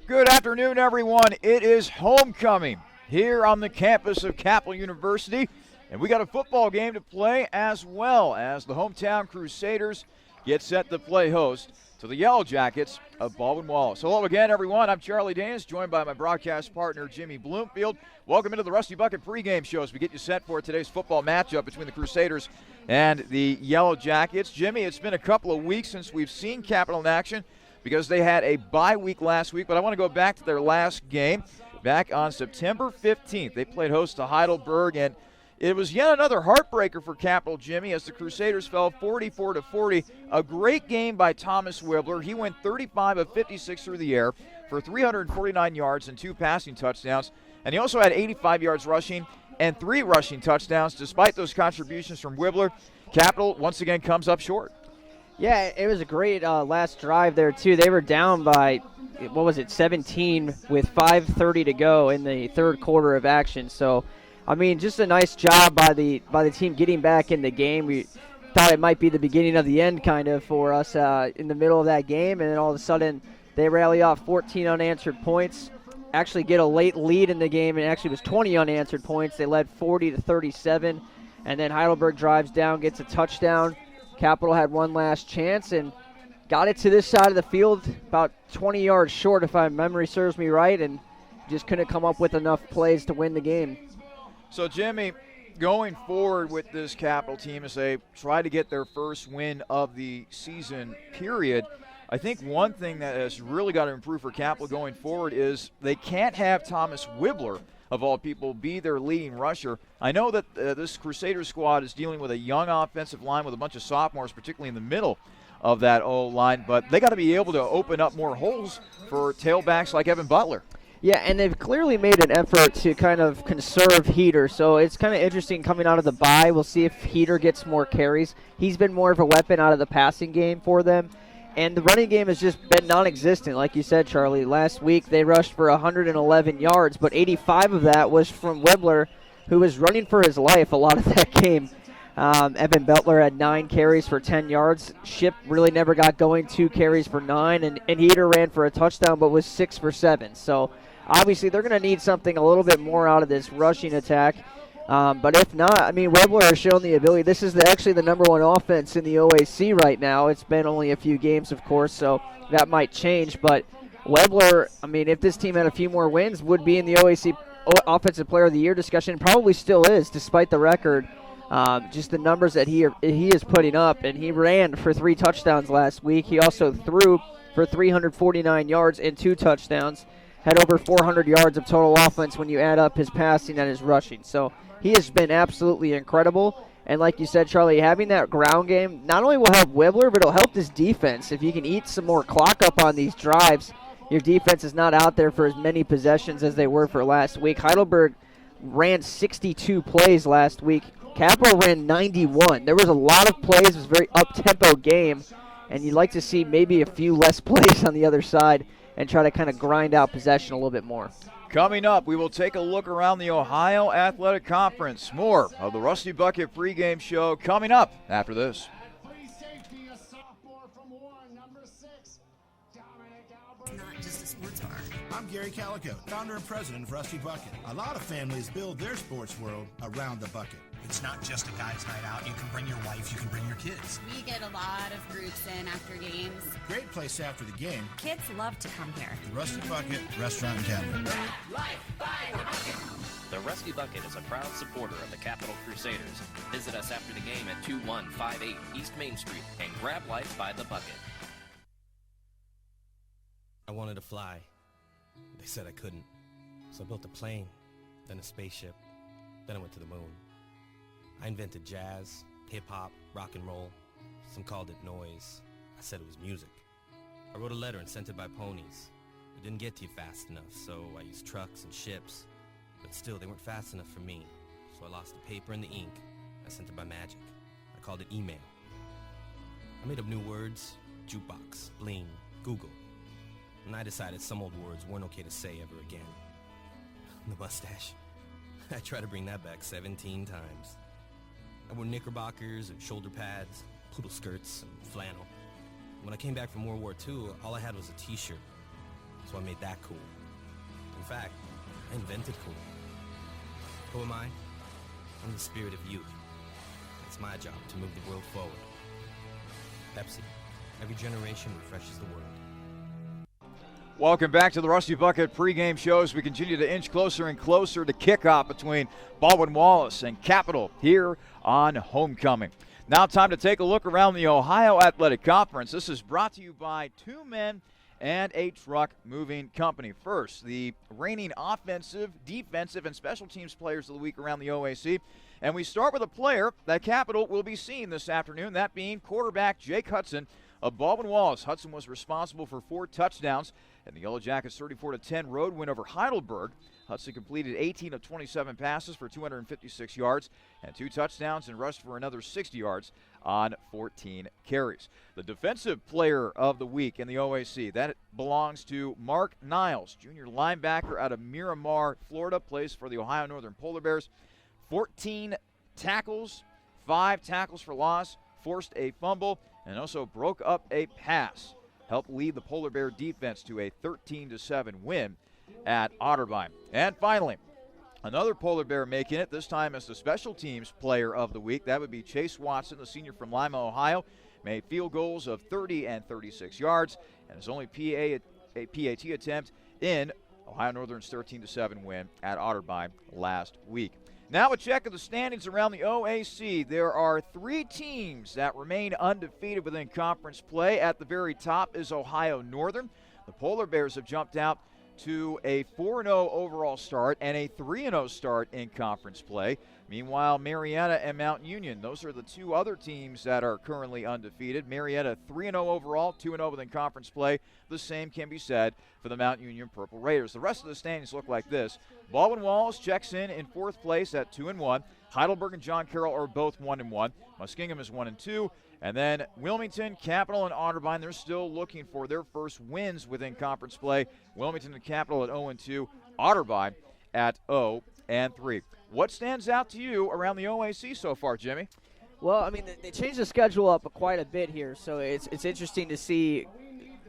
Good afternoon, everyone. It is homecoming here on the campus of Capital University, and we got a football game to play as well as the hometown Crusaders get set to play host to the Yellow Jackets of Baldwin Wallace. Hello again, everyone. I'm Charlie Danis, joined by my broadcast partner, Jimmy Bloomfield. Welcome into the Rusty Bucket pregame show as we get you set for today's football matchup between the Crusaders and the Yellow Jackets. Jimmy, it's been a couple of weeks since we've seen Capital in action, because they had a bye week last week, but I want to go back to their last game back on September 15th. They played host to Heidelberg, and it was yet another heartbreaker for Capital, Jimmy, as the Crusaders fell 44-40. A great game by Thomas Wibbler. He went 35 of 56 through the air for 349 yards and 2 passing touchdowns, and he also had 85 yards rushing and 3 rushing touchdowns. Despite those contributions from Wibbler, Capital once again comes up short. Yeah, it was a great last drive there, too. They were down by, 17 with 5:30 to go in the third quarter of action. So, I mean, just a nice job by the team getting back in the game. We thought it might be the beginning of the end kind of for us in the middle of that game, and then all of a sudden they rally off 14 unanswered points, actually get a late lead in the game, and actually it was 20 unanswered points. They led 40-37, and then Heidelberg drives down, gets a touchdown. Capital had one last chance and got it to this side of the field, about 20 yards short if my memory serves me right, and just couldn't come up with enough plays to win the game. So, Jimmy, going forward with this Capital team as they try to get their first win of the season period, I think one thing that has really got to improve for Capital going forward is they can't have Thomas Wibbler, of all people, be their leading rusher. I know that this Crusader squad is dealing with a young offensive line with a bunch of sophomores, particularly in the middle of that O-line, but they got to be able to open up more holes for tailbacks like Evan Butler. Yeah, and they've clearly made an effort to kind of conserve Heater, so it's kind of interesting coming out of the bye. We'll see if Heater gets more carries. He's been more of a weapon out of the passing game for them. And the running game has just been non-existent, like you said, Charlie. Last week they rushed for 111 yards, but 85 of that was from Wibbler, who was running for his life a lot of that game. Evan Butler had 9 carries for 10 yards. Ship really never got going, 2 carries for 9, and Heater ran for a touchdown but was 6 for 7. So obviously they're going to need something a little bit more out of this rushing attack. But if not, I mean, Wibbler has shown the ability. This is actually the number 1 offense in the OAC right now. It's been only a few games, of course, so that might change. But Wibbler, I mean, if this team had a few more wins, would be in the OAC Offensive Player of the Year discussion. Probably still is, despite the record. Just the numbers that he is putting up. And he ran for 3 touchdowns last week. He also threw for 349 yards and 2 touchdowns. Had over 400 yards of total offense when you add up his passing and his rushing. So he has been absolutely incredible. And like you said, Charlie, having that ground game not only will help Wibbler, but it'll help this defense. If you can eat some more clock up on these drives, your defense is not out there for as many possessions as they were for last week. Heidelberg ran 62 plays last week. Capital ran 91. There was a lot of plays. It was a very up-tempo game. And you'd like to see maybe a few less plays on the other side and try to kind of grind out possession a little bit more. Coming up, we will take a look around the Ohio Athletic Conference. More of the Rusty Bucket pregame show coming up after this. Not just a sports bar. I'm Gary Calico, founder and president of Rusty Bucket. A lot of families build their sports world around the bucket. It's not just a guy's night out. You can bring your wife, you can bring your kids. We get a lot of groups in after games. Great place after the game. Kids love to come here. The Rusty Bucket Restaurant and Tavern. The Rusty Bucket is a proud supporter of the Capital Crusaders. Visit us after the game at 2158 East Main Street and grab life by the bucket. I wanted to fly. They said I couldn't. So I built a plane, then a spaceship, then I went to the moon. I invented jazz, hip-hop, rock and roll. Some called it noise. I said it was music. I wrote a letter and sent it by ponies. It didn't get to you fast enough, so I used trucks and ships. But still, they weren't fast enough for me. So I lost the paper and the ink. I sent it by magic. I called it email. I made up new words: jukebox, bling, Google. And I decided some old words weren't okay to say ever again. The mustache. I tried to bring that back 17 times. I wore knickerbockers and shoulder pads, poodle skirts and flannel. When I came back from World War II, all I had was a t-shirt. so I made that cool. In fact, I invented cool. Who am I? I'm the spirit of youth. It's my job to move the world forward. Pepsi. Every generation refreshes the world. Welcome back to the Rusty Bucket pregame show as we continue to inch closer and closer to kickoff between Baldwin Wallace and Capital here on Homecoming. Now time to take a look around the Ohio Athletic Conference. This is brought to you by Two Men and a Truck Moving Company. First, the reigning offensive, defensive, and special teams players of the week around the OAC. And we start with a player that Capital will be seeing this afternoon, that being quarterback Jake Hudson of Baldwin Wallace. Hudson was responsible for 4 touchdowns in the Yellow Jackets' 34-10 road win over Heidelberg. Hudson completed 18 of 27 passes for 256 yards and 2 touchdowns and rushed for another 60 yards on 14 carries. The defensive player of the week in the OAC, that belongs to Mark Niles, junior linebacker out of Miramar, Florida, plays for the Ohio Northern Polar Bears. 14 tackles, 5 tackles for loss, forced a fumble, and also broke up a pass. Helped lead the Polar Bear defense to a 13-7 win at Otterbein. And finally, another Polar Bear making it, this time as the special teams player of the week. That would be Chase Watson, the senior from Lima, Ohio. Made field goals of 30 and 36 yards, and his only PAT attempt in Ohio Northern's 13-7 win at Otterbein last week. Now a check of the standings around the OAC. There are 3 teams that remain undefeated within conference play. At the very top is Ohio Northern. The Polar Bears have jumped out to a 4-0 overall start and a 3-0 start in conference play. Meanwhile, Marietta and Mount Union, those are the 2 other teams that are currently undefeated. Marietta 3-0 overall, 2-0 within conference play. The same can be said for the Mount Union Purple Raiders. The rest of the standings look like this. Baldwin Wallace checks in 4th place at 2-1. Heidelberg and John Carroll are both 1-1. Muskingum is 1-2. And then Wilmington, Capital, and Otterbein, they're still looking for their first wins within conference play. Wilmington and Capital at 0-2. Otterbein at 0-3. What stands out to you around the OAC so far, Jimmy? Well, I mean, they changed the schedule up quite a bit here, so it's interesting to see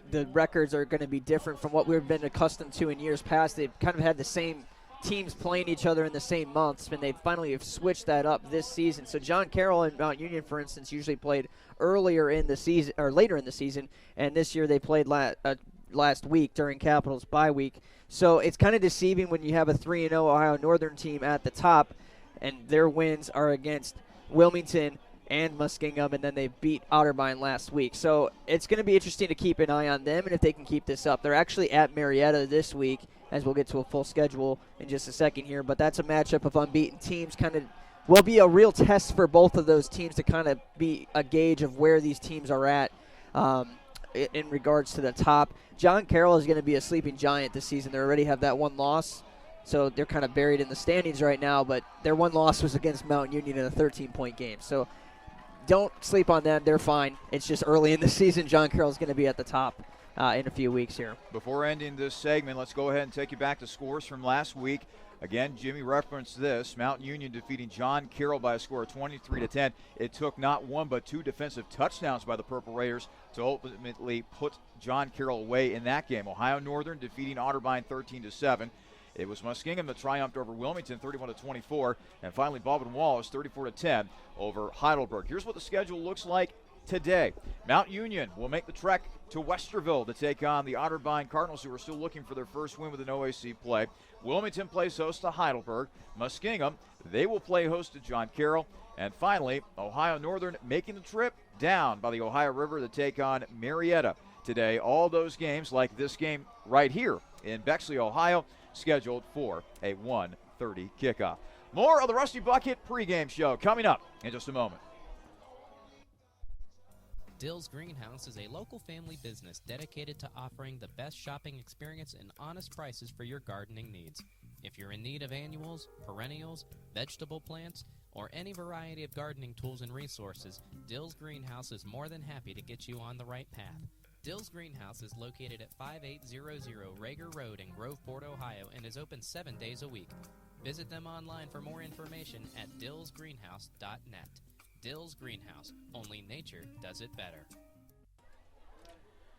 the records are going to be different from what we've been accustomed to in years past. They've kind of had the same teams playing each other in the same months, and they finally have switched that up this season. So John Carroll and Mount Union, for instance, usually played earlier in the season or later in the season, and this year they played last week during Capital's bye week. So it's kind of deceiving when you have a 3-0 Ohio Northern team at the top, and their wins are against Wilmington and Muskingum, and then they beat Otterbein last week. So it's going to be interesting to keep an eye on them and if they can keep this up. They're actually at Marietta this week, as we'll get to a full schedule in just a second here, but that's a matchup of unbeaten teams. Kind of will be a real test for both of those teams to kind of be a gauge of where these teams are at in regards to the top. John Carroll is going to be a sleeping giant this season. They already have that 1 loss, so they're kind of buried in the standings right now, but their 1 loss was against Mount Union in a 13-point game. So don't sleep on them. They're fine. It's just early in the season. John Carroll's going to be at the top in a few weeks here. Before ending this segment, let's go ahead and take you back to scores from last week. Again, Jimmy referenced this. Mount Union defeating John Carroll by a score of 23-10. It took not 1 but 2 defensive touchdowns by the Purple Raiders to ultimately put John Carroll away in that game. Ohio Northern defeating Otterbein 13-7. It was Muskingum that triumphed over Wilmington 31-24. And finally, Baldwin Wallace 34-10 over Heidelberg. Here's what the schedule looks like today. Mount Union will make the trek to Westerville to take on the Otterbein Cardinals, who are still looking for their first win with an OAC play. Wilmington plays host to Heidelberg. Muskingum, they will play host to John Carroll. And finally, Ohio Northern making the trip down by the Ohio River to take on Marietta today. All those games, like this game right here in Bexley, Ohio, scheduled for a 1:30 kickoff. More of the Rusty Bucket pregame show coming up in just a moment. Dill's Greenhouse is a local family business dedicated to offering the best shopping experience and honest prices for your gardening needs. If you're in need of annuals, perennials, vegetable plants, or any variety of gardening tools and resources, Dill's Greenhouse is more than happy to get you on the right path. Dill's Greenhouse is located at 5800 Rager Road in Groveport, Ohio, and is open 7 days a week. Visit them online for more information at dillsgreenhouse.net. Dill's Greenhouse. Only nature does it better.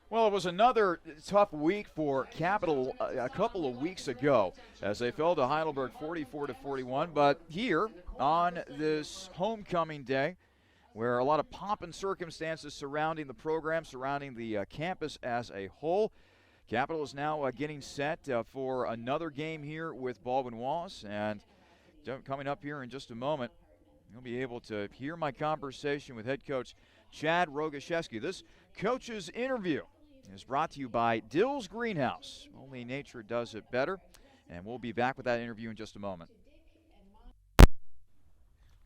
Well, it was another tough week for Capital a couple of weeks ago as they fell to Heidelberg 44-41. But here on this homecoming day, where a lot of pomp and circumstances surrounding the program, surrounding the campus as a whole, Capital is now getting set for another game here with Baldwin Wallace. And coming up here in just a moment, you'll be able to hear my conversation with head coach Chad Rogaszewski. This coach's interview is brought to you by Dill's Greenhouse. Only nature does it better. And we'll be back with that interview in just a moment.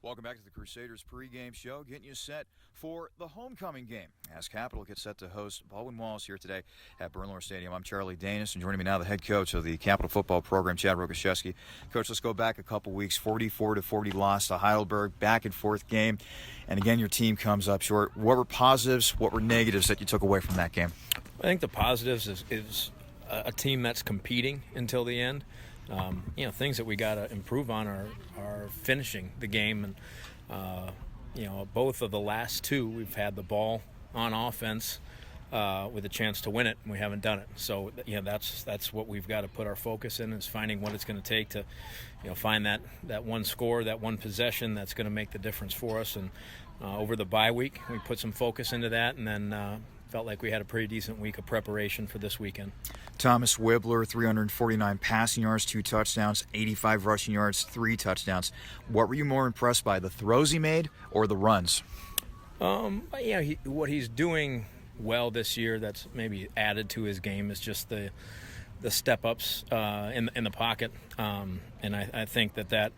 Welcome back to the Crusaders pregame show, getting you set for the homecoming game as Capital gets set to host Baldwin Wallace here today at Bernlohr Stadium. I'm Charlie Danis, and joining me now, the head coach of the Capital football program, Chad Rogaszewski. Coach, let's go back a couple weeks. 44-40 loss to Heidelberg, back and forth game, and again your team comes up short. What were positives? What were negatives that you took away from that game? I think the positives is a team that's competing until the end. Things that we got to improve on are finishing the game. And, both of the last two, we've had the ball on offense with a chance to win it, and we haven't done it. So, that's what we've got to put our focus in, is finding what it's going to take to, find that one score, that one possession that's going to make the difference for us. And over the bye week, we put some focus into that, and then felt like we had a pretty decent week of preparation for this weekend. Thomas Wibbler, 349 passing yards, 2 touchdowns, 85 rushing yards, 3 touchdowns. What were you more impressed by, the throws he made or the runs? What he's doing well this year that's maybe added to his game is just the step-ups in the pocket. And I think that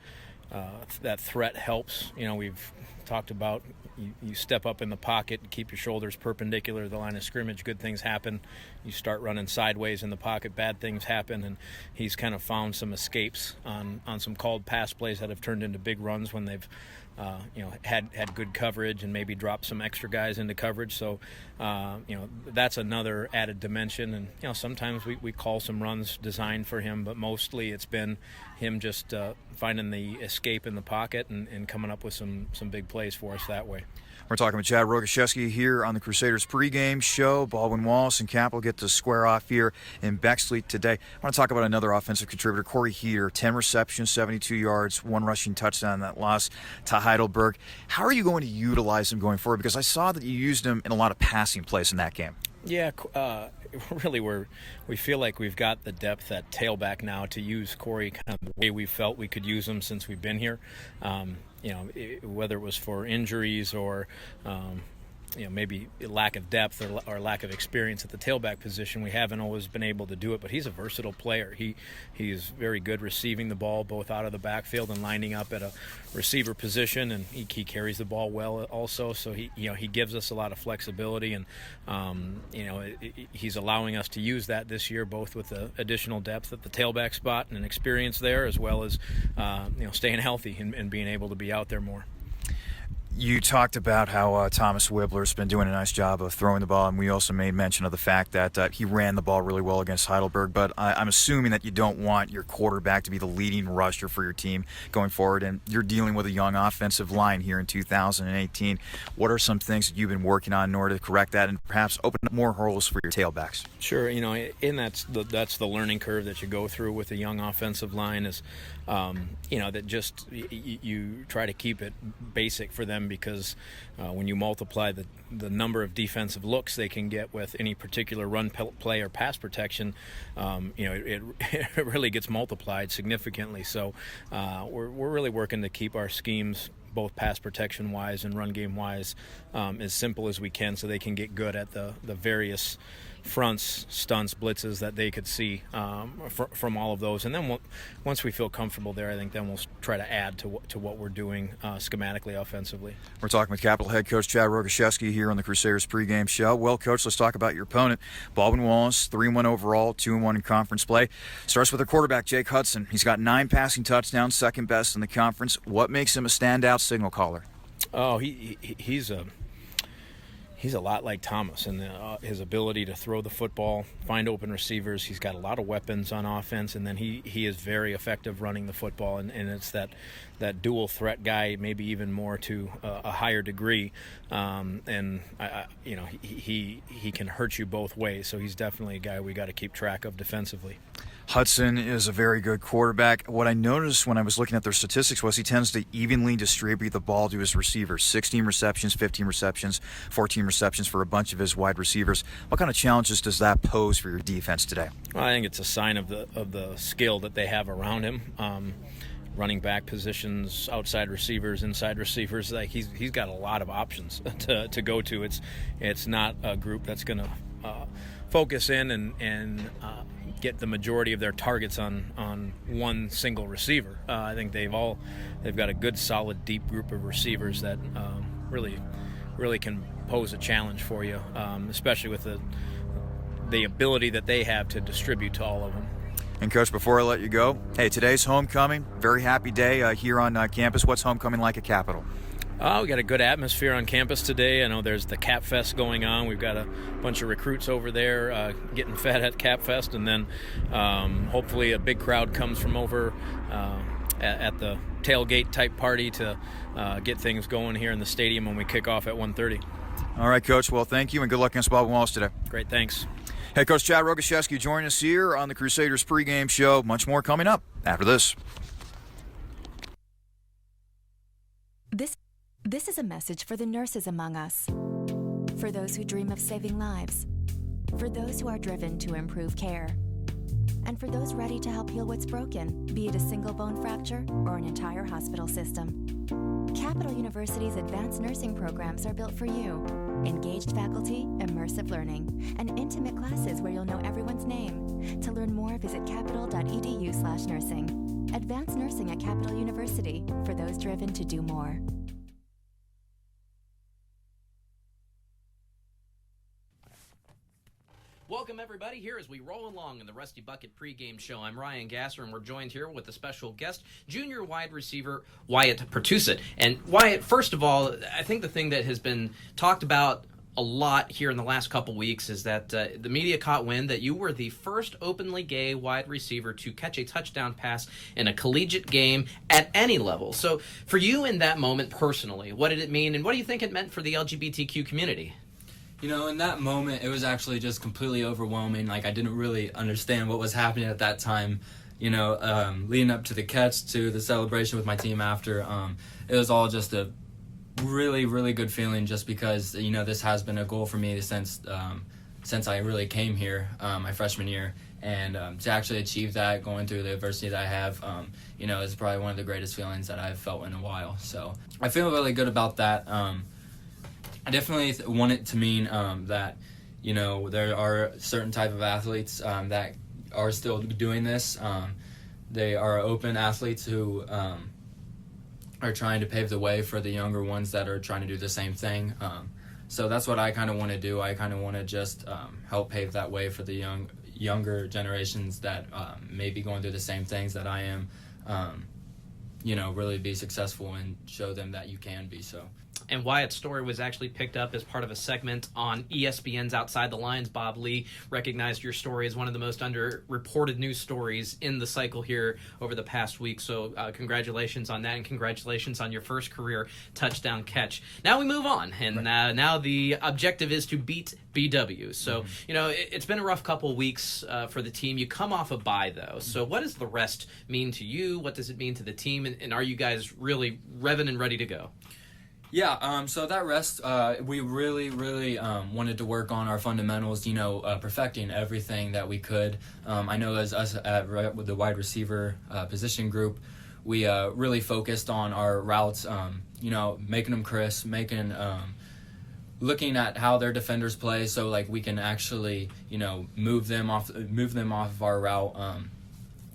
threat helps. We've talked about you step up in the pocket, keep your shoulders perpendicular to the line of scrimmage, good things happen. You start running sideways in the pocket, bad things happen. And he's kind of found some escapes on some called pass plays that have turned into big runs when they've had good coverage and maybe dropped some extra guys into coverage. So that's another added dimension. And sometimes we call some runs designed for him, but mostly it's been him just finding the escape in the pocket and coming up with some big plays for us that way. We're talking with Chad Rogaszewski here on the Crusaders pregame show. Baldwin Wallace and Capital get to square off here in Bexley today. I want to talk about another offensive contributor, Corey Heater, 10 receptions, 72 yards, 1 rushing touchdown in that loss to Heidelberg. How are you going to utilize him going forward? Because I saw that you used him in a lot of passing plays in that game. Yeah, really we feel like we've got the depth at tailback now to use Corey kind of the way we felt we could use him since we've been here. Whether it was for injuries or maybe lack of depth or lack of experience at the tailback position, we haven't always been able to do it. But he's a versatile player. He is very good receiving the ball both out of the backfield and lining up at a receiver position, and he carries the ball well also. So he gives us a lot of flexibility, and he's allowing us to use that this year, both with the additional depth at the tailback spot and an experience there, as well as staying healthy and being able to be out there more. You talked about how Thomas Wibbler's been doing a nice job of throwing the ball, and we also made mention of the fact that he ran the ball really well against Heidelberg, but I'm assuming that you don't want your quarterback to be the leading rusher for your team going forward, and you're dealing with a young offensive line here in 2018. What are some things that you've been working on in order to correct that and perhaps open up more holes for your tailbacks? Sure, and that's the learning curve that you go through with a young offensive line is, that just you try to keep it basic for them, because when you multiply the number of defensive looks they can get with any particular run play or pass protection, it really gets multiplied significantly. So we're really working to keep our schemes, both pass protection wise and run game wise, as simple as we can, so they can get good at the various fronts, stunts, blitzes that they could see from all of those. And then once we feel comfortable there, I think then we'll try to add to what we're doing schematically offensively. We're talking with Capital head coach Chad Rogaszewski here on the Crusaders pregame show. Well, Coach, let's talk about your opponent. Baldwin Wallace, 3-1 overall, 2-1 in conference play. Starts with their quarterback, Jake Hudson. He's got 9 passing touchdowns, second best in the conference. What makes him a standout signal caller? Oh, he's he's a lot like Thomas in his ability to throw the football, find open receivers. He's got a lot of weapons on offense, and then he is very effective running the football, and it's that dual threat guy, maybe even more to a higher degree. He can hurt you both ways, so he's definitely a guy we got to keep track of defensively. Hudson is a very good quarterback. What I noticed when I was looking at their statistics was he tends to evenly distribute the ball to his receivers. 16 receptions, 15 receptions, 14 receptions for a bunch of his wide receivers. What kind of challenges does that pose for your defense today? Well, I think it's a sign of the skill that they have around him. Running back positions, outside receivers, inside receivers. Like he's got a lot of options to go to. It's not a group that's going to focus in and get the majority of their targets on one single receiver. I think they've got a good, solid, deep group of receivers that really can pose a challenge for you, especially with the ability that they have to distribute to all of them. And Coach, before I let you go, hey, today's homecoming. Very happy day here on campus. What's homecoming like at Capitol? We got a good atmosphere on campus today. I know there's the Cap Fest going on. We've got a bunch of recruits over there getting fed at Cap Fest, and then hopefully a big crowd comes from over at the tailgate type party to get things going here in the stadium when we kick off at 1:30. All right, Coach. Well, thank you, and good luck against Baldwin Wallace today. Great, thanks. Hey, Coach Chad Rogaszewski joining us here on the Crusaders pregame show. Much more coming up after this. This is a message for the nurses among us, for those who dream of saving lives, for those who are driven to improve care, and for those ready to help heal what's broken, be it a single bone fracture or an entire hospital system. Capital University's advanced nursing programs are built for you. Engaged faculty, immersive learning, and intimate classes where you'll know everyone's name. To learn more, visit capital.edu/nursing. Advanced nursing at Capital University, for those driven to do more. Welcome, everybody, here as we roll along in the Rusty Bucket pregame show. I'm Ryan Gasser, and we're joined here with a special guest, junior wide receiver Wyatt Pertussit. And Wyatt, first of all, I think the thing that has been talked about a lot here in the last couple weeks is that the media caught wind that you were the first openly gay wide receiver to catch a touchdown pass in a collegiate game at any level. So for you in that moment personally, what did it mean, and what do you think it meant for the LGBTQ community? You know, in that moment, it was actually just completely overwhelming. Like, I didn't really understand what was happening at that time. You know, leading up to the catch, to the celebration with my team after, it was all just a really, really good feeling just because, you know, this has been a goal for me since I really came here my freshman year. And to actually achieve that, going through the adversity that I have, you know, is probably one of the greatest feelings that I've felt in a while. So I feel really good about that. I definitely want it to mean that, you know, there are certain type of athletes that are still doing this. They are open athletes who are trying to pave the way for the younger ones that are trying to do the same thing. So that's what I kind of want to do. I kind of want to just help pave that way for the younger generations that may be going through the same things that I am. You know, really be successful and show them that you can be so. And Wyatt's story was actually picked up as part of a segment on ESPN's Outside the Lines. Bob Lee recognized your story as one of the most underreported news stories in the cycle here over the past week. So congratulations on that, and congratulations on your first career touchdown catch. Now we move on, and now the objective is to beat BW. So, you know, it's been a rough couple of weeks for the team. You come off a bye, though. So what does the rest mean to you? What does it mean to the team? And are you guys really revving and ready to go? Yeah, so that rest, we really, really wanted to work on our fundamentals, you know, perfecting everything that we could. I know as us with the wide receiver position group, we really focused on our routes, you know, making them crisp, looking at how their defenders play so, like, we can actually, you know, move them off of our route.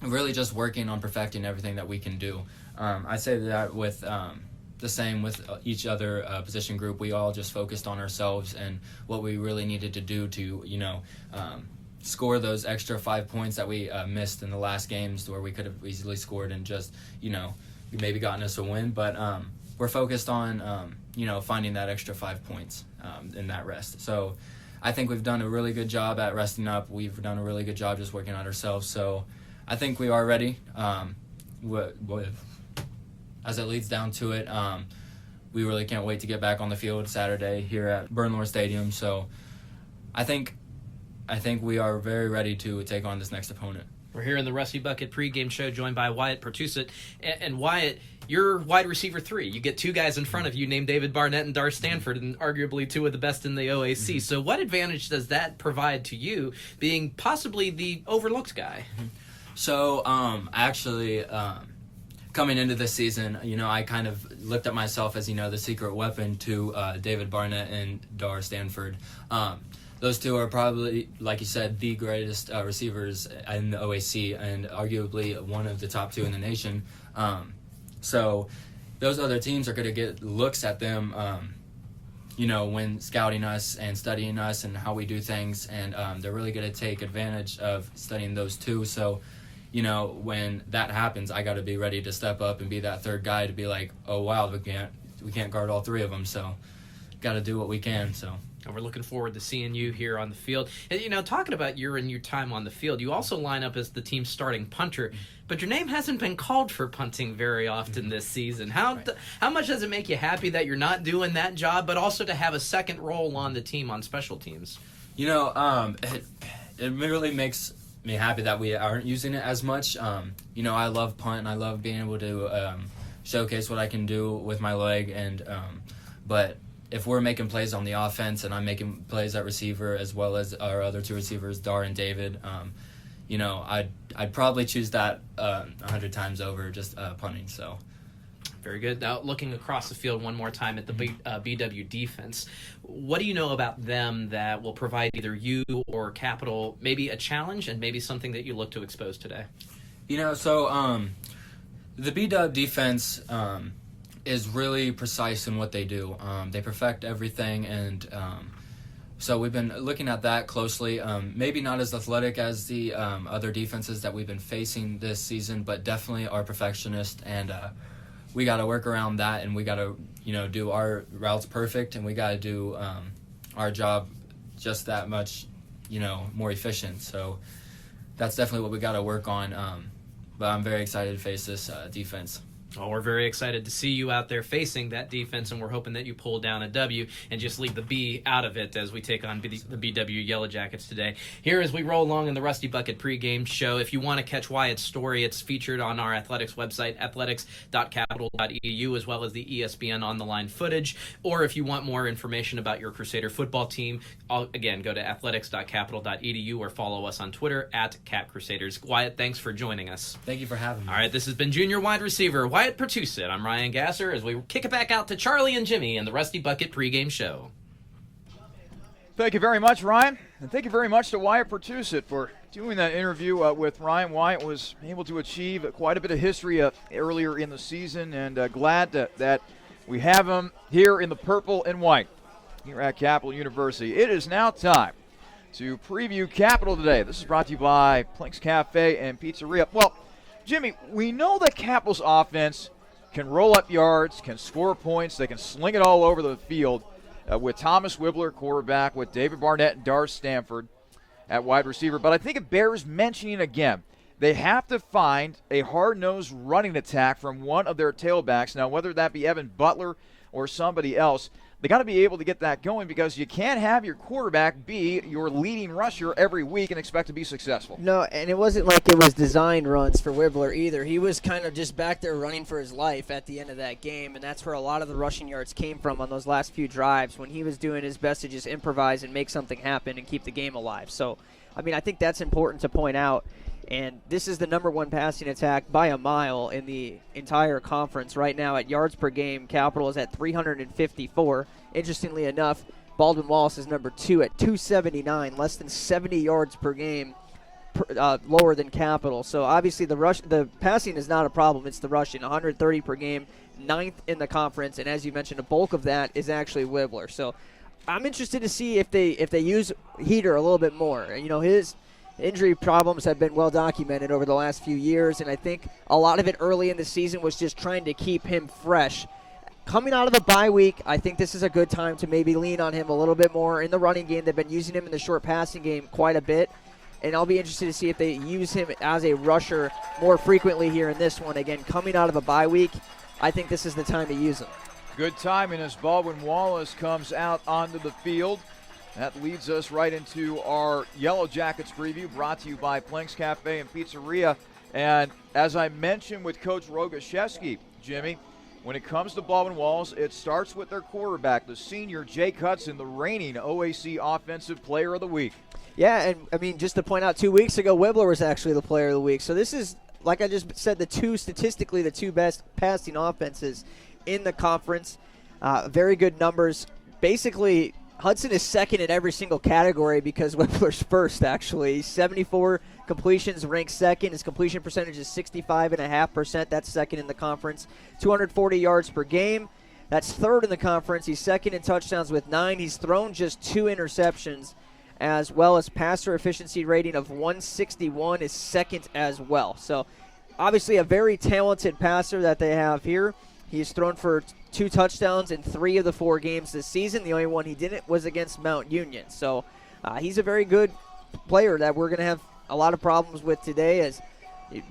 Really just working on perfecting everything that we can do. I say that with... the same with each other position group. We all just focused on ourselves and what we really needed to do to, you know, score those extra 5 points that we missed in the last games where we could have easily scored and just, you know, maybe gotten us a win. But we're focused on, finding that extra 5 points in that rest. So I think we've done a really good job at resting up. We've done a really good job just working on ourselves. So I think we are ready. As it leads down to it, we really can't wait to get back on the field Saturday here at Bernlohr Stadium. So I think we are very ready to take on this next opponent. We're here in the Rusty Bucket pregame show, joined by Wyatt Pertussit. And Wyatt, you're wide receiver 3. You get 2 guys in front of you named David Barnett and Dar Stanford, and arguably 2 of the best in the OAC. Mm-hmm. So what advantage does that provide to you, being possibly the overlooked guy? So actually, coming into this season, I kind of looked at myself as, the secret weapon to David Barnett and Dar Stanford. Those 2 are probably, like you said, the greatest receivers in the OAC and arguably one of the top 2 in the nation. So those other teams are going to get looks at them, when scouting us and studying us and how we do things. And they're really going to take advantage of studying those 2. So, when that happens, I got to be ready to step up and be that third guy to be like, oh, wow, we can't guard all 3 of them. So got to do what we can. So. And we're looking forward to seeing you here on the field. And, talking about your time on the field, you also line up as the team's starting punter, but your name hasn't been called for punting very often this season. How much does it make you happy that you're not doing that job, but also to have a second role on the team on special teams? It really makes me happy that we aren't using it as much. I love punt, and I love being able to showcase what I can do with my leg, but if we're making plays on the offense and I'm making plays at receiver as well as our other 2 receivers, Dar and David, I'd probably choose that 100 times over just punting. So, very good. Now, looking across the field one more time at the BW defense, what do you know about them that will provide either you or Capital maybe a challenge and maybe something that you look to expose today? The BW defense is really precise in what they do. They perfect everything, and so we've been looking at that closely. Maybe not as athletic as the other defenses that we've been facing this season, but definitely are perfectionist, and we got to work around that, and we got to do our routes perfect, and we got to do our job just that much more efficient. So that's definitely what we got to work on. But I'm very excited to face this defense. Well, we're very excited to see you out there facing that defense, and we're hoping that you pull down a W and just leave the B out of it as we take on the BW Yellow Jackets today. Here as we roll along in the Rusty Bucket pregame show, if you want to catch Wyatt's story, it's featured on our athletics website, athletics.capital.edu, as well as the ESPN On the Line footage. Or if you want more information about your Crusader football team, again, go to athletics.capital.edu or follow us on Twitter @CatCrusaders. Wyatt, thanks for joining us. Thank you for having me. All right, this has been junior wide receiver Wyatt Pertussit. I'm Ryan Gasser as we kick it back out to Charlie and Jimmy in the Rusty Bucket pregame show. Thank you very much, Ryan. And thank you very much to Wyatt Pertussit for doing that interview with Ryan. Wyatt was able to achieve quite a bit of history earlier in the season, and glad that we have him here in the purple and white here at Capital University. It is now time to preview Capital today. This is brought to you by Plink's Cafe and Pizzeria. Well, Jimmy, we know that Capital's offense can roll up yards, can score points, they can sling it all over the field with Thomas Wibbler, quarterback, with David Barnett and Dar Stanford at wide receiver. But I think it bears mentioning again, they have to find a hard-nosed running attack from one of their tailbacks. Now, whether that be Evan Butler or somebody else, they got to be able to get that going, because you can't have your quarterback be your leading rusher every week and expect to be successful. No, and it wasn't like it was designed runs for Wibbler either. He was kind of just back there running for his life at the end of that game, and that's where a lot of the rushing yards came from on those last few drives when he was doing his best to just improvise and make something happen and keep the game alive. So, I think that's important to point out. And this is the number 1 passing attack by a mile in the entire conference right now. At yards per game, Capital is at 354. Interestingly enough, Baldwin Wallace is number 2 at 279, less than 70 yards per game, lower than Capital. So obviously the passing is not a problem. It's the rushing, 130 per game, 9th in the conference. And as you mentioned, a bulk of that is actually Wibbler. So I'm interested to see if they use Heater a little bit more. His injury problems have been well documented over the last few years, and I think a lot of it early in the season was just trying to keep him fresh coming out of the bye week, I think this is a good time to maybe lean on him a little bit more in the running game. They've been using him in the short passing game quite a bit, and I'll be interested to see if they use him as a rusher more frequently here in this one. Again, coming out of a bye week, I think this is the time to use him. Good timing as Baldwin Wallace comes out onto the field. That leads us right into our Yellow Jackets preview, brought to you by Plank's Cafe and Pizzeria. And as I mentioned with Coach Rogaszewski, Jimmy, when it comes to Baldwin Wallace, it starts with their quarterback, the senior Jake Hudson, the reigning OAC Offensive Player of the Week. Yeah, and I mean, just to point out, 2 weeks ago, Wibbler was actually the Player of the Week. So this is, like I just said, statistically the two best passing offenses in the conference. Very good numbers. Basically, Hudson is second in every single category because Wibbler's first, actually. 74 completions, ranked second. His completion percentage is 65.5%. That's second in the conference. 240 yards per game. That's third in the conference. He's second in touchdowns with 9. He's thrown just 2 interceptions, as well as passer efficiency rating of 161 is second as well. So obviously a very talented passer that they have here. He's thrown for 2 touchdowns in 3 of the 4 games this season. The only one he didn't was against Mount Union. So he's a very good player that we're going to have a lot of problems with today, as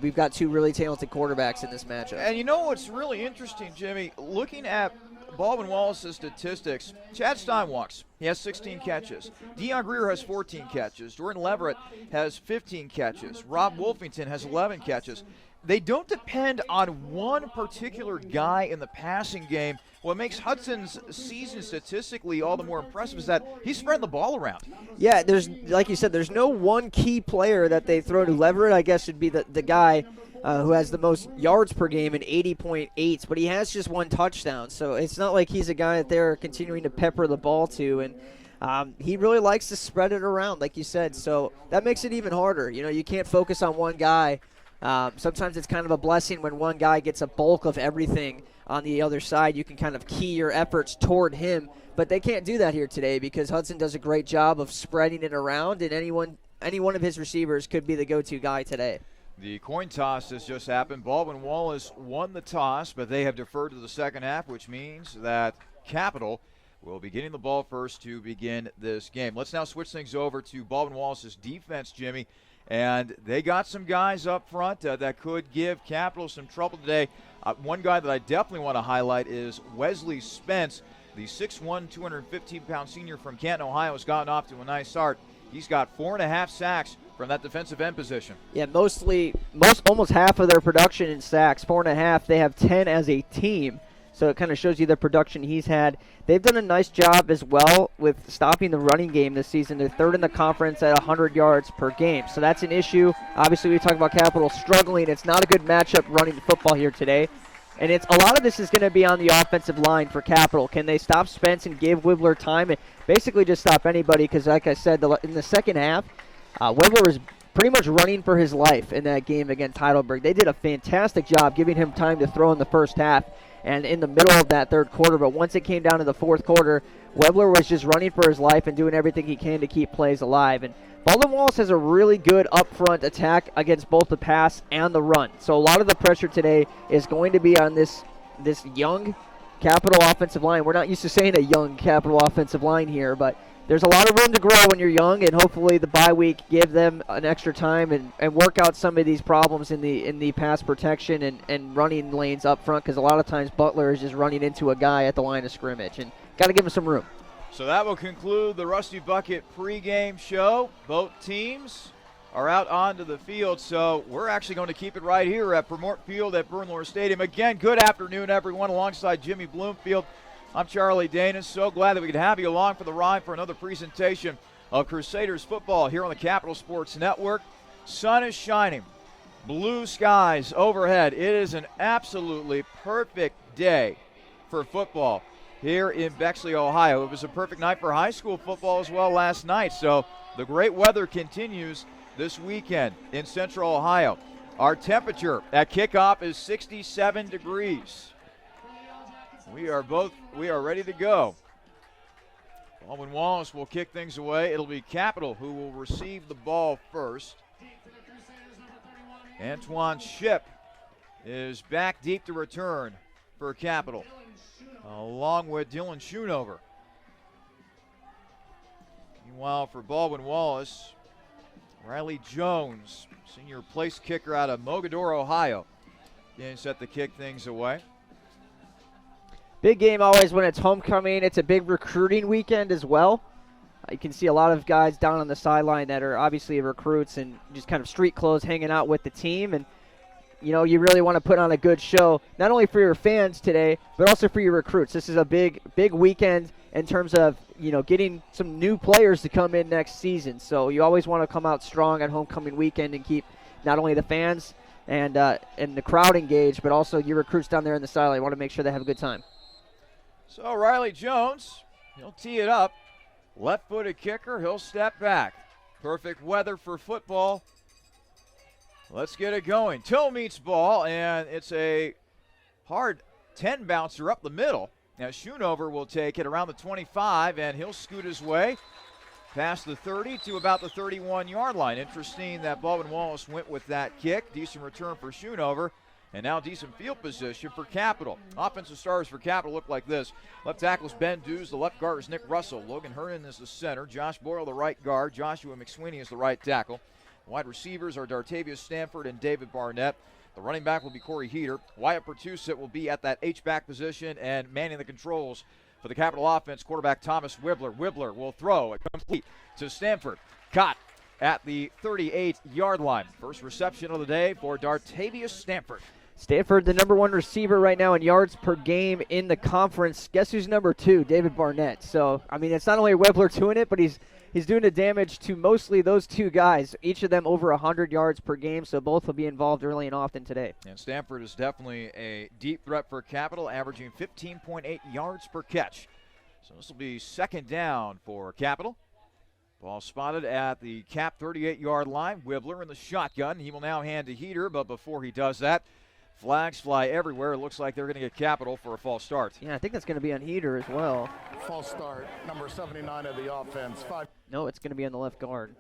we've got 2 really talented quarterbacks in this matchup. And you know what's really interesting, Jimmy? Looking at Baldwin Wallace's statistics, Chad Steinwalks, he has 16 catches. Deion Greer has 14 catches. Jordan Leverett has 15 catches. Rob Wolfington has 11 catches. They don't depend on one particular guy in the passing game. What makes Hudson's season statistically all the more impressive is that he's spreading the ball around. Yeah, there's, like you said, there's no one key player that they throw to. Leverett, I guess, would be the guy who has the most yards per game in 80.8, but he has just 1 touchdown. So it's not like he's a guy that they're continuing to pepper the ball to. And he really likes to spread it around, like you said. So that makes it even harder. You know, you can't focus on one guy. Sometimes it's kind of a blessing when one guy gets a bulk of everything on the other side. You can kind of key your efforts toward him, but they can't do that here today because Hudson does a great job of spreading it around, and any one of his receivers could be the go-to guy today. The coin toss has just happened. Baldwin Wallace won the toss, but they have deferred to the second half, which means that Capital will be getting the ball first to begin this game. Let's now switch things over to Baldwin Wallace's defense, Jimmy. And they got some guys up front that could give Capital some trouble today. One guy that I definitely want to highlight is Wesley Spence, the 6'1", 215-pound senior from Canton, Ohio, has gotten off to a nice start. He's got 4.5 sacks from that defensive end position. Yeah, almost half of their production in sacks, 4.5. They have 10 as a team. So it kind of shows you the production he's had. They've done a nice job as well with stopping the running game this season. They're third in the conference at 100 yards per game. So that's an issue. Obviously, we talk about Capital struggling. It's not a good matchup running the football here today. And a lot of this is going to be on the offensive line for Capital. Can they stop Spence and give Wibbler time and basically just stop anybody? Because like I said, in the second half, Wibbler was pretty much running for his life in that game against Heidelberg. They did a fantastic job giving him time to throw in the first half and in the middle of that third quarter. But once it came down to the fourth quarter, Wibbler was just running for his life and doing everything he can to keep plays alive. And Baldwin Wallace has a really good up-front attack against both the pass and the run. So a lot of the pressure today is going to be on this young Capital offensive line. We're not used to saying a young Capital offensive line here, but there's a lot of room to grow when you're young, and hopefully the bye week give them an extra time and work out some of these problems in the pass protection and running lanes up front, because a lot of times Butler is just running into a guy at the line of scrimmage, and got to give him some room. So that will conclude the Rusty Bucket pregame show. Both teams are out onto the field, so we're actually going to keep it right here at Vermont Field at Bernlohr Stadium. Again, good afternoon, everyone, alongside Jimmy Bloomfield. I'm Charlie Danis. So glad that we could have you along for the ride for another presentation of Crusaders football here on the Capital Sports Network. Sun is shining. Blue skies overhead. It is an absolutely perfect day for football here in Bexley, Ohio. It was a perfect night for high school football as well last night. So the great weather continues this weekend in Central Ohio. Our temperature at kickoff is 67 degrees. We are ready to go. Baldwin Wallace will kick things away. It'll be Capital who will receive the ball first. Antoine Ship is back deep to return for Capital. along with Dylan Schoonover. Meanwhile, for Baldwin Wallace, Riley Jones, senior place kicker out of Mogadore, Ohio, getting set to kick things away. Big game always when it's homecoming. It's a big recruiting weekend as well. You can see a lot of guys down on the sideline that are obviously recruits and just kind of street clothes hanging out with the team. And, you know, you really want to put on a good show, not only for your fans today, but also for your recruits. This is a big weekend in terms of, you know, getting some new players to come in next season. So you always want to come out strong at homecoming weekend and keep not only the fans and the crowd engaged, but also your recruits down there in the sideline. You want to make sure they have a good time. So Riley Jones, he'll tee it up. Left-footed kicker, he'll step back. Perfect weather for football. Let's get it going. Till meets ball, and it's a hard 10 bouncer up the middle. Now Schoonover will take it around the 25, and he'll scoot his way past the 30 to about the 31-yard line. Interesting that Baldwin Wallace went with that kick. Decent return for Schoonover. And now decent field position for Capital. Offensive stars for Capital look like this. Left tackle is Ben Dews. The left guard is Nick Russell. Logan Hernan is the center. Josh Boyle, the right guard. Joshua McSweeney is the right tackle. Wide receivers are Dartavius Stanford and David Barnett. The running back will be Corey Heater. Wyatt Pertussit will be at that H-back position and manning the controls for the Capital offense. Quarterback Thomas Wibbler. Wibbler will throw it complete to Stanford. Caught at the 38-yard line. First reception of the day for Dartavius Stanford. Stanford, the number 1 receiver right now in yards per game in the conference. Guess who's number 2? David Barnett. So, I mean, it's not only Wibbler doing it, but he's doing the damage to mostly those two guys, each of them over 100 yards per game, so both will be involved early and often today. And Stanford is definitely a deep threat for Capital, averaging 15.8 yards per catch. So this will be second down for Capital. Ball spotted at the Cap 38-yard line. Wibbler in the shotgun. He will now hand to Heater, but before he does that, flags fly everywhere. It looks like they're going to get Capital for a false start. Yeah, I think that's going to be on Heater as well. False start, number 79 of the offense. No, it's going to be on the left guard.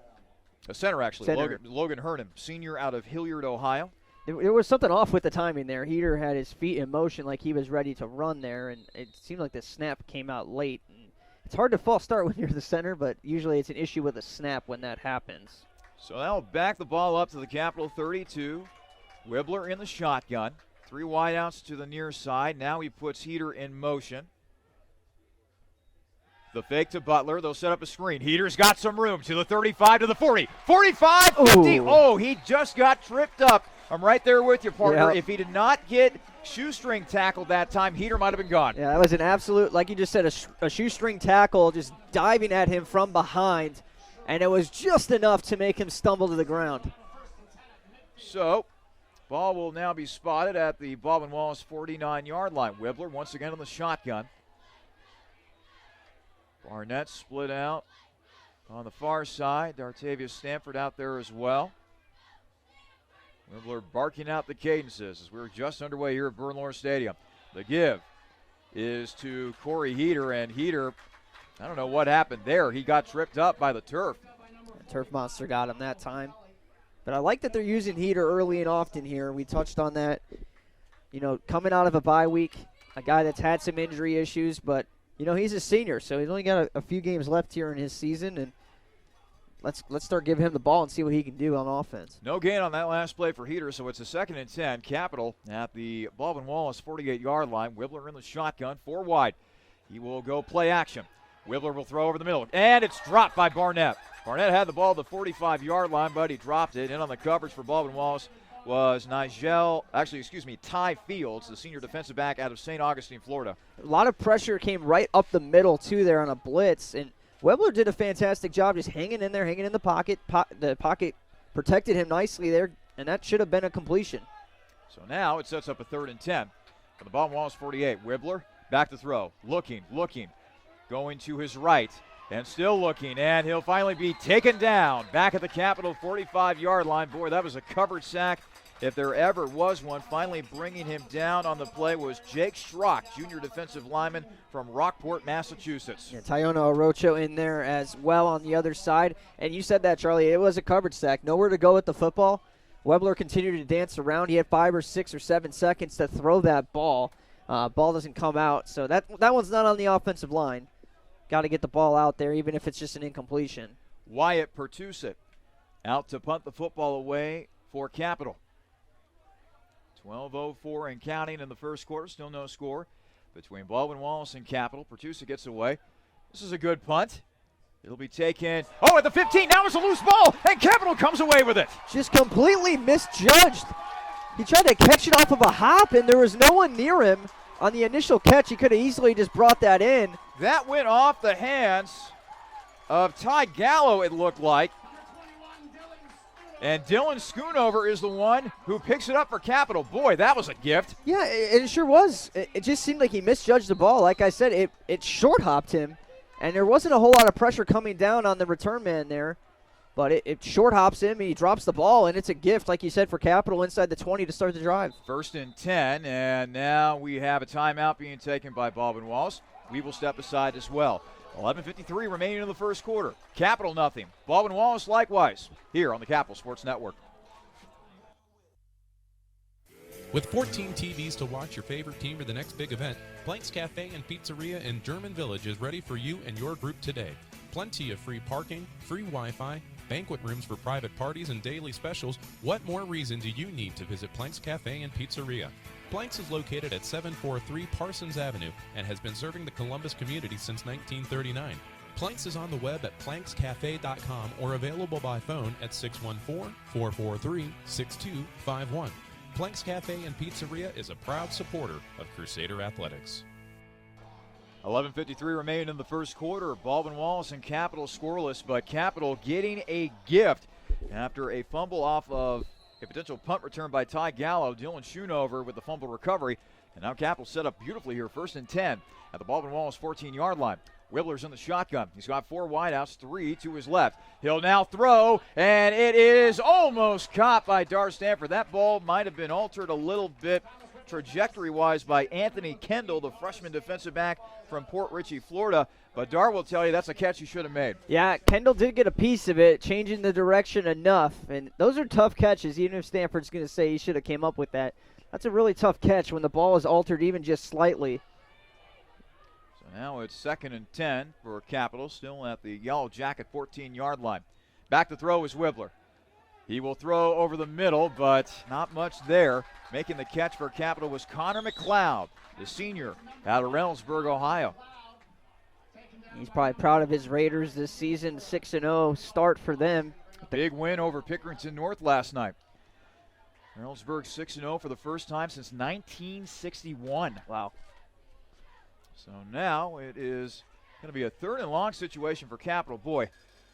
A center, actually. Center. Logan Hernan, senior out of Hilliard, Ohio. There was something off with the timing there. Heater had his feet in motion like he was ready to run there, and it seemed like the snap came out late. And it's hard to false start when you're the center, but usually it's an issue with a snap when that happens. So that'll back the ball up to the Capital 32. Wibbler in the shotgun. 3 wideouts to the near side. Now he puts Heater in motion. The fake to Butler. They'll set up a screen. Heater's got some room to the 35 to the 40. 45, 50. Ooh. Oh, he just got tripped up. I'm right there with you, partner. Yep. If he did not get shoestring tackled that time, Heater might have been gone. Yeah, that was an absolute, like you just said, a shoestring tackle, just diving at him from behind, and it was just enough to make him stumble to the ground. So, ball will now be spotted at the Baldwin Wallace 49-yard line. Wibbler once again on the shotgun. Barnett split out on the far side. Dartavius Stanford out there as well. Wibbler barking out the cadences as we're just underway here at Bernlohr Stadium. The give is to Corey Heater, and Heater, I don't know what happened there. He got tripped up by the turf. The turf monster got him that time. But I like that they're using Heater early and often here. We touched on that. You know, coming out of a bye week, a guy that's had some injury issues, but, you know, he's a senior, so he's only got a few games left here in his season, and let's start giving him the ball and see what he can do on offense. No gain on that last play for Heater, so it's a 2nd and 10. Capital at the Baldwin Wallace 48-yard line. Wibbler in the shotgun, 4 wide. He will go play action. Wibbler will throw over the middle, and it's dropped by Barnett. Barnett had the ball at the 45-yard line, but he dropped it. In on the coverage for Baldwin Wallace was Ty Fields, the senior defensive back out of St. Augustine, Florida. A lot of pressure came right up the middle, too, there on a blitz, and Wibbler did a fantastic job just hanging in there, hanging in the pocket. The pocket protected him nicely there, and that should have been a completion. So now it sets up a 3rd and 10 for the Baldwin Wallace 48. Wibbler back to throw, looking, going to his right, and still looking, and he'll finally be taken down back at the Capital 45-yard line. Boy, that was a covered sack if there ever was one. Finally bringing him down on the play was Jake Schrock, junior defensive lineman from Rockport, Massachusetts. Yeah, Tyono Orocho in there as well on the other side. And you said that, Charlie. It was a coverage sack. Nowhere to go with the football. Wibbler continued to dance around. He had 5 or 6 or 7 seconds to throw that ball. Ball doesn't come out, so that one's not on the offensive line. Got to get the ball out there, even if it's just an incompletion. Wyatt Pertusic out to punt the football away for Capital. 12:04 and counting in the first quarter. Still no score between Baldwin Wallace and Capital. Pertusic gets away. This is a good punt. It'll be taken. Oh, at the 15. Now it's a loose ball, and Capital comes away with it. Just completely misjudged. He tried to catch it off of a hop, and there was no one near him on the initial catch. He could have easily just brought that in. That went off the hands of Ty Gallo, it looked like. And Dylan Schoonover is the one who picks it up for Capital. Boy, that was a gift. Yeah, it sure was. It just seemed like he misjudged the ball. Like I said, it short hopped him, and there wasn't a whole lot of pressure coming down on the return man there. But it short hops him, and he drops the ball, and it's a gift, like you said, for Capital inside the 20 to start the drive. 1st and 10, and now we have a timeout being taken by Baldwin Wallace. We will step aside as well. 11:53 remaining in the first quarter. Capital nothing. Baldwin Wallace likewise here on the Capital Sports Network. With 14 TVs to watch your favorite team or the next big event, Blank's Cafe and Pizzeria in German Village is ready for you and your group today. Plenty of free parking, free Wi-Fi, banquet rooms for private parties, and daily specials. What more reason do you need to visit Plank's Cafe and Pizzeria? Plank's is located at 743 Parsons Avenue and has been serving the Columbus community since 1939. Plank's is on the web at plankscafe.com or available by phone at 614-443-6251. Plank's Cafe and Pizzeria is a proud supporter of Crusader Athletics. 11:53 remaining in the first quarter. Baldwin Wallace and Capital scoreless, but Capital getting a gift after a fumble off of a potential punt return by Ty Gallo. Dylan Schoonover with the fumble recovery. And now Capital set up beautifully here. 1st and 10 at the Baldwin Wallace 14-yard line. Wibbler's in the shotgun. He's got 4 wideouts, 3 to his left. He'll now throw, and it is almost caught by Dar Stanford. That ball might have been altered a little bit trajectory-wise by Anthony Kendall, the freshman defensive back from Port Richey, Florida. But Dar will tell you that's a catch you should have made. Yeah, Kendall did get a piece of it, changing the direction enough. And those are tough catches, even if Stanford's going to say he should have came up with that. That's a really tough catch when the ball is altered even just slightly. So now it's 2nd and 10 for Capital, still at the Yellow Jacket 14-yard line. Back to throw is Wibbler. He will throw over the middle, but not much there. Making the catch for Capital was Connor McLeod, the senior out of Reynoldsburg, Ohio. He's probably proud of his Raiders this season. 6-0 start for them. Big win over Pickerington North last night. Reynoldsburg 6-0 for the first time since 1961. Wow. So now it is going to be a 3rd and long situation for Capital. Boy,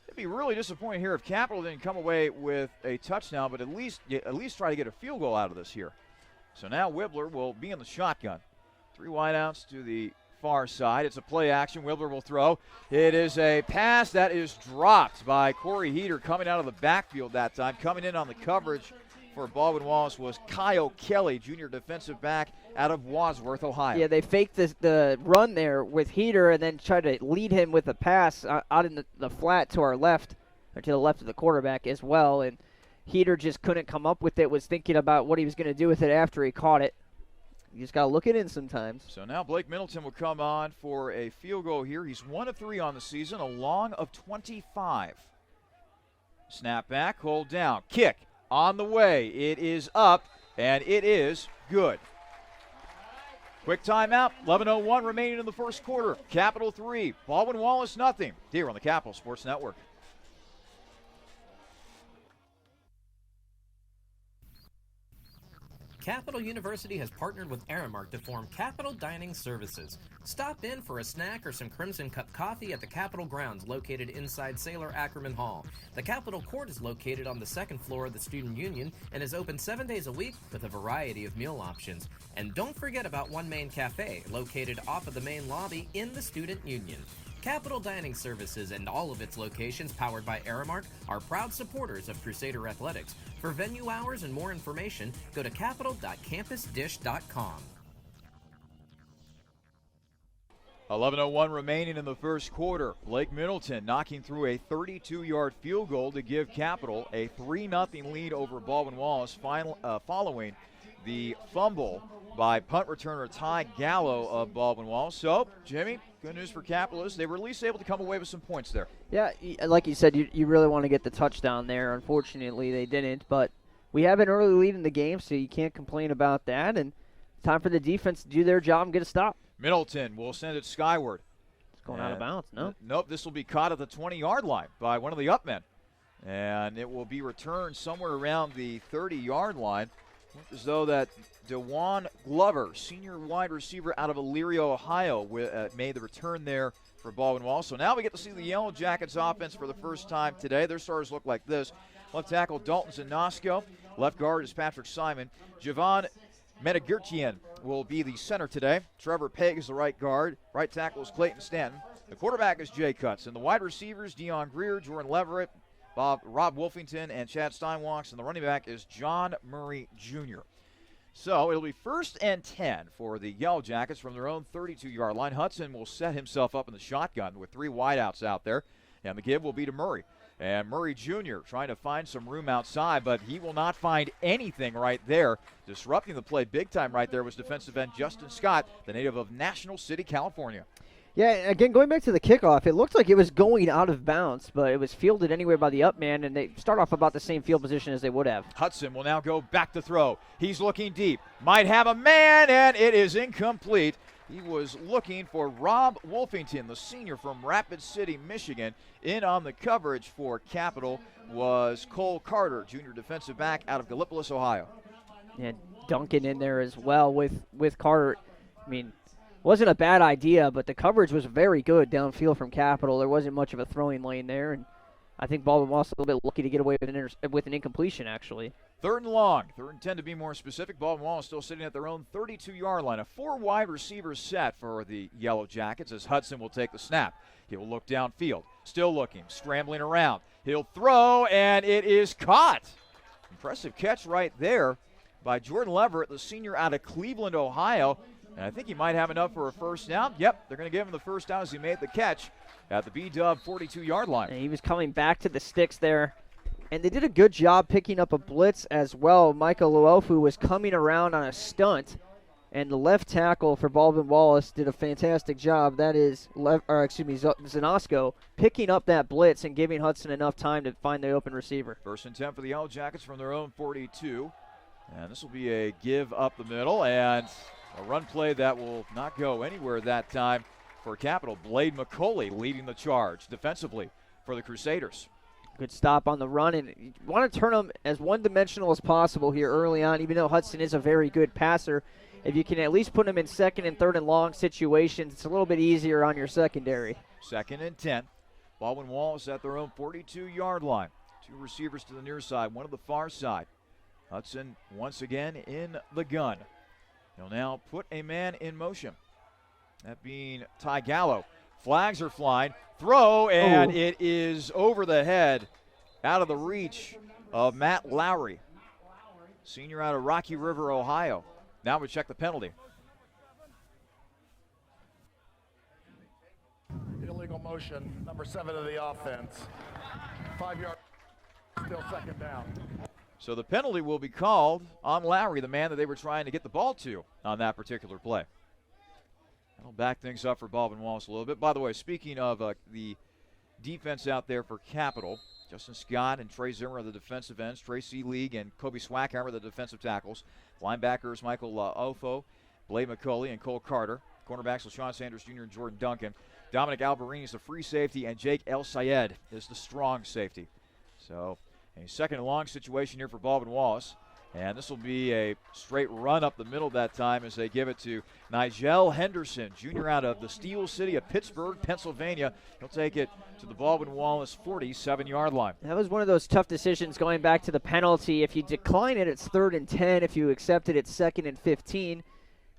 it'd be really disappointing here if Capital didn't come away with a touchdown, but at least try to get a field goal out of this here. So now Wibbler will be in the shotgun. 3 wideouts to the far side. It's a play action. Wibbler will throw. It is a pass that is dropped by Corey Heater coming out of the backfield that time. Coming in on the coverage for Baldwin Wallace was Kyle Kelly, junior defensive back out of Wadsworth, Ohio. Yeah, they faked the run there with Heater and then tried to lead him with a pass out in the flat to our left, or to the left of the quarterback as well. And Heater just couldn't come up with it, was thinking about what he was going to do with it after he caught it. You just got to look it in sometimes. So now Blake Middleton will come on for a field goal here. He's 1 of 3 on the season, a long of 25. Snap back, hold down, kick. On the way, it is up, and it is good. Quick timeout, 11:01 remaining in the first quarter. Capital 3, Baldwin Wallace nothing. Here on the Capital Sports Network. Capital University has partnered with Aramark to form Capital Dining Services. Stop in for a snack or some Crimson Cup coffee at the Capitol grounds located inside Sailor Ackerman Hall. The Capitol Court is located on the 2nd floor of the Student Union and is open 7 days a week with a variety of meal options. And don't forget about One Main Cafe, located off of the main lobby in the Student Union. Capital Dining Services and all of its locations powered by Aramark are proud supporters of Crusader Athletics. For venue hours and more information, go to capital.campusdish.com. 11:01 remaining in the first quarter. Blake Middleton knocking through a 32-yard field goal to give Capital a 3-0 lead over Baldwin Wallace following the fumble by punt returner Ty Gallo of Baldwin Wallace. So, Jimmy, good news for Capitalists. They were at least able to come away with some points there. Yeah, like you said, you really want to get the touchdown there. Unfortunately, they didn't, but we have an early lead in the game, so you can't complain about that. And time for the defense to do their job and get a stop. Middleton will send it skyward. It's going out of bounds, no? Nope, this will be caught at the 20-yard line by one of the upmen. And it will be returned somewhere around the 30-yard line. Looked as though that DeJuan Glover, senior wide receiver out of Elyria, Ohio, made the return there for Baldwin Wallace. So now we get to see the Yellow Jackets offense for the first time today. Their starters look like this. Left tackle Dalton Zanosko. Left guard is Patrick Simon. Javon Metagurtian will be the center today. Trevor Pegg is the right guard. Right tackle is Clayton Stanton. The quarterback is Jay Cutts. And the wide receivers, Dion Greer, Jordan Leverett, Rob Wolfington, and Chad Steinwalks. And the running back is John Murray Jr. So it'll be 1st and 10 for the Yellow Jackets from their own 32-yard line. Hudson will set himself up in the shotgun with 3 wideouts out there. And the give will be to Murray. And Murray Jr. trying to find some room outside, but he will not find anything right there. Disrupting the play big time right there was defensive end Justin Scott, the native of National City, California. Yeah, again, going back to the kickoff, it looked like it was going out of bounds, but it was fielded anyway by the up man, and they start off about the same field position as they would have. Hudson will now go back to throw. He's looking deep. Might have a man, and it is incomplete. He was looking for Rob Wolfington, the senior from Rapid City, Michigan. In on the coverage for Capital was Cole Carter, junior defensive back out of Gallipolis, Ohio. And Duncan in there as well with Carter. I mean, wasn't a bad idea, but the coverage was very good downfield from Capital. There wasn't much of a throwing lane there, and I think Baldwin was a little bit lucky to get away with an incompletion, actually. 3rd and long, 3rd and 10 to be more specific. Baldwin Wallace still sitting at their own 32-yard line. A 4 wide receiver set for the Yellow Jackets as Hudson will take the snap. He will look downfield, still looking, scrambling around. He'll throw, and it is caught. Impressive catch right there by Jordan Leverett, the senior out of Cleveland, Ohio. And I think he might have enough for a first down. Yep, they're going to give him the first down as he made the catch at the B-Dub 42-yard line. And he was coming back to the sticks there. And they did a good job picking up a blitz as well. Michael Luofu was coming around on a stunt. And the left tackle for Baldwin Wallace did a fantastic job. That is, Zanosko picking up that blitz and giving Hudson enough time to find the open receiver. 1st and 10 for the Yellow Jackets from their own 42. And this will be a give up the middle and a run play that will not go anywhere that time for Capital. Blade McCauley leading the charge defensively for the Crusaders. Good stop on the run, and you want to turn them as one-dimensional as possible here early on, even though Hudson is a very good passer. If you can at least put him in 2nd and 3rd and long situations, it's a little bit easier on your secondary. 2nd and 10. Baldwin Wallace at their own 42-yard line. 2 receivers to the near side, one to the far side. Hudson once again in the gun. He'll now put a man in motion. That being Ty Gallo. Flags are flying. Throw, and it is over the head, out of the reach of Matt Lowry, senior out of Rocky River, Ohio. Now we check the penalty. Illegal motion, number 7 of the offense. 5 yards, still 2nd down. So the penalty will be called on Lowry, the man that they were trying to get the ball to on that particular play. That'll back things up for Baldwin Wallace a little bit. By the way, speaking of the defense out there for Capital, Justin Scott and Trey Zimmer are the defensive ends. Tracy League and Kobe Swackheimer are the defensive tackles. Linebackers Michael Ofo, Blade McCauley, and Cole Carter. Cornerbacks LaShawn Sanders Jr. and Jordan Duncan. Dominic Alvarini is the free safety, and Jake El Sayed is the strong safety. So a 2nd and long situation here for Baldwin Wallace. And this will be a straight run up the middle that time as they give it to Nigel Henderson, junior out of the Steel City of Pittsburgh, Pennsylvania. He'll take it to the Baldwin Wallace 47-yard line. That was one of those tough decisions going back to the penalty. If you decline it, it's 3rd and 10. If you accept it, it's 2nd and 15.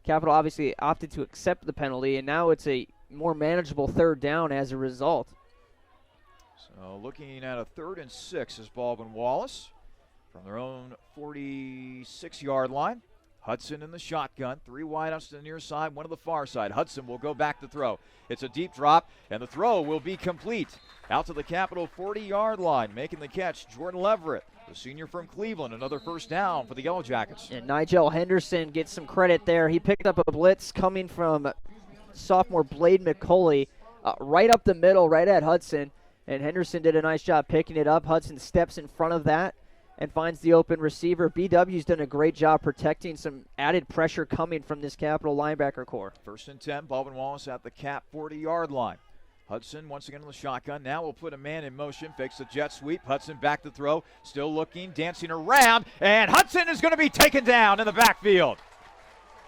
Capital obviously opted to accept the penalty, and now it's a more manageable 3rd down as a result. So looking at a 3rd and 6 is Baldwin Wallace from their own 46-yard line. Hudson in the shotgun. 3 wideouts to the near side, 1 to the far side. Hudson will go back to throw. It's a deep drop, and the throw will be complete. Out to the Capital 40-yard line, making the catch, Jordan Leverett, the senior from Cleveland. Another first down for the Yellow Jackets. And Nigel Henderson gets some credit there. He picked up a blitz coming from sophomore Blade McCauley right up the middle, right at Hudson. And Henderson did a nice job picking it up. Hudson steps in front of that and finds the open receiver. BW's done a great job protecting some added pressure coming from this Capital linebacker core. 1st and 10, Baldwin Wallace at the Cap 40-yard line. Hudson once again on the shotgun. Now we'll put a man in motion, fakes the jet sweep. Hudson back to throw, still looking, dancing around, and Hudson is going to be taken down in the backfield.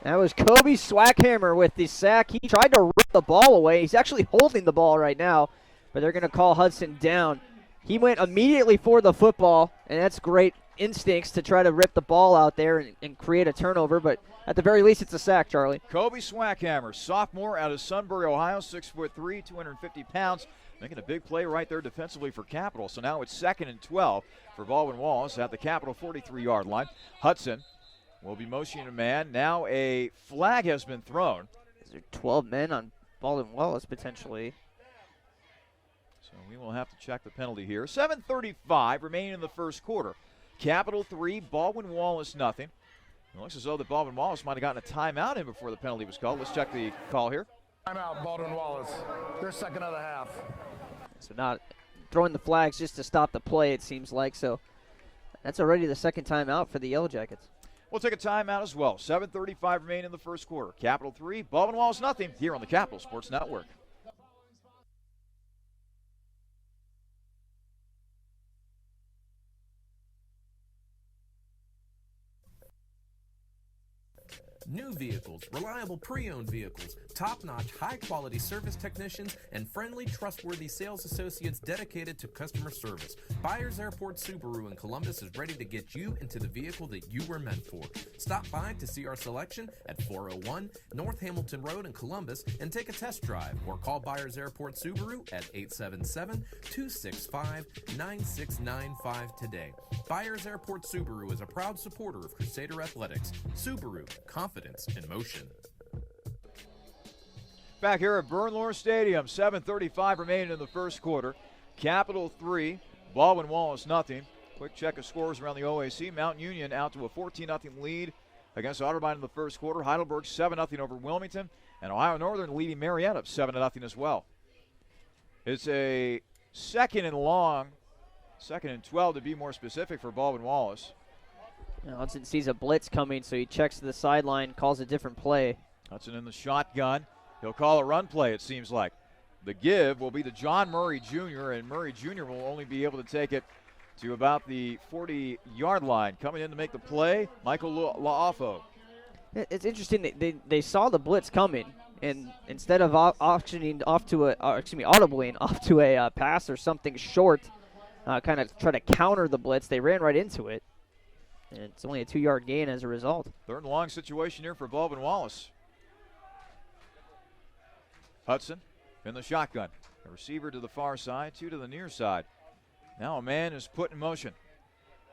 That was Kobe Swackhammer with the sack. He tried to rip the ball away. He's actually holding the ball right now, but they're going to call Hudson down. He went immediately for the football, and that's great instincts to try to rip the ball out there and create a turnover, but at the very least it's a sack, Charlie. Kobe Swackhammer, sophomore out of Sunbury, Ohio, 6'3", 250 pounds, making a big play right there defensively for Capital. So now it's 2nd and 12 for Baldwin Wallace at the Capital 43-yard line. Hudson will be motioning a man. Now a flag has been thrown. Is there 12 men on Baldwin Wallace potentially? So we will have to check the penalty here. 7:35 remaining in the first quarter. Capital 3, Baldwin Wallace nothing. It looks as though that Baldwin Wallace might have gotten a timeout in before the penalty was called. Let's check the call here. Timeout, Baldwin Wallace. Their second of the half. So not throwing the flags just to stop the play, it seems like. So that's already the second timeout for the Yellow Jackets. We'll take a timeout as well. 7:35 remaining in the first quarter. Capital 3, Baldwin Wallace nothing here on the Capital Sports Network. New vehicles, reliable pre-owned vehicles, top-notch, high-quality service technicians, and friendly, trustworthy sales associates dedicated to customer service. Byers Airport Subaru in Columbus is ready to get you into the vehicle that you were meant for. Stop by to see our selection at 401 North Hamilton Road in Columbus and take a test drive, or call Byers Airport Subaru at 877-265-9695 today. Byers Airport Subaru is a proud supporter of Crusader Athletics. Subaru, confidence in motion. Back here at Bernlohr Stadium, 7:35 remaining in the first quarter. Capital 3, Baldwin Wallace nothing. Quick check of scores around the OAC. Mount Union out to a 14-0 lead against Otterbein in the first quarter. Heidelberg 7-0 over Wilmington. And Ohio Northern leading Marietta 7-0 as well. It's a 2nd and long, 2nd and 12 to be more specific for Baldwin Wallace. Hudson sees a blitz coming, so he checks to the sideline, calls a different play. Hudson in the shotgun. He'll call a run play, it seems like. The give will be to John Murray Jr., and Murray Jr. will only be able to take it to about the 40-yard line. Coming in to make the play, Michael Laofo. It's interesting. They saw the blitz coming, and instead of audibling off to a pass or something short, kind of try to counter the blitz, they ran right into it. And it's only a 2-yard gain as a result. 3rd and long situation here for Baldwin Wallace. Hudson in the shotgun. A receiver to the far side, 2 to the near side. Now a man is put in motion.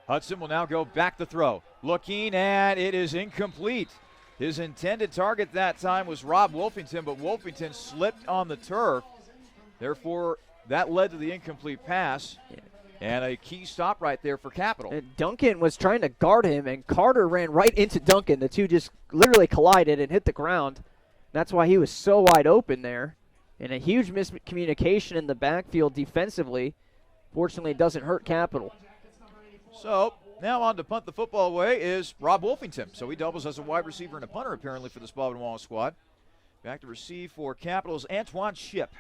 Hudson will now go back to throw. Looking, and it is incomplete. His intended target that time was Rob Wolfington, but Wolfington slipped on the turf. Therefore, that led to the incomplete pass. Yeah. And a key stop right there for Capital. And Duncan was trying to guard him, and Carter ran right into Duncan. The two just literally collided and hit the ground. That's why he was so wide open there. And a huge miscommunication in the backfield defensively. Fortunately, it doesn't hurt Capital. So now on to punt the football away is Rob Wolfington. So he doubles as a wide receiver and a punter apparently for this Baldwin Wallace squad. Back to receive for Capital's Antoine Ship.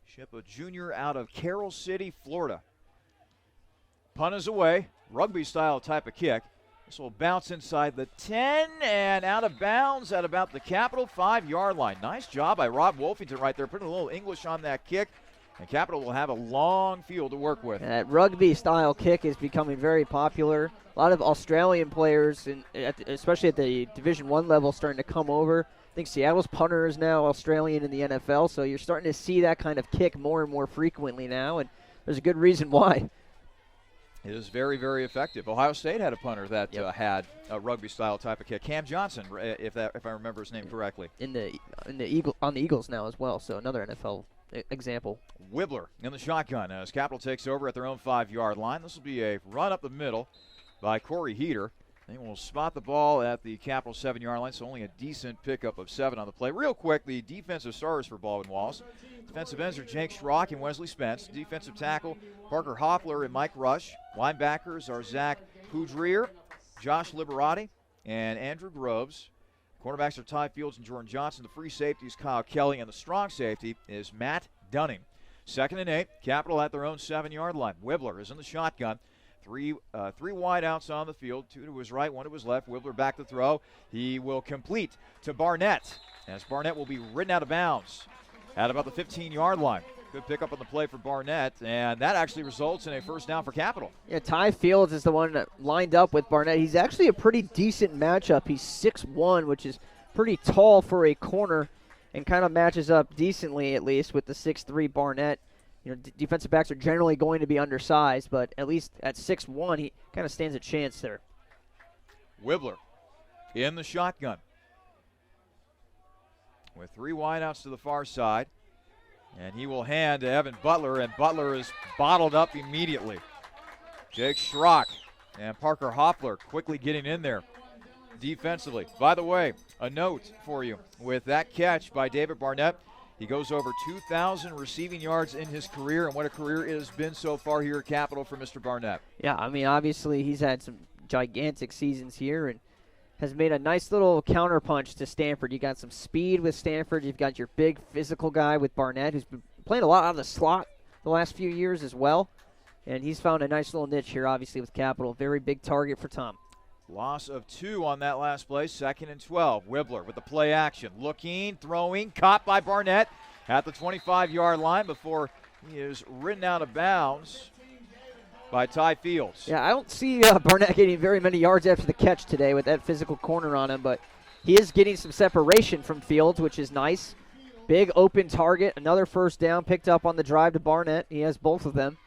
Ship, a junior out of Carroll City, Florida. Punt is away, rugby-style type of kick. This will bounce inside the 10 and out of bounds at about the Capital 5-yard line. Nice job by Rob Wolfington right there, putting a little English on that kick. And Capital will have a long field to work with. That rugby-style kick is becoming very popular. A lot of Australian players, especially at the Division I level, starting to come over. I think Seattle's punter is now Australian in the NFL, so you're starting to see that kind of kick more and more frequently now, and there's a good reason why. It is very, very effective. Ohio State had a punter that had a rugby-style type of kick. Cam Johnson, if I remember his name correctly. On the Eagles now as well, so another NFL example. Wibbler in the shotgun as Capital takes over at their own 5-yard line. This will be a run up the middle by Corey Heater. They will spot the ball at the Capital 7-yard line, so only a decent pickup of 7 on the play. Real quick, the defensive starters for Baldwin Wallace. Defensive ends are Jake Schrock and Wesley Spence. Defensive tackle, Parker Hoffler and Mike Rush. Linebackers are Zach Poudrier, Josh Liberati, and Andrew Groves. Cornerbacks are Ty Fields and Jordan Johnson. The free safety is Kyle Kelly, and the strong safety is Matt Dunning. 2nd and 8, Capital at their own 7-yard line. Wibbler is in the shotgun. Three wide outs on the field, 2 to his right, 1 to his left. Wibbler back to throw. He will complete to Barnett, as Barnett will be ridden out of bounds at about the 15-yard line. Good pickup on the play for Barnett, and that actually results in a first down for Capital. Yeah, Ty Fields is the one that lined up with Barnett. He's actually a pretty decent matchup. He's 6'1", which is pretty tall for a corner, and kind of matches up decently, at least, with the 6'3" Barnett. You know, defensive backs are generally going to be undersized, but at least at 6'1", he kind of stands a chance there. Wibbler in the shotgun with 3 wideouts to the far side, and he will hand to Evan Butler, and Butler is bottled up immediately. Jake Schrock and Parker Hoffler quickly getting in there defensively. By the way, a note for you with that catch by David Barnett. He goes over 2,000 receiving yards in his career, and what a career it has been so far here at Capital for Mr. Barnett. Yeah, I mean, obviously he's had some gigantic seasons here and has made a nice little counterpunch to Stanford. You got some speed with Stanford. You've got your big physical guy with Barnett, who's been playing a lot out of the slot the last few years as well. And he's found a nice little niche here, obviously, with Capital. Very big target for Tom. Loss of 2 on that last play, 2nd and 12. Wibbler with the play action. Looking, throwing, caught by Barnett at the 25-yard line before he is ridden out of bounds by Ty Fields. Yeah, I don't see Barnett getting very many yards after the catch today with that physical corner on him, but he is getting some separation from Fields, which is nice. Big open target, another first down picked up on the drive to Barnett. He has both of them.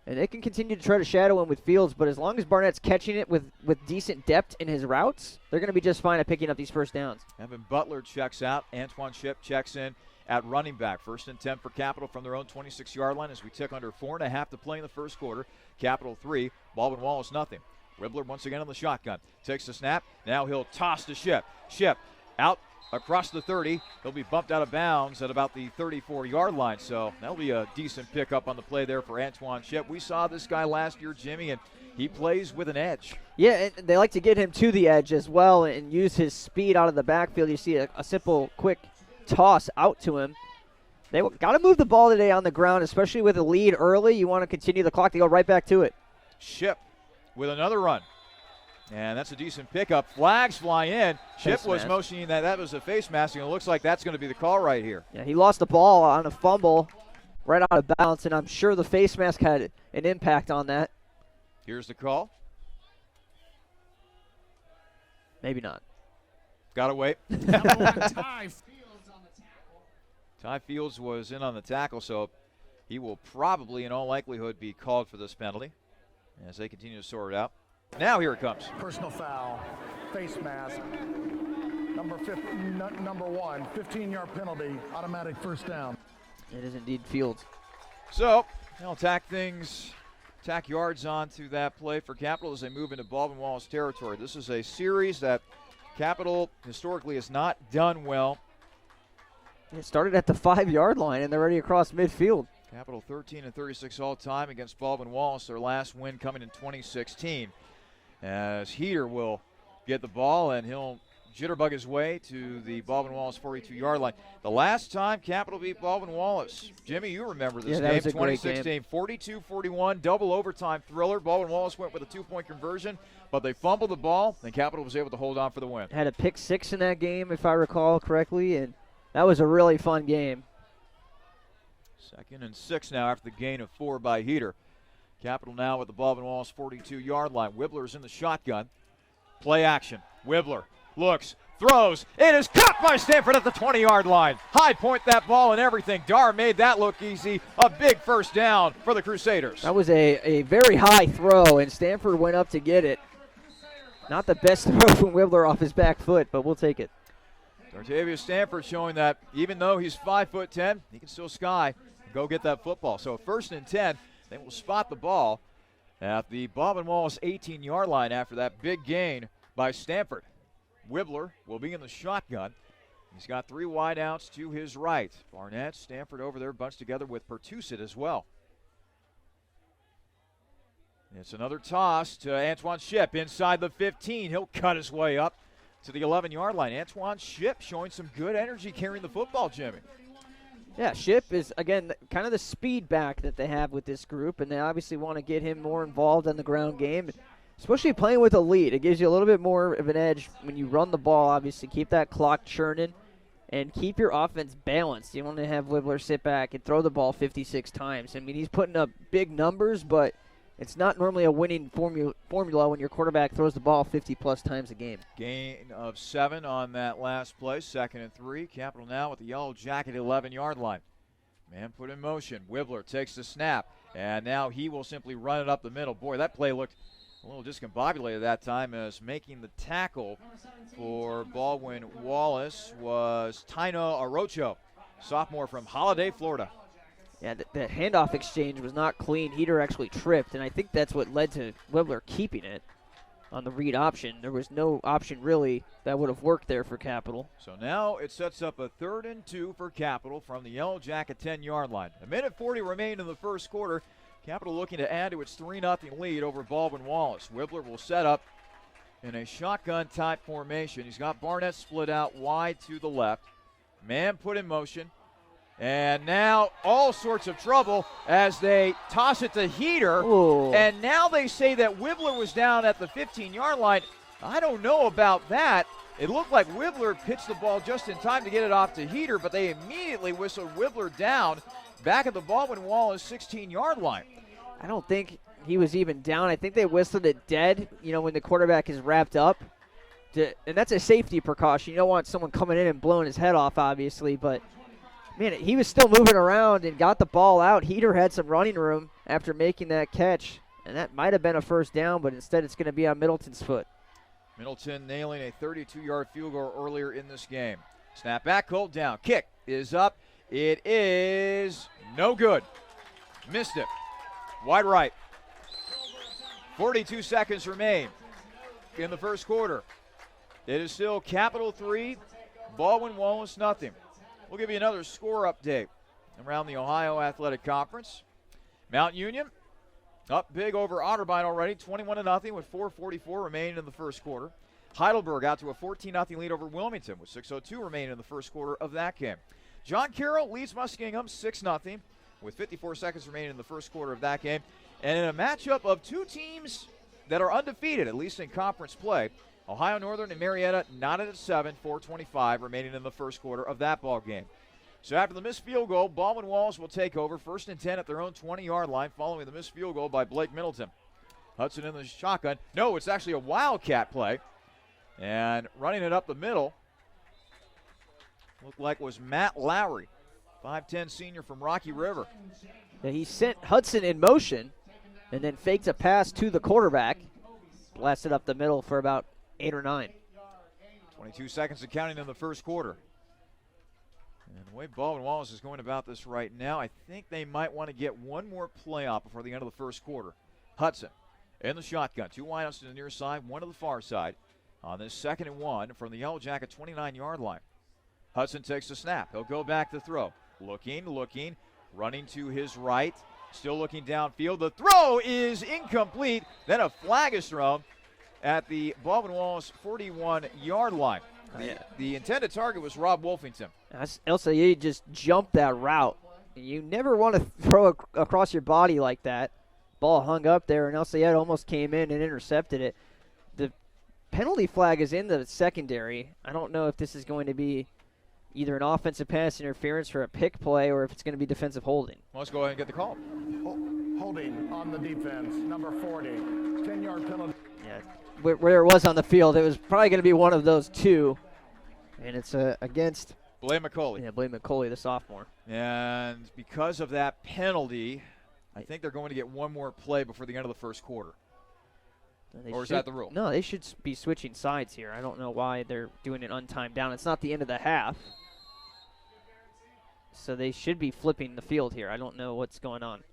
And they can continue to try to shadow him with Fields, but as long as Barnett's catching it with decent depth in his routes, they're going to be just fine at picking up these first downs. Evan Butler checks out. Antoine Ship checks in at running back. 1st and 10 for Capital from their own 26-yard line as we tick under 4.5 to play in the first quarter. Capital 3, Baldwin Wallace nothing. Wibbler once again on the shotgun. Takes the snap. Now he'll toss to Ship. Ship out across the 30. He'll be bumped out of bounds at about the 34-yard line. So that'll be a decent pickup on the play there for Antoine Ship. We saw this guy last year, Jimmy, and he plays with an edge. Yeah, and they like to get him to the edge as well and use his speed out of the backfield. You see a simple, quick toss out to him. They got to move the ball today on the ground, especially with a lead early. You want to continue the clock to go right back to it. Ship with another run. And that's a decent pickup. Flags fly in. Ship was motioning that was a face mask, and it looks like that's going to be the call right here. Yeah, he lost the ball on a fumble right out of bounds, and I'm sure the face mask had an impact on that. Here's the call. Maybe not. Gotta wait. Ty Fields was in on the tackle, so he will probably, in all likelihood, be called for this penalty as they continue to sort it out. Now here it comes. Personal foul, face mask, number 1, 15-yard penalty, automatic first down. It is indeed Fields. So they'll tack yards onto that play for Capital as they move into Baldwin Wallace territory. This is a series that Capital historically has not done well. It started at the 5-yard line, and they're already across midfield. Capital 13-36 all-time against Baldwin Wallace, their last win coming in 2016. As Heater will get the ball, and he'll jitterbug his way to the Baldwin Wallace 42-yard line. The last time Capital beat Baldwin Wallace, Jimmy, you remember this game, 2016, 42-41, double overtime thriller. Baldwin Wallace went with a 2-point conversion, but they fumbled the ball, and Capital was able to hold on for the win. Had a pick 6 in that game, if I recall correctly, and that was a really fun game. 2nd and 6 now after the gain of 4 by Heater. Capital now at the Baldwin Wallace 42-yard line. Wibbler's in the shotgun. Play action. Wibbler looks, throws. It is caught by Stanford at the 20-yard line. High point that ball and everything. Dar made that look easy. A big first down for the Crusaders. That was a very high throw, and Stanford went up to get it. Not the best throw from Wibbler off his back foot, but we'll take it. Dartavius Stanford showing that even though he's 5'10", he can still sky and go get that football. So 1st and 10, they will spot the ball at the Baldwin Wallace 18-yard line after that big gain by Stanford. Wibbler will be in the shotgun. He's got 3 wideouts to his right. Barnett, Stanford over there bunched together with Pertusit as well. It's another toss to Antoine Ship inside the 15. He'll cut his way up to the 11-yard line. Antoine Ship showing some good energy carrying the football, Jimmy. Yeah, Ship is, again, kind of the speed back that they have with this group, and they obviously want to get him more involved in the ground game, especially playing with a lead. It gives you a little bit more of an edge when you run the ball, obviously. Keep that clock churning and keep your offense balanced. You want to have Wibbler sit back and throw the ball 56 times. I mean, he's putting up big numbers, but it's not normally a winning formula when your quarterback throws the ball 50-plus times a game. Gain of 7 on that last play, 2nd and 3. Capital now with the Yellow Jacket 11-yard line. Man put in motion. Wibbler takes the snap, and now he will simply run it up the middle. Boy, that play looked a little discombobulated that time, as making the tackle for Baldwin Wallace was Taino Arocho, sophomore from Holiday, Florida. Yeah, the handoff exchange was not clean. Heater actually tripped, and I think that's what led to Wibbler keeping it on the read option. There was no option really that would have worked there for Capital. So now it sets up a 3rd and 2 for Capital from the Yellow Jacket 10-yard line. 1:40 remained in the first quarter. Capital looking to add to its 3-0 lead over Baldwin Wallace. Wibbler will set up in a shotgun-type formation. He's got Barnett split out wide to the left. Man put in motion. And now all sorts of trouble as they toss it to Heater. Ooh. And now they say that Wibbler was down at the 15-yard line. I don't know about that. It looked like Wibbler pitched the ball just in time to get it off to Heater, but they immediately whistled Wibbler down back at the Baldwin Wallace 16-yard line. I don't think he was even down. I think they whistled it dead, when the quarterback is wrapped up. And that's a safety precaution. You don't want someone coming in and blowing his head off, obviously, but man, he was still moving around and got the ball out. Heater had some running room after making that catch, and that might have been a first down, but instead it's going to be on Middleton's foot. Middleton nailing a 32-yard field goal earlier in this game. Snap back, hold down. Kick is up. It is no good. Missed it. Wide right. 42 seconds remain in the first quarter. It is still Capital 3, Baldwin Wallace nothing. We'll give you another score update around the Ohio Athletic Conference. Mount Union up big over Otterbein already, 21-0 with 4:44 remaining in the first quarter. Heidelberg out to a 14-0 lead over Wilmington with 6:02 remaining in the first quarter of that game. John Carroll leads Muskingum 6-0 with 54 seconds remaining in the first quarter of that game. And in a matchup of two teams that are undefeated, at least in conference play, Ohio Northern and Marietta knotted at 7, 4:25 remaining in the first quarter of that ball game. So after the missed field goal, Baldwin Wallace will take over 1st and 10 at their own 20-yard line following the missed field goal by Blake Middleton. Hudson in the shotgun. No, it's actually a wildcat play. And running it up the middle looked like was Matt Lowry, 5'10 senior from Rocky River. Yeah, he sent Hudson in motion and then faked a pass to the quarterback. Blasted up the middle for about 8 or 9. 22 seconds of counting in the first quarter. And the way Baldwin Wallace is going about this right now, I think they might want to get one more play out before the end of the first quarter. Hudson in the shotgun. 2 wideouts to the near side, 1 to the far side. On this 2nd and 1 from the Yellow Jacket 29-yard line. Hudson takes the snap. He'll go back to throw. Looking, running to his right. Still looking downfield. The throw is incomplete. Then a flag is thrown at the Baldwin Wallace 41-yard line. The intended target was Rob Wolfington. El-Sayed just jumped that route. You never want to throw across your body like that. Ball hung up there, and El-Sayed almost came in and intercepted it. The penalty flag is in the secondary. I don't know if this is going to be either an offensive pass interference for a pick play or if it's going to be defensive holding. Let's go ahead and get the call. Holding on the defense, number 40, 10-yard penalty. Yeah, where it was on the field, it was probably going to be one of those two. And it's against Blaine McCauley. Yeah, Blaine McCauley, the sophomore. And because of that penalty, I think they're going to get one more play before the end of the first quarter. Or is that the rule? No, they should be switching sides here. I don't know why they're doing an untimed down. It's not the end of the half. So they should be flipping the field here. I don't know what's going on.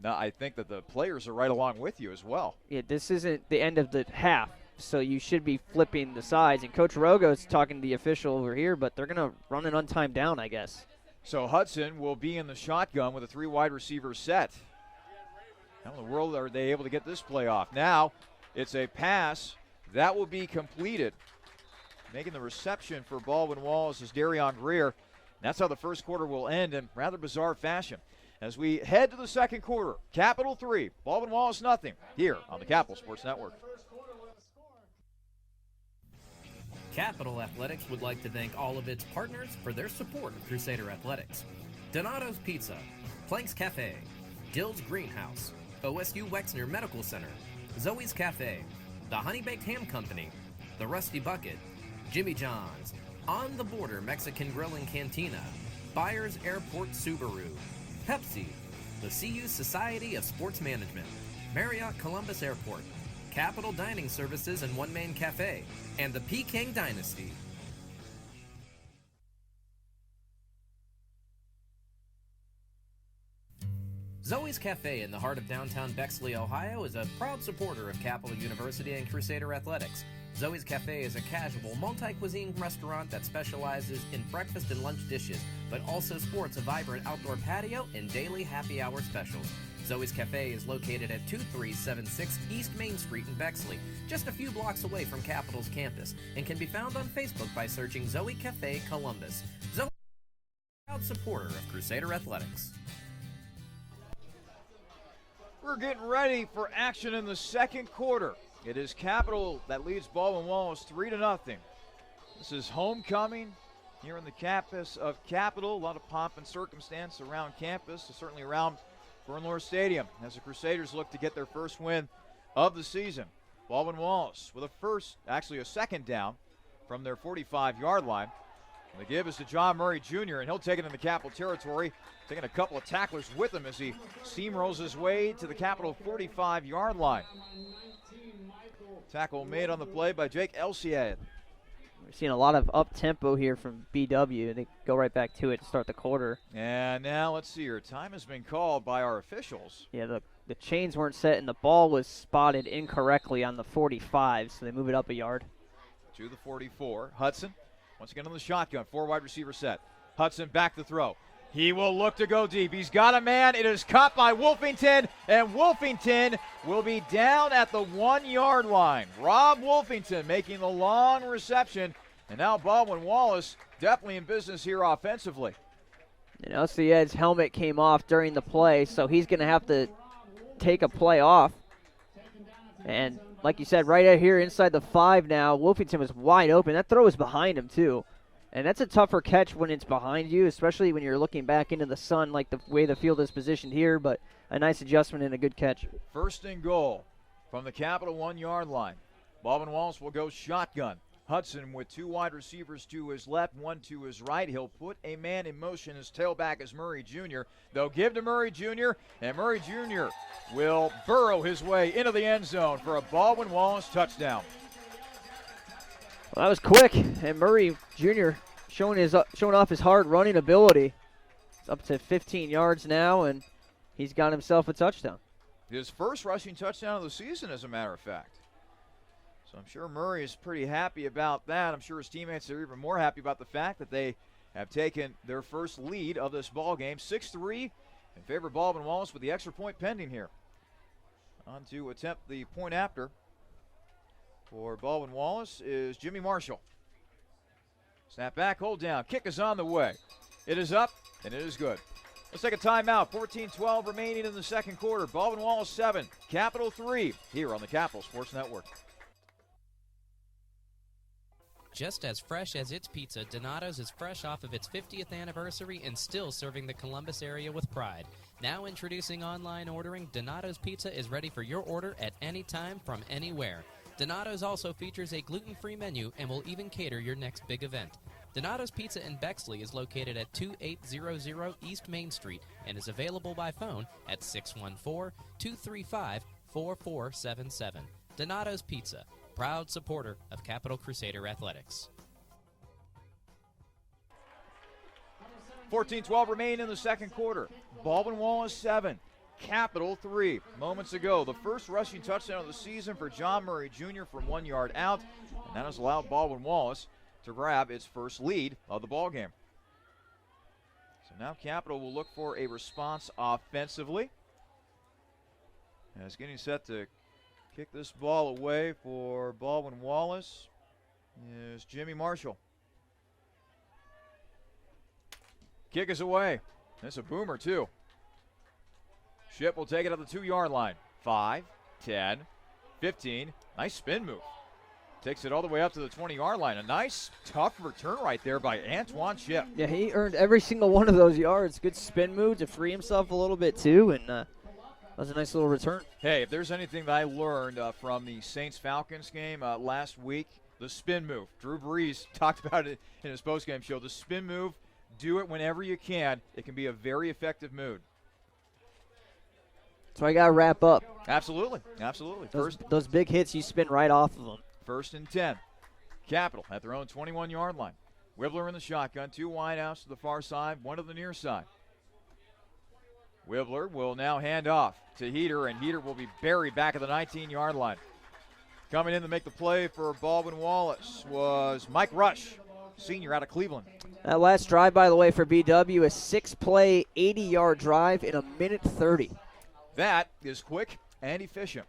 I think that the players are right along with you as well. Yeah, this isn't the end of the half, so you should be flipping the sides. And Coach Rogo's talking to the official over here, but they're going to run an untimed down, I guess. So Hudson will be in the shotgun with a 3 wide receiver set. How in the world are they able to get this play off? Now it's a pass that will be completed. Making the reception for Baldwin Wallace is Darion Greer. That's how the first quarter will end in rather bizarre fashion. As we head to the second quarter, Capital 3, Baldwin Wallace nothing, here on the Capital Sports Network. Capital Athletics would like to thank all of its partners for their support of Crusader Athletics. Donato's Pizza, Planks Cafe, Dill's Greenhouse, OSU Wexner Medical Center, Zoe's Cafe, The Honey Baked Ham Company, The Rusty Bucket, Jimmy John's, On the Border Mexican Grill and Cantina, Byers Airport Subaru, Pepsi, the CU Society of Sports Management, Marriott Columbus Airport, Capital Dining Services and One Man Cafe, and the Peking Dynasty. Zoe's Cafe in the heart of downtown Bexley, Ohio is a proud supporter of Capital University and Crusader Athletics. Zoe's Cafe is a casual, multi-cuisine restaurant that specializes in breakfast and lunch dishes, but also sports a vibrant outdoor patio and daily happy hour specials. Zoe's Cafe is located at 2376 East Main Street in Bexley, just a few blocks away from Capital's campus, and can be found on Facebook by searching Zoe Cafe Columbus. Zoe is a proud supporter of Crusader Athletics. We're getting ready for action in the second quarter. It is Capital that leads Baldwin Wallace 3-0. This is homecoming here on the campus of Capital. A lot of pomp and circumstance around campus, certainly around Bernlohr Stadium, as the Crusaders look to get their first win of the season. Baldwin Wallace with a second down from their 45-yard line. And the give is to John Murray Jr., and he'll take it in the Capital territory, taking a couple of tacklers with him as he steamrolls his way to the Capital 45-yard line. Tackle made on the play by Jake Elsiad. We're seeing a lot of up-tempo here from BW. They go right back to it to start the quarter. And now let's see here. Time has been called by our officials. Yeah, the chains weren't set, and the ball was spotted incorrectly on the 45, so they move it up a yard. To the 44. Hudson, once again on the shotgun. 4 wide receiver set. Hudson back to throw. He will look to go deep. He's got a man. It is caught by Wolfington, and Wolfington will be down at the 1-yard line. Rob Wolfington making the long reception, and now Baldwin Wallace definitely in business here offensively. And Elsiad's helmet came off during the play, so he's going to have to take a play off. And like you said, right out here inside the 5 now, Wolfington was wide open. That throw was behind him too. And that's a tougher catch when it's behind you, especially when you're looking back into the sun like the way the field is positioned here, but a nice adjustment and a good catch. First and goal from the Capital 1-yard line. Baldwin Wallace will go shotgun. Hudson with 2 wide receivers to his left, 1 to his right. He'll put a man in motion. His tailback is Murray Jr. They'll give to Murray Jr., and Murray Jr. will burrow his way into the end zone for a Baldwin Wallace touchdown. Well, that was quick, and Murray Jr. showing off his hard running ability. It's up to 15 yards now, and he's got himself a touchdown. His first rushing touchdown of the season, as a matter of fact. So I'm sure Murray is pretty happy about that. I'm sure his teammates are even more happy about the fact that they have taken their first lead of this ball game. 6-3 in favor of Baldwin Wallace with the extra point pending here. On to attempt the point after for Baldwin Wallace is Jimmy Marshall. Snap back, hold down. Kick is on the way. It is up, and it is good. Let's take a timeout. 14-12 remaining in the second quarter. Baldwin Wallace 7, Capital 3, here on the Capital Sports Network. Just as fresh as its pizza, Donato's is fresh off of its 50th anniversary and still serving the Columbus area with pride. Now introducing online ordering, Donato's Pizza is ready for your order at any time from anywhere. Donato's also features a gluten-free menu and will even cater your next big event. Donato's Pizza in Bexley is located at 2800 East Main Street and is available by phone at 614-235-4477. Donato's Pizza, proud supporter of Capital Crusader Athletics. 14-12 remain in the second quarter. Baldwin Wallace 7, Capital 3. Moments ago, the first rushing touchdown of the season for John Murray Jr. from 1 yard out, and that has allowed Baldwin Wallace to grab its first lead of the ballgame. So now Capital will look for a response offensively. As getting set to kick this ball away for Baldwin Wallace is Jimmy Marshall. Kick is away. That's a boomer, too. Ship will take it at the 2 yard line. 5, 10, 15. Nice spin move. Takes it all the way up to the 20 yard line. A nice, tough return right there by Antoine Ship. Yeah, he earned every single one of those yards. Good spin move to free himself a little bit, too, and that was a nice little return. Hey, if there's anything that I learned from the Saints-Falcons game last week, the spin move. Drew Brees talked about it in his postgame show. The spin move, do it whenever you can. It can be a very effective move. So I got to wrap up. Absolutely, absolutely. Those big hits, you spin right off of them. 1st and 10. Capital at their own 21 yard line. Wibbler in the shotgun. 2 wide outs to the far side, 1 to the near side. Wibbler will now hand off to Heater, and Heater will be buried back at the 19 yard line. Coming in to make the play for Baldwin Wallace was Mike Rush, senior out of Cleveland. That last drive, by the way, for BW, a 6-play, 80-yard drive in 1:30. That is quick and efficient.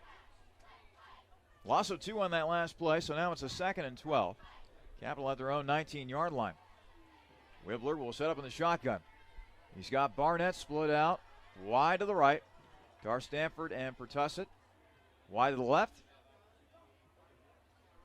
Loss of 2 on that last play, so now it's a 2nd and 12. Capital at their own 19 yard line. Wibbler will set up in the shotgun. He's got Barnett split out wide to the right. Dar Stanford and Pertussit wide to the left.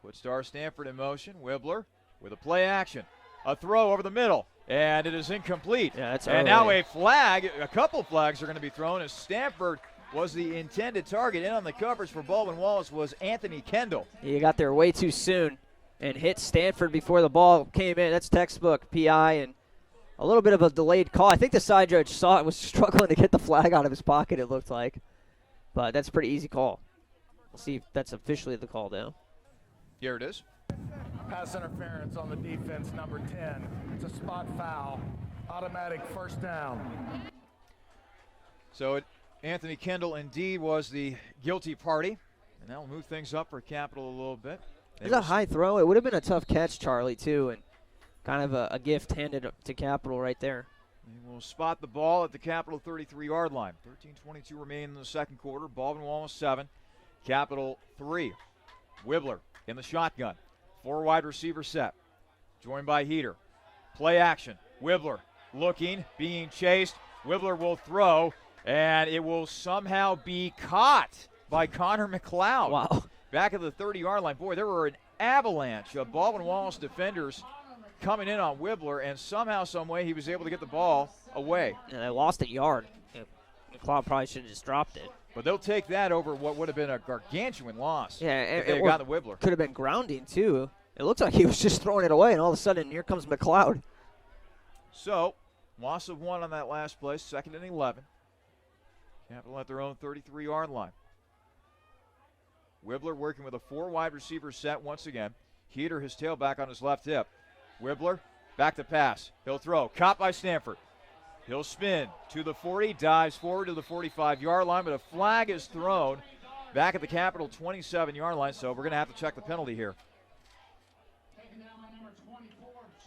Puts Dar Stanford in motion. Wibbler with a play action. A throw over the middle, and it is incomplete. Yeah, that's and now a flag, a couple flags are going to be thrown as Stanford was the intended target. In on the coverage for Baldwin Wallace was Anthony Kendall. He got there way too soon and hit Stanford before the ball came in. That's textbook PI and a little bit of a delayed call. I think the side judge saw it, was struggling to get the flag out of his pocket, it looked like. But that's a pretty easy call. We'll see if that's officially the call now. Here it is. Pass interference on the defense, number 10. It's a spot foul. Automatic first down. So Anthony Kendall indeed was the guilty party, and that will move things up for Capital a little bit. It was a high throw. It would have been a tough catch, Charlie, too, and kind of a gift handed to Capital right there. They will spot the ball at the Capital 33-yard line. 13:22 remain in the second quarter. Baldwin Wallace 7, Capital 3. Wibbler in the shotgun. 4 wide receiver set. Joined by Heater. Play action. Wibbler looking, being chased. Wibbler will throw, and it will somehow be caught by Connor McLeod. Wow. Back at the 30-yard line. Boy, there were an avalanche of Baldwin Wallace defenders coming in on Wibbler, and somehow, some way, he was able to get the ball away. And they lost a yard. McLeod probably should have just dropped it. But they'll take that over what would have been a gargantuan loss. Yeah, if they had gotten the Wibbler. Could have been grounding, too. It looks like he was just throwing it away, and all of a sudden, here comes McLeod. So, loss of 1 on that last play, 2nd and 11. Capital at their own 33-yard line. Wibbler working with a 4 wide receiver set once again. Heater, his tailback on his left hip. Wibbler, back to pass. He'll throw. Caught by Stanford. He'll spin to the 40, dives forward to the 45-yard line, but a flag is thrown back at the Capital 27-yard line, so we're going to have to check the penalty here.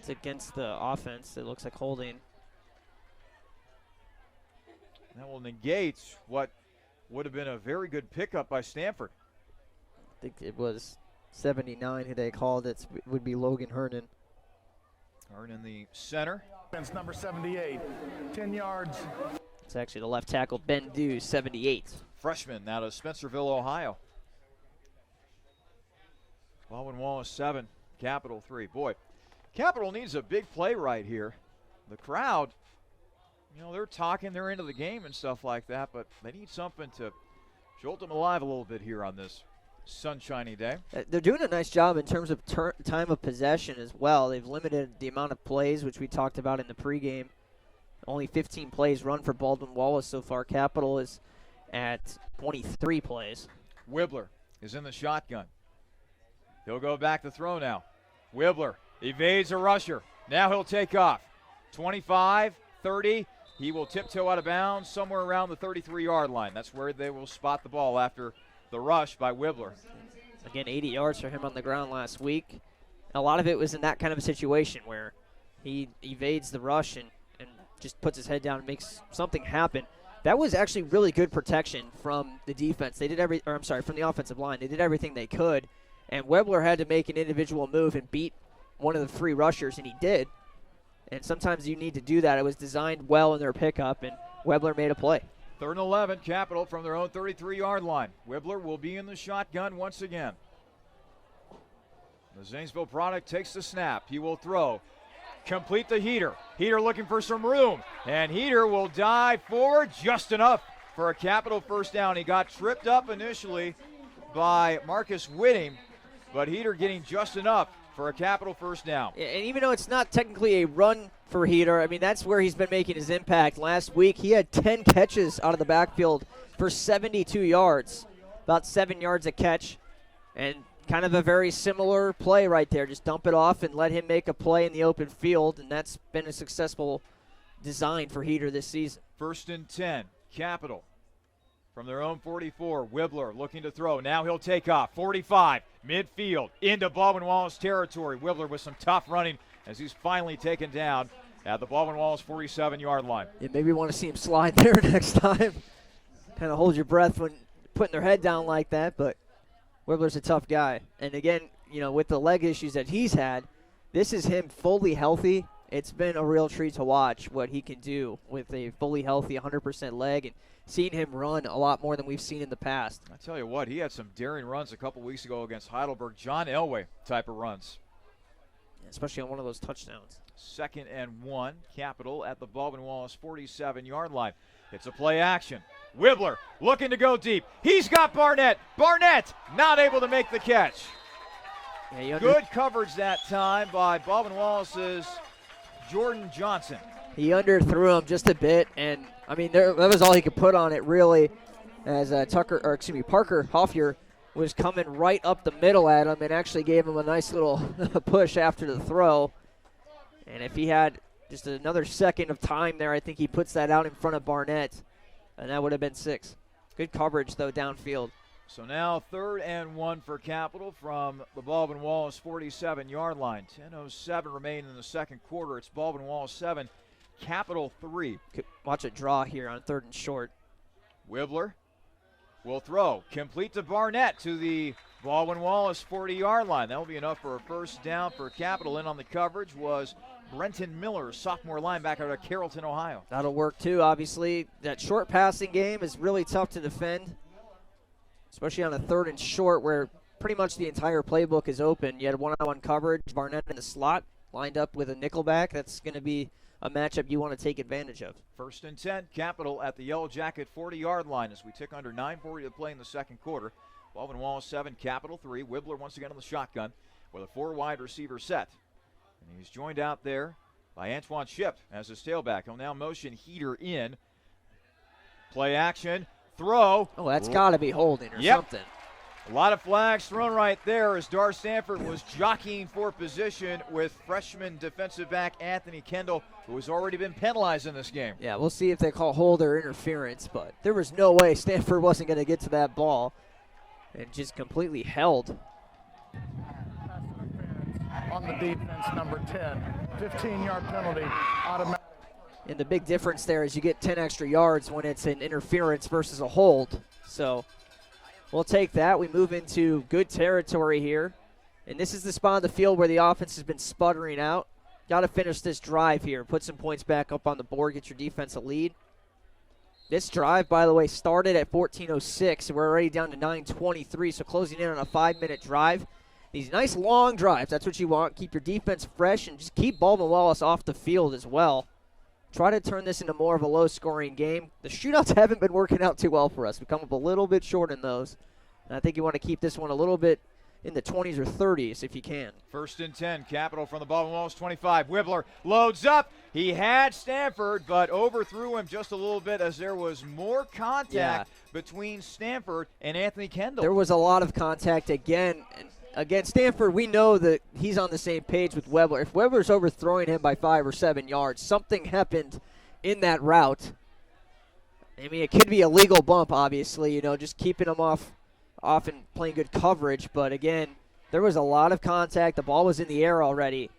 It's against the offense. It looks like holding. That will negate what would have been a very good pickup by Stanford. I think it was 79 who they called. It would be Logan Hernan. Hernan in the center. It's number 78, 10 yards. It's actually the left tackle, Ben Dew, 78. Freshman out of Spencerville, Ohio. Baldwin Wallace 7, Capital 3. Boy, Capital needs a big play right here. The crowd, they're talking, they're into the game and stuff like that, but they need something to jolt them alive a little bit here on this sunshiny day. They're doing a nice job in terms of time of possession as well. They've limited the amount of plays, which we talked about in the pregame. Only 15 plays run for Baldwin Wallace so far. Capital is at 23 plays. Wibbler is in the shotgun. He'll go back to throw now. Wibbler evades a rusher. Now he'll take off. 25, 30. He will tiptoe out of bounds somewhere around the 33-yard line. That's where they will spot the ball after the rush by Wibbler. Again, 80 yards for him on the ground last week. A lot of it was in that kind of a situation where he evades the rush and just puts his head down and makes something happen. That was actually really good protection from the defense. They did from the offensive line. They did everything they could, and Wibbler had to make an individual move and beat one of the three rushers, and he did. And sometimes you need to do that. It was designed well in their pickup, and Wibbler made a play. 3rd and 11, Capital from their own 33-yard line. Wibbler will be in the shotgun once again. The Zanesville product takes the snap. He will throw. Complete the Heater. Heater looking for some room, and Heater will dive forward just enough for a Capital first down. He got tripped up initially by Marcus Whitting, but Heater getting just enough for a Capital first down. Yeah, and even though it's not technically a run for Heater, I mean, that's where he's been making his impact. Last week, he had 10 catches out of the backfield for 72 yards, about 7 yards a catch, and kind of a very similar play right there. Just dump it off and let him make a play in the open field, and that's been a successful design for Heater this season. 1st and 10, Capital. From their own 44, Wibbler looking to throw. Now he'll take off. 45, midfield, into Baldwin Wallace territory. Wibbler with some tough running as he's finally taken down at the Baldwin Wallace 47-yard line. Yeah, maybe you want to see him slide there next time. Kind of hold your breath when putting their head down like that, but Wibbler's a tough guy. And again, with the leg issues that he's had, this is him fully healthy. It's been a real treat to watch what he can do with a fully healthy 100% leg and seeing him run a lot more than we've seen in the past. I tell you what, he had some daring runs a couple weeks ago against Heidelberg. John Elway type of runs. Especially on one of those touchdowns. 2nd and 1, Capital at the Baldwin Wallace 47-yard line. It's a play action. Wibbler looking to go deep. He's got Barnett. Barnett not able to make the catch. Yeah, good coverage that time by Baldwin Wallace's Jordan Johnson. He underthrew him just a bit, and I mean that was all he could put on it really, as Parker Hoffier was coming right up the middle at him and actually gave him a nice little push after the throw. And if he had just another second of time there, I think he puts that out in front of Barnett, and that would have been 6. Good coverage, though, downfield. So now 3rd and 1 for Capital from the Baldwin Wallace 47-yard line. 10:07 remain in the second quarter. It's Baldwin Wallace 7, Capital 3. Watch it draw here on 3rd and short. Wibbler will throw. Complete to Barnett to the Baldwin Wallace 40-yard line. That will be enough for a first down for Capital. In on the coverage was Brenton Miller, sophomore linebacker out of Carrollton, Ohio. That'll work too, obviously. That short passing game is really tough to defend, especially on a 3rd and short where pretty much the entire playbook is open. You had one-on-one coverage, Barnett in the slot, lined up with a nickelback. That's going to be a matchup you want to take advantage of. 1st and 10, Capital at the Yellow Jacket 40-yard line as we tick under 9:40 to play in the second quarter. Baldwin Wallace 7, Capital 3. Wibbler once again on the shotgun with a 4-wide receiver set. And he's joined out there by Antoine Shipp as his tailback. He'll now motion Heater in. Play action. Throw. Oh, that's got to be holding or something. A lot of flags thrown right there as Dar Stanford was jockeying for position with freshman defensive back Anthony Kendall, who has already been penalized in this game. Yeah, we'll see if they call hold or interference, but there was no way Stanford wasn't going to get to that ball and just completely held. On the defense, number 10, 15-yard penalty, automatic. And the big difference there is you get 10 extra yards when it's an interference versus a hold. So we'll take that. We move into good territory here. And this is the spot on the field where the offense has been sputtering out. Got to finish this drive here. Put some points back up on the board. Get your defense a lead. This drive, by the way, started at 14:06. We're already down to 9:23, so closing in on a 5-minute drive. These nice long drives, that's what you want. Keep your defense fresh and just keep Baldwin Wallace off the field as well. Try to turn this into more of a low-scoring game. The shootouts haven't been working out too well for us. We come up a little bit short in those. And I think you want to keep this one a little bit in the 20s or 30s if you can. 1st and 10, Capital from the Baldwin Wallace 25. Wibbler loads up. He had Stanford, but overthrew him just a little bit as there was more contact between Stanford and Anthony Kendall. There was a lot of contact again. Again, Stanford, we know that he's on the same page with Wibbler. If Wibbler's overthrowing him by 5 or 7 yards, something happened in that route. I mean, it could be a legal bump, obviously, just keeping him off and playing good coverage. But, again, there was a lot of contact. The ball was in the air already.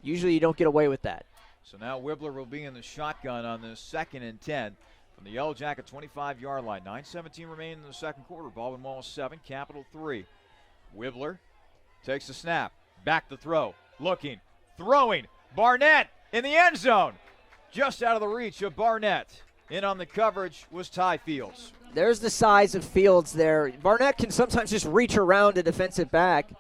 Usually you don't get away with that. So now Wibbler will be in the shotgun on this 2nd and 10 from the Yellow Jacket 25-yard line. 9:17 remaining in the second quarter. Baldwin Wallace 7, Capital 3. Wibbler takes the snap. Back to throw. Looking. Throwing. Barnett in the end zone. Just out of the reach of Barnett. In on the coverage was Ty Fields. There's the size of Fields there. Barnett can sometimes just reach around a defensive back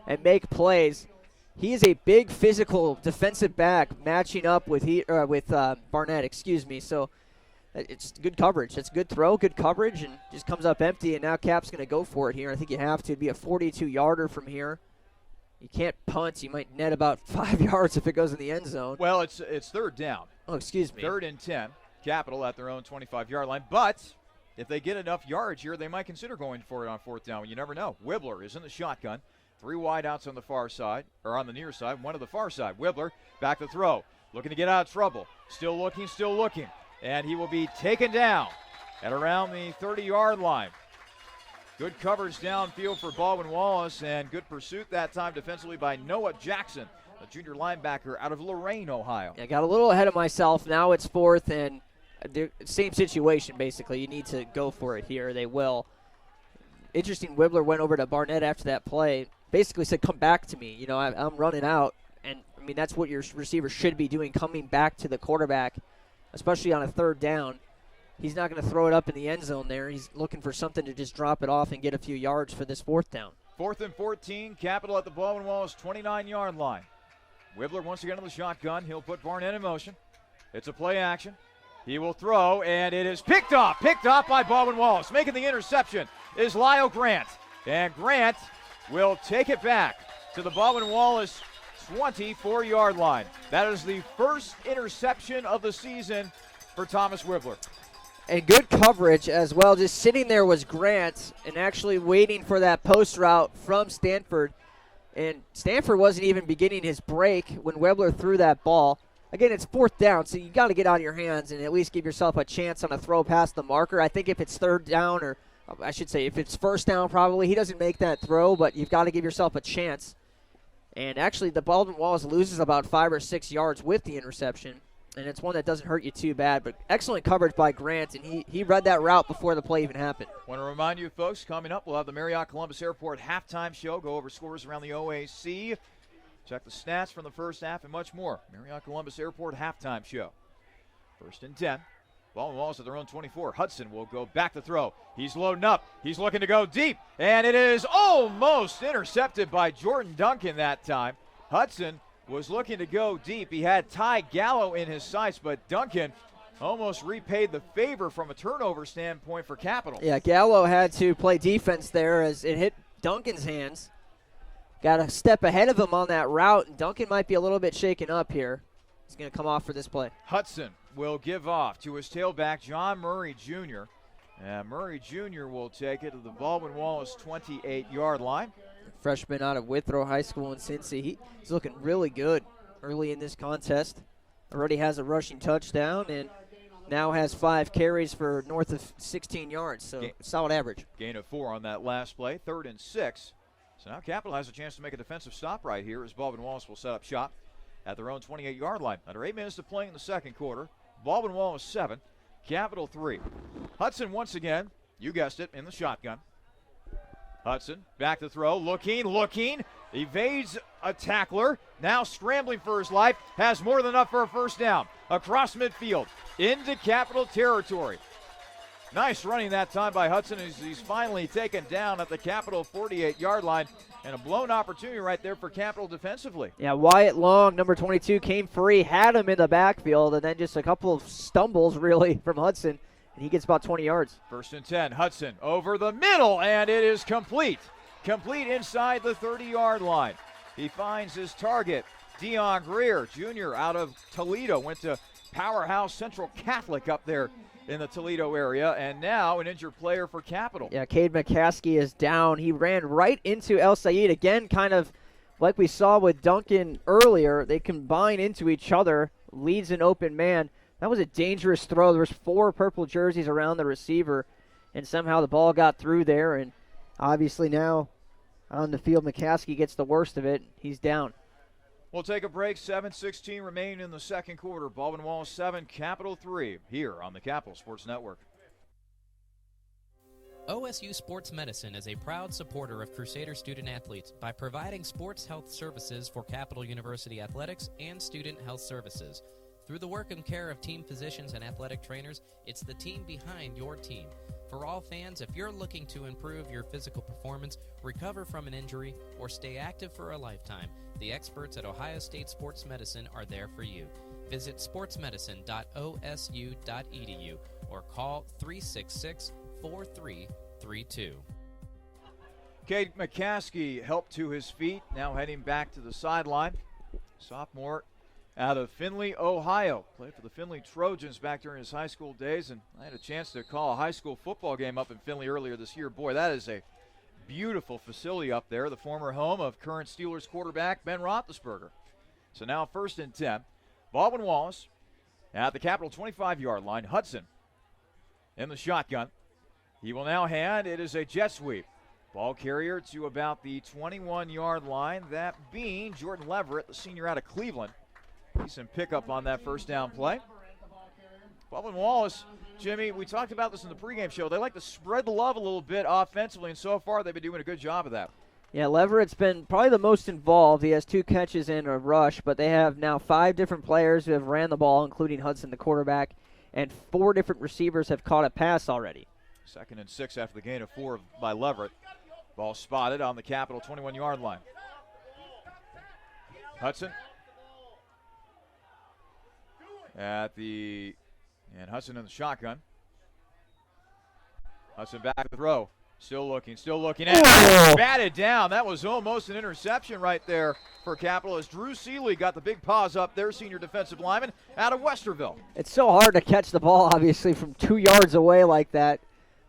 and make plays. He is a big physical defensive back matching up with Barnett, So it's good coverage. It's good throw, good coverage, and just comes up empty, and now Cap's going to go for it here. I think you have to. It'd be a 42-yarder from here. You can't punt. You might net about 5 yards if it goes in the end zone. Well, it's 3rd down. Oh, excuse me. 3rd and 10. Capital at their own 25-yard line. But if they get enough yards here, they might consider going for it on 4th down. You never know. Wibbler is in the shotgun. 3 wide outs on the far side, or on the near side, 1 to the far side. Wibbler back to throw. Looking to get out of trouble. Still looking. And he will be taken down at around the 30-yard line. Good coverage downfield for Baldwin Wallace, and good pursuit that time defensively by Noah Jackson, a junior linebacker out of Lorain, Ohio. I got a little ahead of myself. Now it's 4th, and the same situation, basically. You need to go for it here. They will. Interesting, Wibbler went over to Barnett after that play. Basically said, come back to me. I'm running out. And, I mean, that's what your receiver should be doing, coming back to the quarterback, especially on a 3rd down. He's not going to throw it up in the end zone there. He's looking for something to just drop it off and get a few yards for this 4th down. 4th and 14, Capital at the Baldwin Wallace 29-yard line. Wibbler once again in the shotgun. He'll put Barnett in motion. It's a play action. He will throw, and it is picked off by Baldwin Wallace. Making the interception is Lyle Grant. And Grant will take it back to the Baldwin Wallace 24-yard line. That is the first interception of the season for Thomas Wibbler. And good coverage as well. Just sitting there was Grant and actually waiting for that post route from Stanford. And Stanford wasn't even beginning his break when Wibbler threw that ball. Again, it's 4th down, so you got to get out of your hands and at least give yourself a chance on a throw past the marker. I think if it's 3rd down, or I should say if it's 1st down probably, he doesn't make that throw, but you've got to give yourself a chance. And actually, the Baldwin Wallace loses about 5 or 6 yards with the interception, and it's one that doesn't hurt you too bad. But excellent coverage by Grant, and he read that route before the play even happened. Want to remind you, folks, coming up, we'll have the Marriott Columbus Airport halftime show, go over scores around the OAC, check the stats from the first half, and much more. Marriott Columbus Airport halftime show. 1st and 10. Baldwin Wallace at their own 24. Hudson will go back to throw. He's loading up. He's looking to go deep. And it is almost intercepted by Jordan Duncan that time. Hudson was looking to go deep. He had Ty Gallo in his sights, but Duncan almost repaid the favor from a turnover standpoint for Capital. Yeah, Gallo had to play defense there as it hit Duncan's hands. Got a step ahead of him on that route, and Duncan might be a little bit shaken up here. He's going to come off for this play. Hudson will give off to his tailback, John Murray Jr. And Murray Jr. will take it to the Baldwin Wallace 28-yard line. Freshman out of Withrow High School in Cincy. He's looking really good early in this contest. Already has a rushing touchdown and now has 5 carries for north of 16 yards, so solid average. Gain of 4 on that last play, 3rd and 6. So now Capital has a chance to make a defensive stop right here as Baldwin Wallace will set up shop at their own 28-yard line. Under 8 minutes to play in the second quarter. Baldwin Wallace 7, Capital 3. Hudson once again, you guessed it, in the shotgun. Hudson back to throw, looking, evades a tackler, now scrambling for his life, has more than enough for a 1st down. Across midfield, into Capital territory. Nice running that time by Hudson as he's finally taken down at the Capital 48-yard line. And a blown opportunity right there for Capital defensively. Yeah, Wyatt Long, number 22, came free, had him in the backfield, and then just a couple of stumbles, really, from Hudson. and he gets about 20 yards. 1st and 10. Hudson over the middle, and it is complete. Complete inside the 30-yard line. He finds his target. Dion Greer, Jr. out of Toledo, went to Powerhouse Central Catholic up there in the Toledo area, and now an injured player for Capital. Yeah, Cade McCaskey is down. He ran right into El Sayed. Again, kind of like we saw with Duncan earlier. They combine into each other, leads an open man. That was a dangerous throw. There was 4 purple jerseys around the receiver, and somehow the ball got through there, and obviously now on the field, McCaskey gets the worst of it. He's down. We'll take a break. 7:16 remaining in the second quarter. Baldwin Wallace 7, Capital 3, here on the Capital Sports Network. OSU Sports Medicine is a proud supporter of Crusader student athletes by providing sports health services for Capital University athletics and student health services. Through the work and care of team physicians and athletic trainers, it's the team behind your team. For all fans, if you're looking to improve your physical performance, recover from an injury, or stay active for a lifetime, the experts at Ohio State Sports Medicine are there for you. Visit sportsmedicine.osu.edu or call 366-4332. Cade McCaskey helped to his feet, now heading back to the sideline. Sophomore out of Findlay, Ohio. Played for the Findlay Trojans back during his high school days, and I had a chance to call a high school football game up in Findlay earlier this year. Boy, that is a beautiful facility up there, the former home of current Steelers quarterback Ben Roethlisberger. So now 1st and 10. Baldwin Wallace at the Capital 25-yard line. Hudson in the shotgun. He will now hand. It is a jet sweep. Ball carrier to about the 21-yard line, that being Jordan Leverett, the senior out of Cleveland. Decent pickup on that first down play. Baldwin Wallace, Jimmy, we talked about this in the pregame show. They like to spread the love a little bit offensively, and so far they've been doing a good job of that. Yeah, Leverett's been probably the most involved. He has 2 catches and a rush, but they have now 5 different players who have ran the ball, including Hudson, the quarterback, and 4 different receivers have caught a pass already. 2nd and 6 after the gain of 4 by Leverett. Ball spotted on the Capital 21-yard line. Hudson. And Hudson in the shotgun. Hudson back to the throw. Still looking. And batted down. That was almost an interception right there for Capital as Drew Seeley got the big paws up there, senior defensive lineman out of Westerville. It's so hard to catch the ball, obviously, from 2 yards away like that,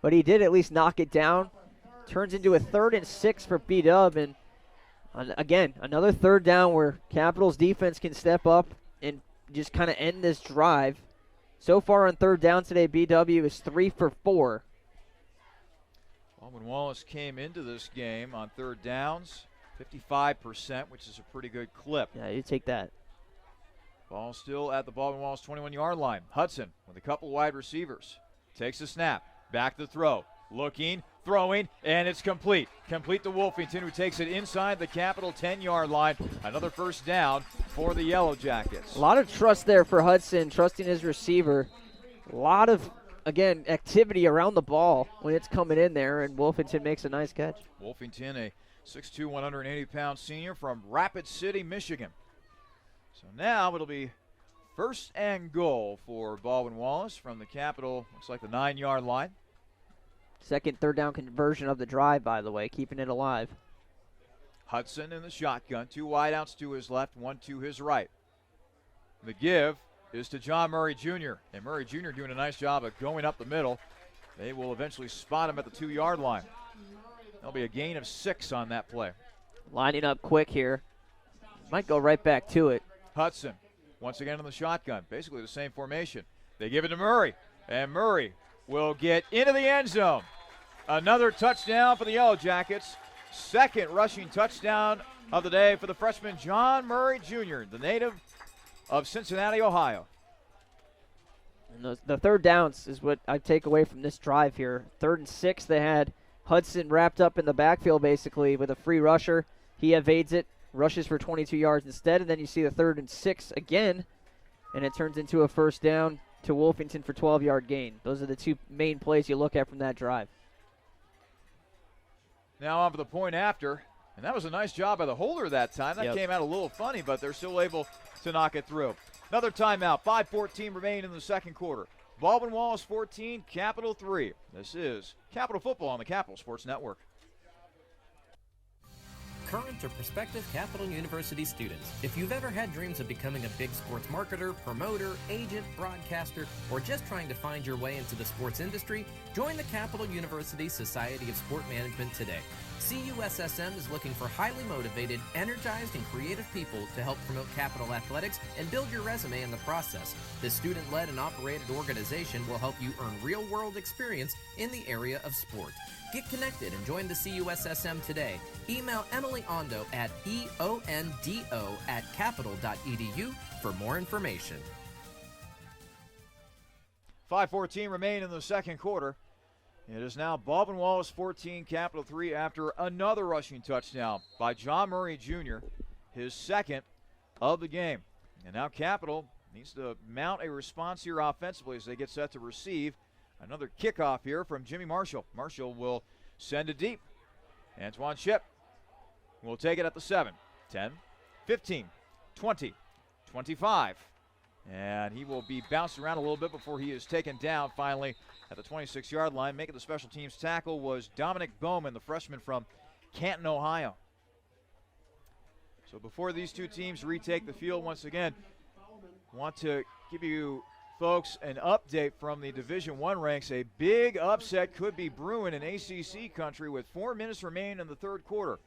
but he did at least knock it down. Turns into a 3rd and 6 for B-Dub, and again, another 3rd down where Capital's defense can step up and just kind of end this drive. So far on 3rd down today, BW is 3 for 4. Baldwin Wallace came into this game on 3rd downs, 55%, which is a pretty good clip. Yeah, you take that. Ball still at the Baldwin Wallace 21-yard line. Hudson with a couple wide receivers. Takes a snap. Back to throw. Looking, throwing, and it's complete. Complete to Wolfington, who takes it inside the Capital 10-yard line. Another first down for the Yellow Jackets. A lot of trust there for Hudson, trusting his receiver. A lot of, again, activity around the ball when it's coming in there, and Wolfington makes a nice catch. Wolfington, a 6'2", 180-pound senior from Rapid City, Michigan. So now it'll be 1st and goal for Baldwin Wallace from the Capital, looks like the 9-yard line. 2nd, 3rd down conversion of the drive, by the way, keeping it alive. Hudson in the shotgun. 2 wideouts to his left, 1 to his right. The give is to John Murray Jr. And Murray Jr. doing a nice job of going up the middle. They will eventually spot him at the 2-yard line. There'll be a gain of 6 on that play. Lining up quick here. Might go right back to it. Hudson once again in the shotgun. Basically the same formation. They give it to Murray. And Murray will get into the end zone. Another touchdown for the Yellow Jackets. 2nd rushing touchdown of the day for the freshman John Murray Jr., the native of Cincinnati, Ohio. And the 3rd downs is what I take away from this drive here. 3rd and 6, they had Hudson wrapped up in the backfield basically with a free rusher. He evades it, rushes for 22 yards instead, and then you see the 3rd and 6 again, and it turns into a first down to Wolfington for 12-yard gain. Those are the 2 main plays you look at from that drive. Now on for the point after, and that was a nice job by the holder that time. That Yep. came out a little funny, but they're still able to knock it through. Another timeout, 5:14 remaining in the second quarter. Baldwin Wallace 14, Capital 3. This is Capital Football on the Capital Sports Network. Current or prospective Capital University students, if you've ever had dreams of becoming a big sports marketer, promoter, agent, broadcaster, or just trying to find your way into the sports industry, join the Capital University Society of Sport Management today. CUSSM is looking for highly motivated, energized, and creative people to help promote Capital athletics and build your resume in the process. This student-led and operated organization will help you earn real-world experience in the area of sport. Get connected and join the CUSSM today. Email Emily Ondo at eondo@capital.edu for more information. 5:14 remain in the second quarter. It is now Baldwin Wallace 14, Capital 3 after another rushing touchdown by John Murray Jr., his second of the game. And now Capital needs to mount a response here offensively as they get set to receive another kickoff here from Jimmy Marshall. Marshall will send it deep. Antoine Ship will take it at the 7, 10, 15, 20, 25. And he will be bounced around a little bit before he is taken down finally at the 26-yard line. Making the special teams tackle was Dominic Bowman, the freshman from Canton, Ohio. So before these two teams retake the field once again, want to give you folks an update from the Division I ranks. A big upset could be brewing in ACC country with 4 minutes remaining in the third quarter.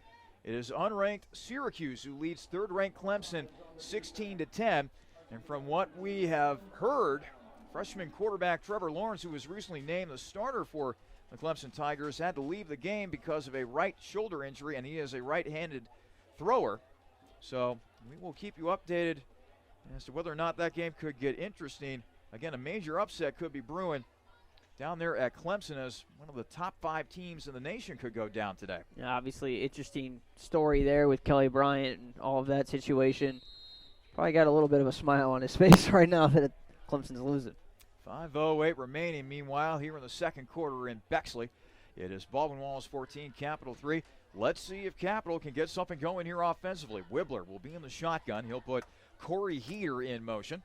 It is unranked Syracuse who leads third-ranked Clemson 16-10. And from what we have heard, freshman quarterback Trevor Lawrence, who was recently named the starter for the Clemson Tigers, had to leave the game because of a right shoulder injury, and he is a right-handed thrower. So we will keep you updated as to whether or not that game could get interesting. Again, a major upset could be brewing down there at Clemson as one of the top 5 teams in the nation could go down today. Yeah, obviously, interesting story there with Kelly Bryant and all of that situation. Probably got a little bit of a smile on his face right now that Clemson's losing. 5:08 remaining. Meanwhile, here in the second quarter in Bexley, it is Baldwin Wallace 14, Capital 3. Let's see if Capital can get something going here offensively. Wibbler will be in the shotgun. He'll put Corey Heater in motion.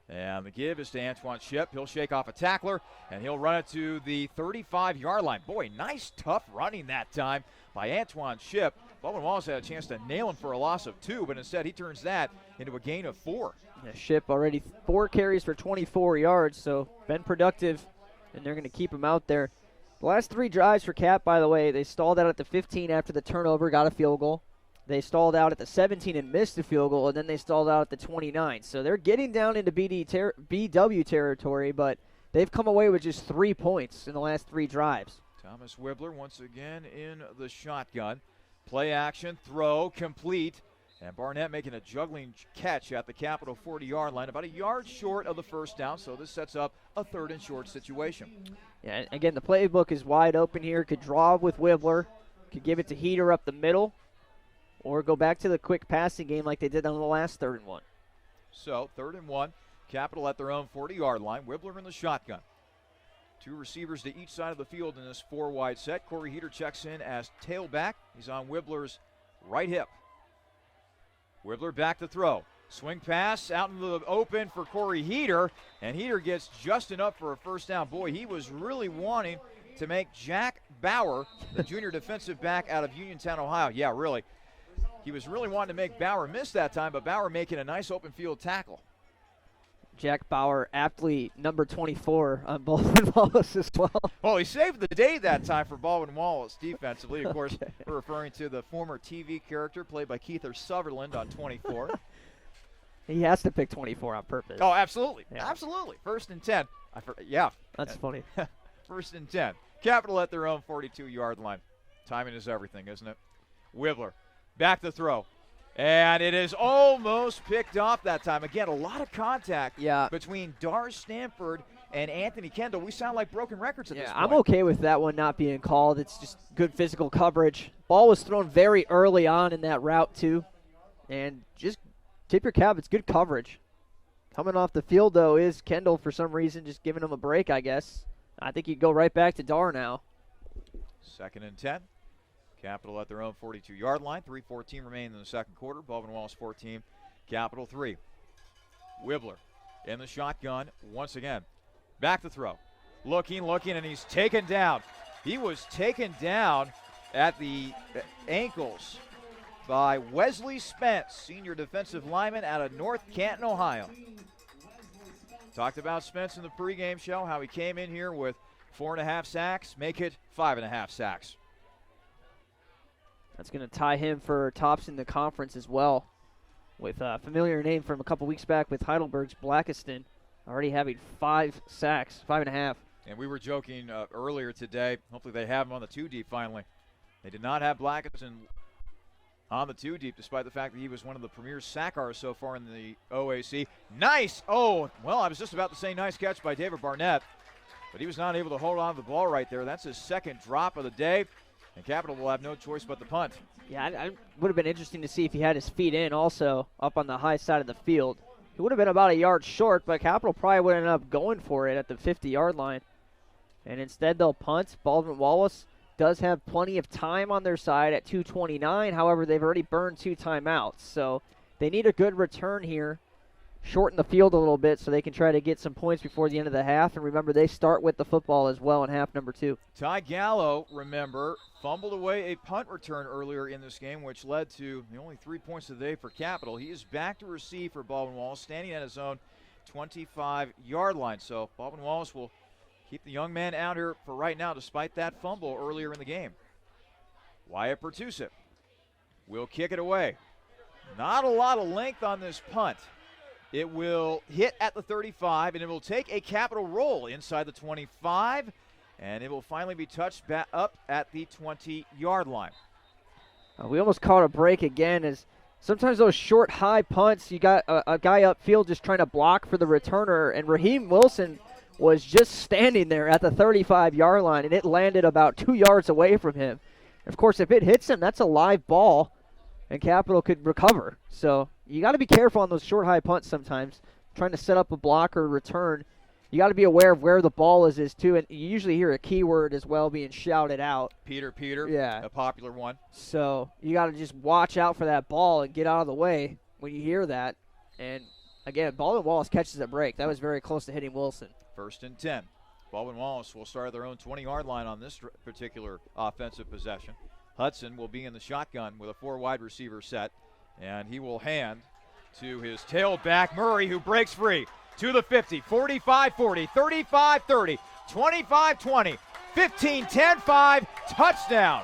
And the give is to Antoine Ship. He'll shake off a tackler, and he'll run it to the 35-yard line. Boy, nice, tough running that time by Antoine Ship. Baldwin Wallace had a chance to nail him for a loss of 2, but instead he turns that into a gain of 4. Yeah, Ship already 4 carries for 24 yards, so been productive, and they're going to keep him out there. The last 3 drives for Cap, by the way, they stalled out at the 15 after the turnover, got a field goal. They stalled out at the 17 and missed a field goal, and then they stalled out at the 29. So they're getting down into BW territory, but they've come away with just 3 points in the last 3 drives. Thomas Wibbler once again in the shotgun. Play action, throw, complete. And Barnett making a juggling catch at the Capital 40-yard line, about a yard short of the first down, so this sets up a 3rd and short situation. Yeah, again, the playbook is wide open here. Could draw with Wibbler, could give it to Heater up the middle, or go back to the quick passing game like they did on the last 3rd and 1. So, 3rd and 1, Capital at their own 40-yard line. Wibbler in the shotgun. 2 receivers to each side of the field in this 4-wide set. Corey Heater checks in as tailback. He's on Wibbler's right hip. Wibbler back to throw. Swing pass out in the open for Corey Heater, and Heater gets just enough for a first down. Boy, he was really wanting to make Jack Bauer, the junior defensive back out of Uniontown, Ohio. Yeah, really. He was really wanting to make Bauer miss that time, but Bauer making a nice open field tackle. Jack Bauer, aptly number 24 on Baldwin Wallace as well. Well, he saved the day that time for Baldwin Wallace defensively. Of course, we're referring to the former TV character played by Keither Sutherland on 24. He has to pick 24 on purpose. Oh, absolutely. Yeah. Absolutely. 1st and 10. Yeah. That's funny. 1st and 10. Capital at their own 42-yard line. Timing is everything, isn't it? Wibbler back to throw. And it is almost picked off that time. Again, a lot of contact between Dar Stanford and Anthony Kendall. We sound like broken records at this point. I'm okay with that one not being called. It's just good physical coverage. Ball was thrown very early on in that route, too. And just tip your cap. It's good coverage. Coming off the field, though, is Kendall for some reason just giving him a break, I guess. I think you go right back to Dar now. 2nd and 10. Capital at their own 42-yard line. 3:14 remaining in the second quarter. Baldwin Wallace 14, Capital 3. Wibbler in the shotgun once again. Back to throw. Looking, and he's taken down. He was taken down at the ankles by Wesley Spence, senior defensive lineman out of North Canton, Ohio. Talked about Spence in the pregame show, how he came in here with 4.5 sacks, make it 5.5 sacks. That's going to tie him for tops in the conference as well, with a familiar name from a couple weeks back with Heidelberg's Blackiston, already having 5 sacks, 5.5. And we were joking earlier today, hopefully they have him on the 2-deep finally. They did not have Blackiston on the 2-deep, despite the fact that he was one of the premier sackers so far in the OAC. Nice! Oh, well, I was just about to say nice catch by David Barnett, but he was not able to hold on to the ball right there. That's his second drop of the day, and Capital will have no choice but the punt. Yeah, I would have been interesting to see if he had his feet in also up on the high side of the field. He would have been about a yard short, but Capital probably would end up going for it at the 50-yard line. And instead they'll punt. Baldwin Wallace does have plenty of time on their side at 2:29. However, they've already burned 2 timeouts. So they need a good return here. Shorten the field a little bit so they can try to get some points before the end of the half. And remember, they start with the football as well in half number 2. Ty Gallo, remember, fumbled away a punt return earlier in this game, which led to the only 3 points of the day for Capital. He is back to receive for Baldwin Wallace, standing at his own 25-yard line. So Baldwin Wallace will keep the young man out here for right now, despite that fumble earlier in the game. Wyatt Pertusic will kick it away. Not a lot of length on this punt. It will hit at the 35, and it will take a Capital roll inside the 25, and it will finally be touched back up at the 20-yard line. We almost caught a break again, as sometimes those short, high punts, you got a guy upfield just trying to block for the returner, and Raheem Wilson was just standing there at the 35-yard line, and it landed about 2 yards away from him. Of course, if it hits him, that's a live ball, and Capital could recover. So you got to be careful on those short, high punts sometimes, trying to set up a block or return. You got to be aware of where the ball is too, and you usually hear a keyword as well being shouted out. Peter, yeah, a popular one. So you got to just watch out for that ball and get out of the way when you hear that. And again, Baldwin Wallace catches a break. That was very close to hitting Wilson. 1st and 10. Baldwin Wallace will start at their own 20-yard line on this particular offensive possession. Hudson will be in the shotgun with a 4 wide receiver set, and he will hand to his tailback, Murray, who breaks free to the 50, 45-40, 35-30, 25-20, 15-10-5, touchdown.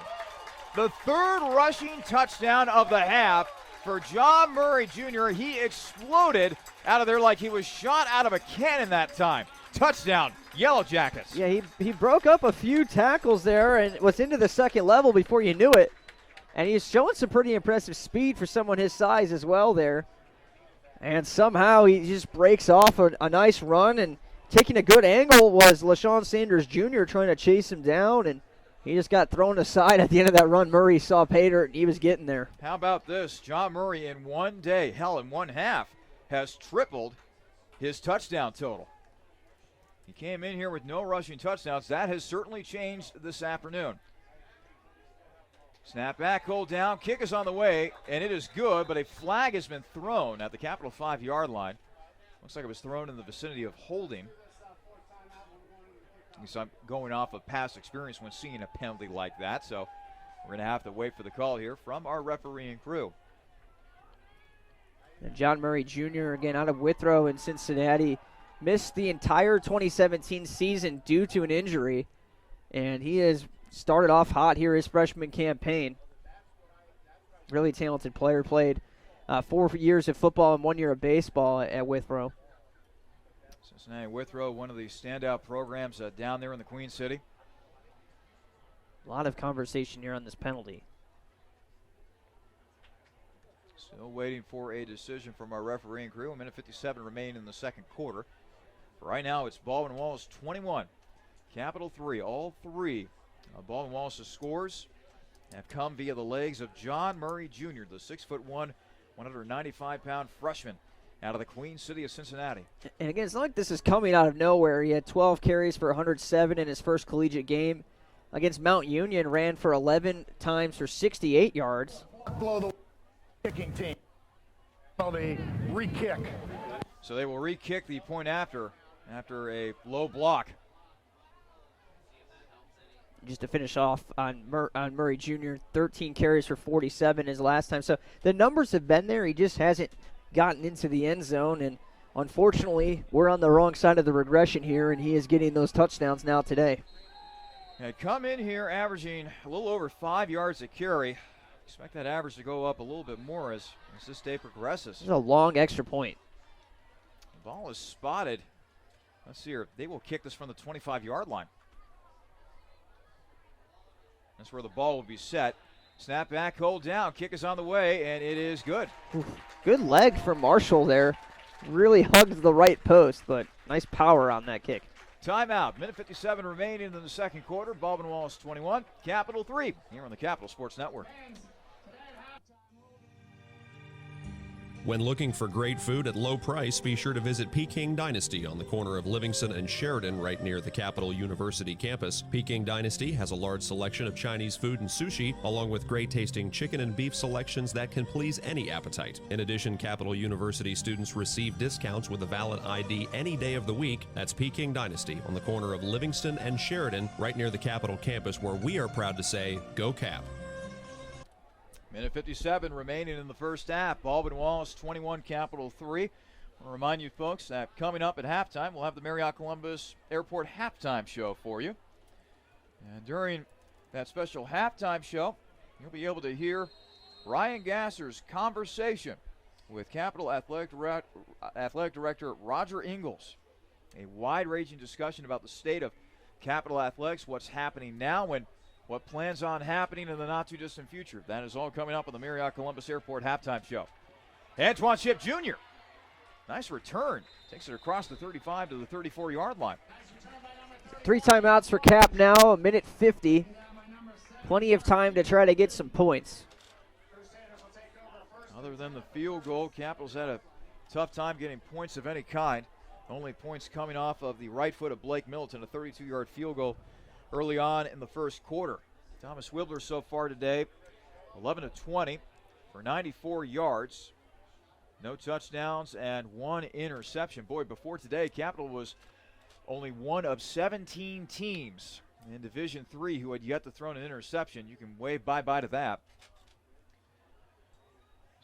The 3rd rushing touchdown of the half for John Murray Jr. He exploded out of there like he was shot out of a cannon that time. Touchdown, Yellow Jackets. Yeah, he broke up a few tackles there and was into the second level before you knew it. And he's showing some pretty impressive speed for someone his size as well there. And somehow he just breaks off a nice run, and taking a good angle was LaShawn Sanders Jr. trying to chase him down, and he just got thrown aside at the end of that run. Murray saw pay dirt, and he was getting there. How about this? John Murray in one day, in one half, has tripled his touchdown total. He came in here with no rushing touchdowns. That has certainly changed this afternoon. Snap back, hold down, kick is on the way, and it is good, but a flag has been thrown at the Capital 5-yard line. Looks like it was thrown in the vicinity of holding. At least I'm going off of past experience when seeing a penalty like that, so we're going to have to wait for the call here from our refereeing crew. And John Murray Jr., again, out of Withrow in Cincinnati, missed the entire 2017 season due to an injury, and he has started off hot here his freshman campaign. Really talented player, played 4 years of football and 1 year of baseball at Withrow. Cincinnati Withrow, one of the standout programs down there in the Queen City. A lot of conversation here on this penalty. Still waiting for a decision from our refereeing crew. 1:57 remain in the second quarter. Right now, it's Baldwin Wallace 21, Capital 3. All 3 of Baldwin Wallace's scores have come via the legs of John Murray Jr., the 6'1", 195-pound freshman out of the Queen City of Cincinnati. And again, it's not like this is coming out of nowhere. He had 12 carries for 107 in his first collegiate game. Against Mount Union, ran for 11 times for 68 yards. Blow the kicking team. Penalty, re-kick. So they will re-kick the point after after a low block. Just to finish off on Murray Jr., 13 carries for 47 his last time. So the numbers have been there. He just hasn't gotten into the end zone, and unfortunately, we're on the wrong side of the regression here, and he is getting those touchdowns now today. And come in here averaging a little over 5 yards a carry. Expect that average to go up a little bit more as this day progresses. This is a long extra point. The ball is spotted. Let's see here. They will kick this from the 25-yard line. That's where the ball will be set. Snap back, hold down. Kick is on the way, and it is good. Oof. Good leg from Marshall there. Really hugged the right post, but nice power on that kick. Timeout. Minute 57 remaining in the second quarter. Baldwin Wallace 21, Capital 3 here on the Capital Sports Network. When looking for great food at low price, be sure to visit Peking Dynasty on the corner of Livingston and Sheridan right near the Capital University campus. Peking Dynasty has a large selection of Chinese food and sushi, along with great tasting chicken and beef selections that can please any appetite. In addition, Capital University students receive discounts with a valid ID any day of the week. That's Peking Dynasty on the corner of Livingston and Sheridan right near the Capital campus, where we are proud to say, Go Cap. Minute 57 remaining in the first half. Baldwin Wallace 21, Capital 3. I want to remind you folks that coming up at halftime, we'll have the Marriott Columbus Airport halftime show for you. And during that special halftime show, you'll be able to hear Ryan Gasser's conversation with Capital Athletic Director Roger Ingalls. A wide-ranging discussion about the state of Capital Athletics, what's happening now, and what plans on happening in the not-too-distant future. That is all coming up on the Marriott Columbus Airport halftime show. Antoine Shipp Jr. Nice return. Takes it across the 35 to the 34-yard line. 3 timeouts for Cap now, a minute 50. Plenty of time to try to get some points. Other than the field goal, Capital's had a tough time getting points of any kind. Only points coming off of the right foot of Blake Middleton, a 32-yard field goal early on in the first quarter. Thomas Wibbler so far today, 11 of 20 for 94 yards. No touchdowns and 1 interception. Boy, before today, Capital was only one of 17 teams in Division III who had yet to throw an interception. You can wave bye-bye to that.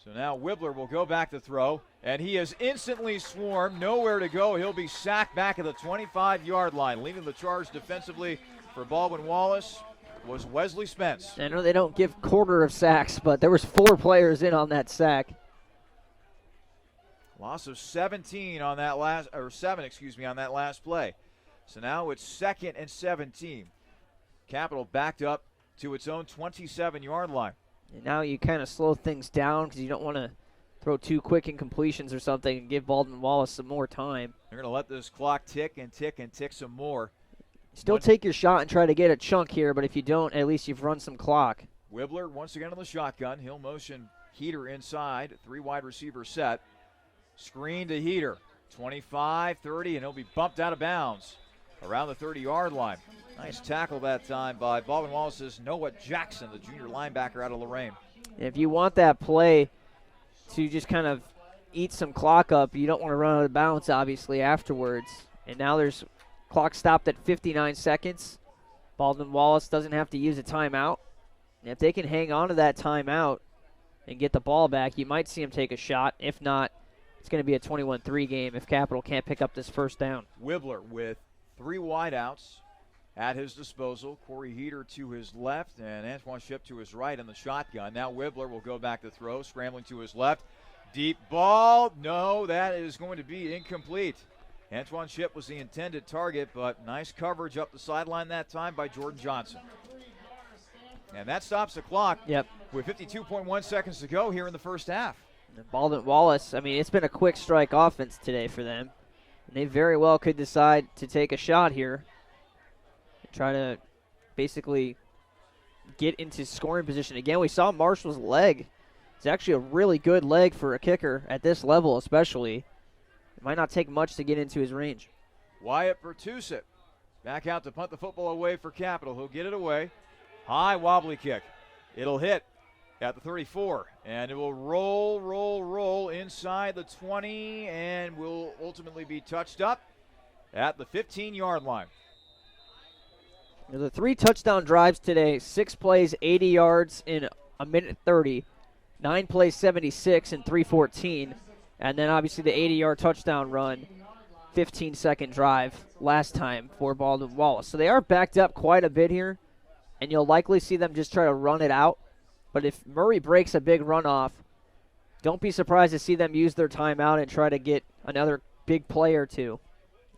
So now Wibbler will go back to throw, and he is instantly swarmed. Nowhere to go. He'll be sacked back at the 25-yard line. Leading the charge defensively for Baldwin Wallace was Wesley Spence. I know they don't give quarter of sacks, but there was 4 players in on that sack. Loss of 17 on that last, or 7, on that last play. So now it's 2nd and 17. Capital backed up to its own 27-yard line. And now you kind of slow things down because you don't want to throw 2 quick incompletions or something and give Baldwin Wallace some more time. They're going to let this clock tick and tick and tick some more. Still take your shot and try to get a chunk here, but if you don't, at least you've run some clock. Wibbler once again on the shotgun. He'll motion Heater inside. 3 wide receiver set. Screen to Heater. 25, 30, and he'll be bumped out of bounds around the 30-yard line. Nice tackle that time by Baldwin Wallace's Noah Jackson, the junior linebacker out of Lorain. If you want that play to just kind of eat some clock up, you don't want to run out of bounds, obviously, afterwards. And now there's clock stopped at 59 seconds. Baldwin Wallace doesn't have to use a timeout. And if they can hang on to that timeout and get the ball back, you might see him take a shot. If not, it's going to be a 21-3 game if Capital can't pick up this first down. Wibbler with 3 wideouts at his disposal. Corey Heater to his left and Antoine Shipp to his right in the shotgun. Now Wibbler will go back to throw, scrambling to his left. Deep ball. No, that is going to be incomplete. Antoine Shipp was the intended target, but nice coverage up the sideline that time by Jordan Johnson. And that stops the clock. Yep. With 52.1 seconds to go here in the first half. And Baldwin Wallace, I mean, it's been a quick strike offense today for them. And they very well could decide to take a shot here and try to basically get into scoring position. Again, we saw Marshall's leg. It's actually a really good leg for a kicker at this level especially. It might not take much to get into his range. Wyatt Bertusik back out to punt the football away for Capital. He'll get it away. High wobbly kick. It'll hit at the 34, and it will roll inside the 20 and will ultimately be touched up at the 15-yard line. The 3 touchdown drives today, 6 plays, 80 yards in a minute 30, 9 plays, 76 and 3:14, and then obviously the 80-yard touchdown run, 15-second drive last time for Baldwin Wallace. So they are backed up quite a bit here, and you'll likely see them just try to run it out. But if Murray breaks a big run off, don't be surprised to see them use their timeout and try to get another big play or two.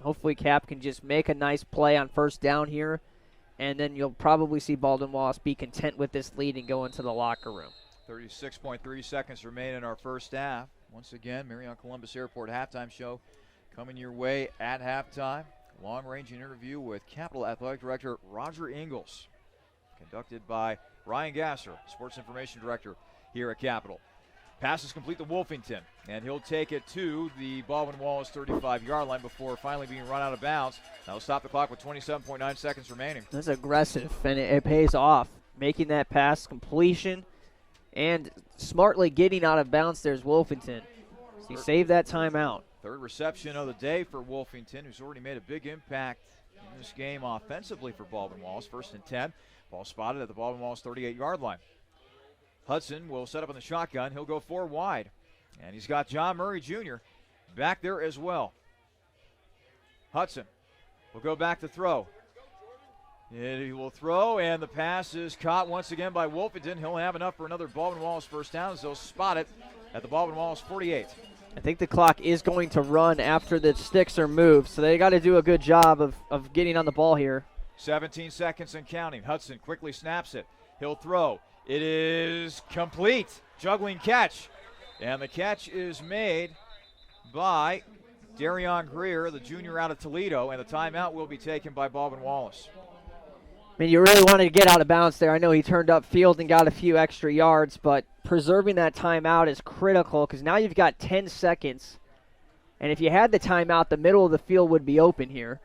Hopefully Cap can just make a nice play on first down here, and then you'll probably see Baldwin Wallace be content with this lead and go into the locker room. 36.3 seconds remain in our first half. Once again, Marion Columbus Airport halftime show coming your way at halftime. Long-range interview with Capital Athletic Director Roger Ingalls, conducted by Ryan Gasser, Sports Information Director here at Capital. Pass is complete to Wolfington, and he'll take it to the Baldwin Wallace 35-yard line before finally being run out of bounds. That'll stop the clock with 27.9 seconds remaining. That's aggressive, and it pays off. Making that pass completion and smartly getting out of bounds. There's Wolfington. So he saved that timeout. Third reception of the day for Wolfington, who's already made a big impact in this game offensively for Baldwin Wallace. 1st and 10. Ball spotted at the Baldwin Wallace 38-yard line. Hudson will set up on the shotgun. He'll go 4 wide. And he's got John Murray Jr. back there as well. Hudson will go back to throw. He will throw, and the pass is caught once again by Wolfington. He'll have enough for another Baldwin Wallace first down as they'll spot it at the Baldwin Wallace 48. I think the clock is going to run after the sticks are moved, so they got to do a good job of getting on the ball here. 17 seconds and counting. Hudson quickly snaps it. He'll throw. It is complete. Juggling catch. And the catch is made by Darion Greer, the junior out of Toledo, and the timeout will be taken by Baldwin Wallace. I mean, you really wanted to get out of bounds there. I know he turned up field and got a few extra yards, but preserving that timeout is critical because now you've got 10 seconds. And if you had the timeout, the middle of the field would be open here.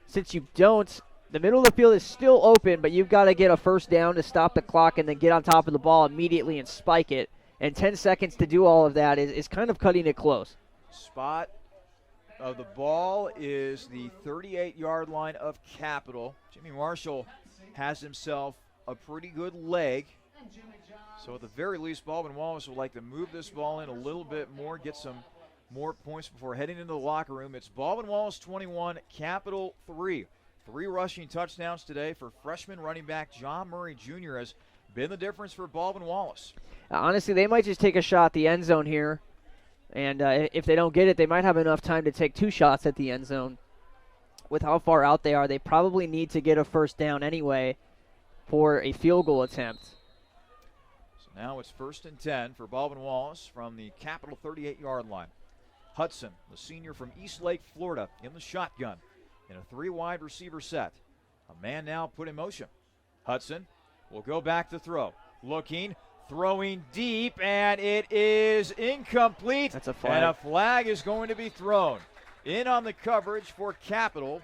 Since you don't, the middle of the field is still open, but you've got to get a first down to stop the clock and then get on top of the ball immediately and spike it. And 10 seconds to do all of that is kind of cutting it close. Spot of the ball is the 38-yard line of Capital. Jimmy Marshall has himself a pretty good leg. So at the very least, Baldwin Wallace would like to move this ball in a little bit more, get some more points before heading into the locker room. It's Baldwin Wallace 21, Capital 3. 3 rushing touchdowns today for freshman running back John Murray Jr. has been the difference for Baldwin Wallace. Honestly, they might just take a shot at the end zone here. And if they don't get it, they might have enough time to take 2 shots at the end zone. With how far out they are, they probably need to get a first down anyway for a field goal attempt. So now it's 1st and 10 for Baldwin Wallace from the Capital 38-yard line. Hudson, the senior from Eastlake, Florida, in the shotgun in a 3-wide receiver set. A man now put in motion. Hudson will go back to throw. Looking, throwing deep, and it is incomplete. That's a flag. And a flag is going to be thrown. In on the coverage for Capital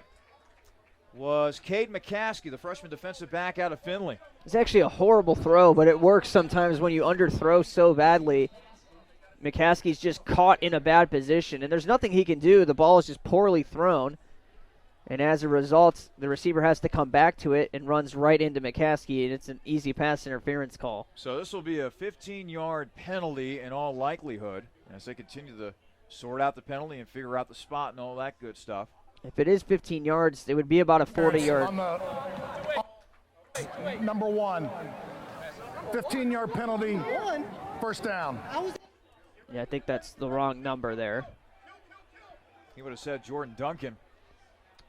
was Cade McCaskey, the freshman defensive back out of Findlay. It's actually a horrible throw, but it works sometimes when you underthrow so badly. McCaskey's just caught in a bad position, and there's nothing he can do. The ball is just poorly thrown. And as a result, the receiver has to come back to it and runs right into McCaskey, and it's an easy pass interference call. So this will be a 15-yard penalty in all likelihood as they continue to sort out the penalty and figure out the spot and all that good stuff. If it is 15 yards, it would be about a 40-yard. Number 1, 15-yard penalty, first down. Yeah, I think that's the wrong number there. He would have said Jordan Duncan,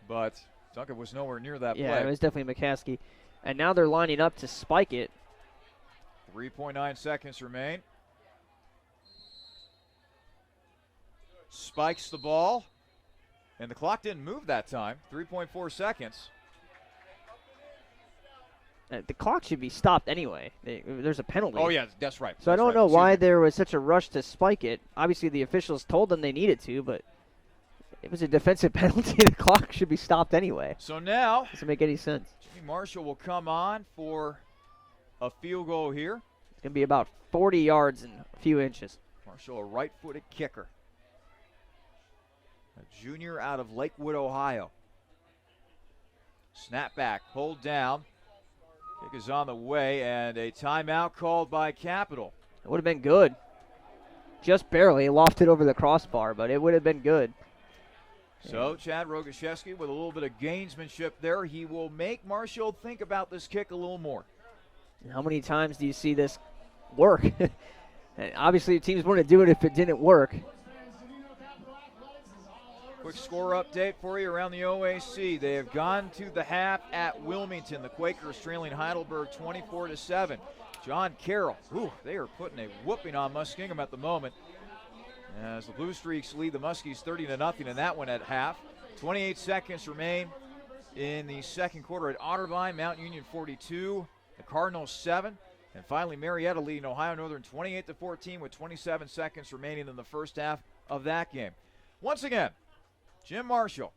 but Duncan was nowhere near that Yeah, play. it was definitely McCaskey. And now they're lining up to spike it. 3.9 seconds remain. Spikes the ball, and the clock didn't move that time. 3.4 seconds. The clock should be stopped anyway. There's a penalty. Oh, yeah, that's right. So I don't know why there was such a rush to spike it. Obviously, the officials told them they needed to, but it was a defensive penalty. The clock should be stopped anyway. So now, doesn't make any sense. Jimmy Marshall will come on for a field goal here. It's going to be about 40 yards and a few inches. Marshall, a right-footed kicker. A junior out of Lakewood, Ohio. Snap back, hold down. Kick is on the way, and a timeout called by Capital. It would have been good. Just barely lofted over the crossbar, but it would have been good. So Chad Rogaszewski with a little bit of gamesmanship there. He will make Marshall think about this kick a little more. How many times do you see this work? And obviously, teams wouldn't do it if it didn't work. Quick score update for you around the OAC. They have gone to the half at Wilmington. The Quakers trailing Heidelberg 24-7. John Carroll, they are putting a whooping on Muskingum at the moment, as the Blue Streaks lead the Muskies 30-0 in that one at half. 28 seconds remain in the second quarter at Otterbein. Mount Union 42, the Cardinals 7. And finally, Marietta leading Ohio Northern 28-14 with 27 seconds remaining in the first half of that game. Once again, Jim Marshall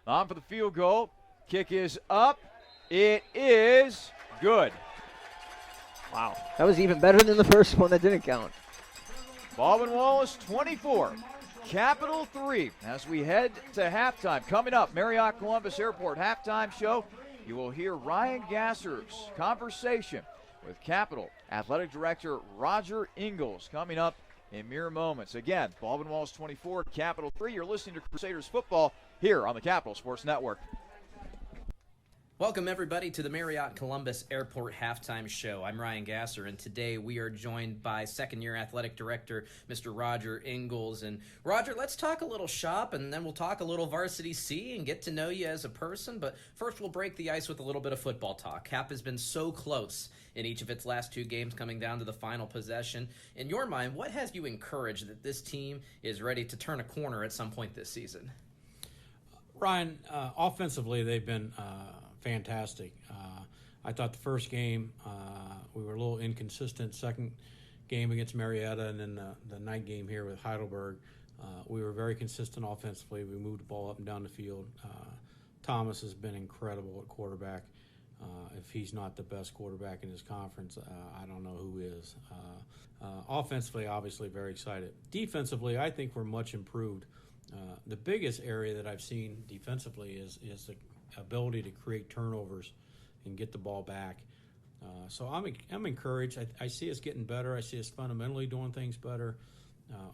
on for the field goal. Kick is up. It is good. Wow. That was even better than the first one that didn't count. Baldwin Wallace 24, Capital 3 as we head to halftime. Coming up, Marriott Columbus Airport halftime show. You will hear Ryan Gasser's conversation with Capital Athletic Director Roger Ingalls coming up in mere moments. Again, Baldwin Wallace 24, Capital 3. You're listening to Crusaders football here on the Capital Sports Network. Welcome, everybody, to the Marriott Columbus Airport Halftime Show. I'm Ryan Gasser, and today we are joined by second-year athletic director, Mr. Roger Ingalls. And, Roger, let's talk a little shop, and then we'll talk a little Varsity C and get to know you as a person. But first, we'll break the ice with a little bit of football talk. Cap has been so close in each of its last two games, coming down to the final possession. In your mind, what has you encouraged that this team is ready to turn a corner at some point this season? Ryan, offensively, they've been fantastic. I thought the first game we were a little inconsistent. Second game against Marietta, and then the night game here with Heidelberg, we were very consistent offensively. We moved the ball up and down the field. Thomas has been incredible at quarterback. If he's not the best quarterback in his conference, I don't know who is. Offensively, obviously very excited. Defensively, I think we're much improved. The biggest area that I've seen defensively is the ability to create turnovers and get the ball back. So I'm encouraged. I see us getting better. I see us fundamentally doing things better.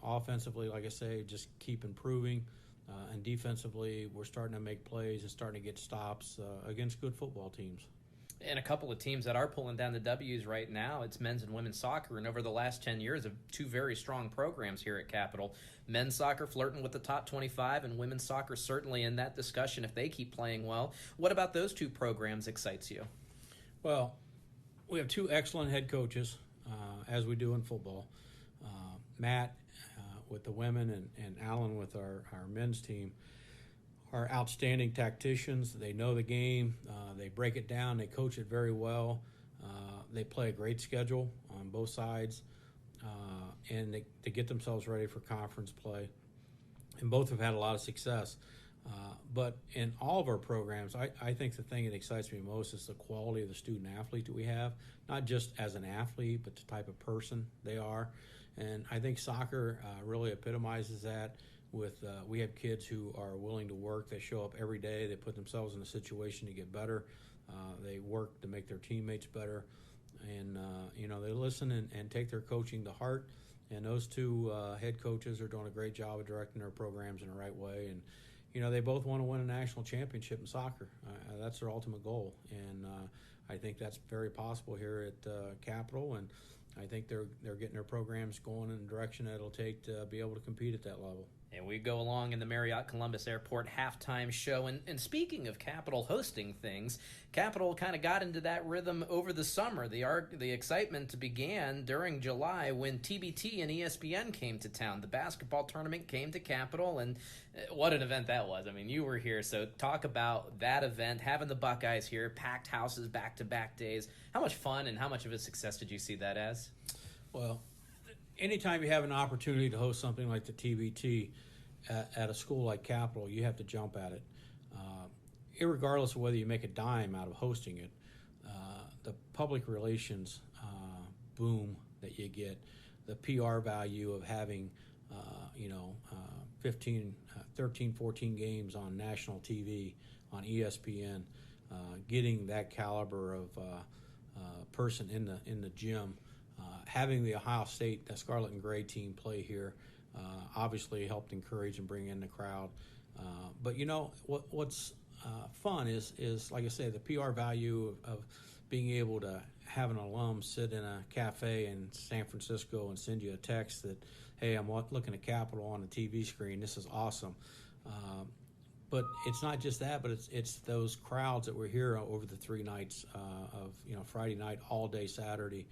Offensively, like I say, just keep improving. And defensively, we're starting to make plays and starting to get stops against good football teams. And a couple of teams that are pulling down the W's right now, it's men's and women's soccer. And over the last 10 years of two very strong programs here at Capital, men's soccer flirting with the top 25 and women's soccer certainly in that discussion if they keep playing well. What about those two programs excites you? Well, we have two excellent head coaches, as we do in football. Matt with the women and Alan with our men's team are outstanding tacticians. They know the game. They break it down. They coach it very well. They play a great schedule on both sides, and they get themselves ready for conference play. And both have had a lot of success. But in all of our programs, I think the thing that excites me most is the quality of the student athlete that we have, not just as an athlete, but the type of person they are. And I think soccer really epitomizes that. We have kids who are willing to work. They show up every day. They put themselves in a situation to get better. They work to make their teammates better. And, they listen and take their coaching to heart. And those two head coaches are doing a great job of directing their programs in the right way. And, they both want to win a national championship in soccer. That's their ultimate goal. And I think that's very possible here at Capital. And I think they're getting their programs going in the direction that it'll take to be able to compete at that level. And we go along in the Marriott Columbus Airport halftime show. And speaking of Capital hosting things, Capital kind of got into that rhythm over the summer. The excitement began during July when TBT and ESPN came to town. The basketball tournament came to Capital, and what an event that was. I mean, you were here, so talk about that event, having the Buckeyes here, packed houses, back-to-back days. How much fun and how much of a success did you see that as? Well, anytime you have an opportunity to host something like the TBT at a school like Capital, you have to jump at it. Irregardless of whether you make a dime out of hosting it, the public relations boom that you get, the PR value of having 15,000 13, 14 games on national TV, on ESPN, getting that caliber of person in the gym, having the Ohio State, the Scarlet and Gray team play here, obviously helped encourage and bring in the crowd. But what's fun is like I say, the PR value of being able to have an alum sit in a cafe in San Francisco and send you a text that, hey, I'm looking at Capitol on the TV screen. This is awesome. But it's not just that, but it's those crowds that were here over the 3 nights of Friday night, all day Saturday,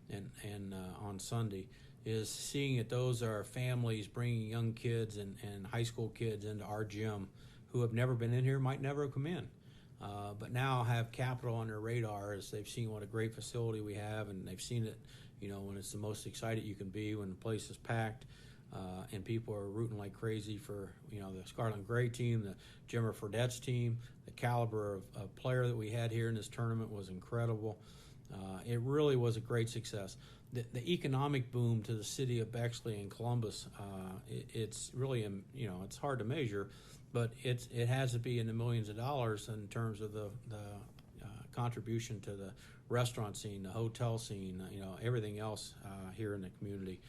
and on Sunday, is seeing that those are families bringing young kids and high school kids into our gym who have never been in here, might never have come in, but now have Capitol on their radar as they've seen what a great facility we have, and they've seen it, when it's the most excited you can be, when the place is packed. And people are rooting like crazy for the Scarlet and Gray team, the Jimmer Fredette's team. The caliber of player that we had here in this tournament was incredible. It really was a great success. The economic boom to the city of Bexley and Columbus, it's really it's hard to measure, but it has to be in the millions of dollars in terms of the contribution to the restaurant scene, the hotel scene, everything else here in the community.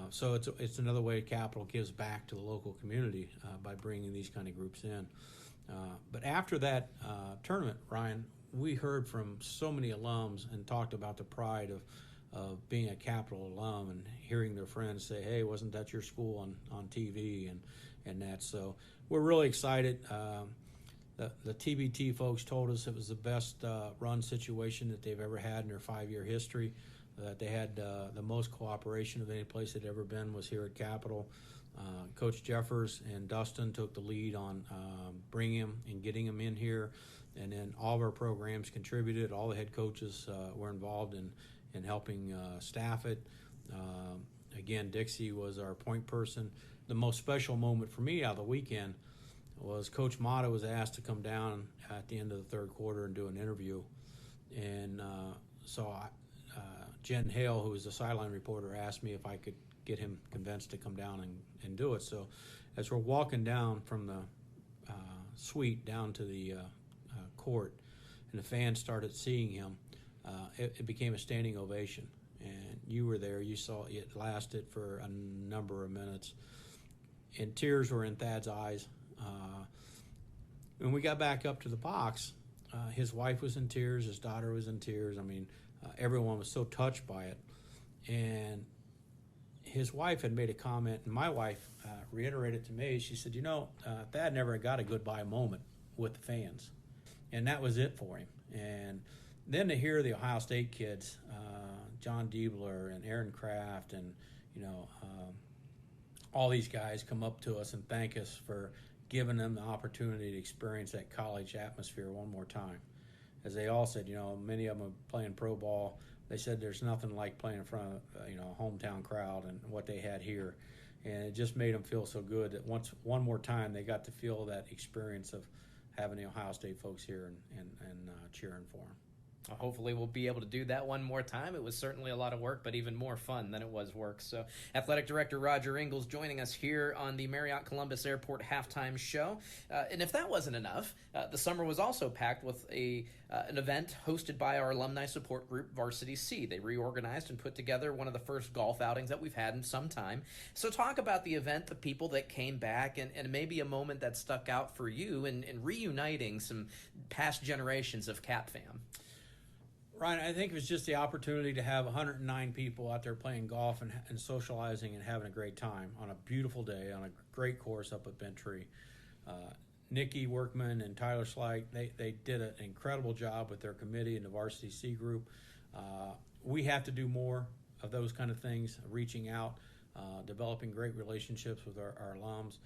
So it's another way Capitol gives back to the local community by bringing these kind of groups in. But after that tournament, Ryan, we heard from so many alums and talked about the pride of being a Capitol alum and hearing their friends say, hey, wasn't that your school on TV and that. So we're really excited. The TBT folks told us it was the best run situation that they've ever had in their 5-year history. That they had the most cooperation of any place they'd ever been was here at Capitol. Coach Jeffers and Dustin took the lead on bringing him and getting him in here, and then all of our programs contributed. All the head coaches were involved in helping staff it. Again, Dixie was our point person. The most special moment for me out of the weekend was Coach Mata was asked to come down at the end of the third quarter and do an interview, and so Jen Hale, who was the sideline reporter, asked me if I could get him convinced to come down and do it. So as we're walking down from the suite down to the court and the fans started seeing him, it became a standing ovation. And you were there. You saw it lasted for a number of minutes. And tears were in Thad's eyes. When we got back up to the box, his wife was in tears. His daughter was in tears. I mean, everyone was so touched by it. And his wife had made a comment, and my wife reiterated to me. She said, Thad never got a goodbye moment with the fans. And that was it for him. And then to hear the Ohio State kids, John Diebler and Aaron Kraft and, all these guys come up to us and thank us for giving them the opportunity to experience that college atmosphere one more time. As they all said, many of them are playing pro ball. They said there's nothing like playing in front of, a hometown crowd and what they had here. And it just made them feel so good that one more time they got to feel that experience of having the Ohio State folks here and cheering for them. Hopefully we'll be able to do that one more time. It was certainly a lot of work, but even more fun than it was work. So Athletic Director Roger Ingalls joining us here on the Marriott Columbus Airport halftime show. And if that wasn't enough, the summer was also packed with an event hosted by our alumni support group, Varsity C. They reorganized and put together one of the first golf outings that we've had in some time. So talk about the event, the people that came back, and maybe a moment that stuck out for you in reuniting some past generations of Cap fam. Ryan, I think it was just the opportunity to have 109 people out there playing golf and socializing and having a great time on a beautiful day on a great course up at Bent Tree. Nikki Workman and Tyler Schleich, they did an incredible job with their committee and the Varsity C group. We have to do more of those kind of things, reaching out, developing great relationships with our alums.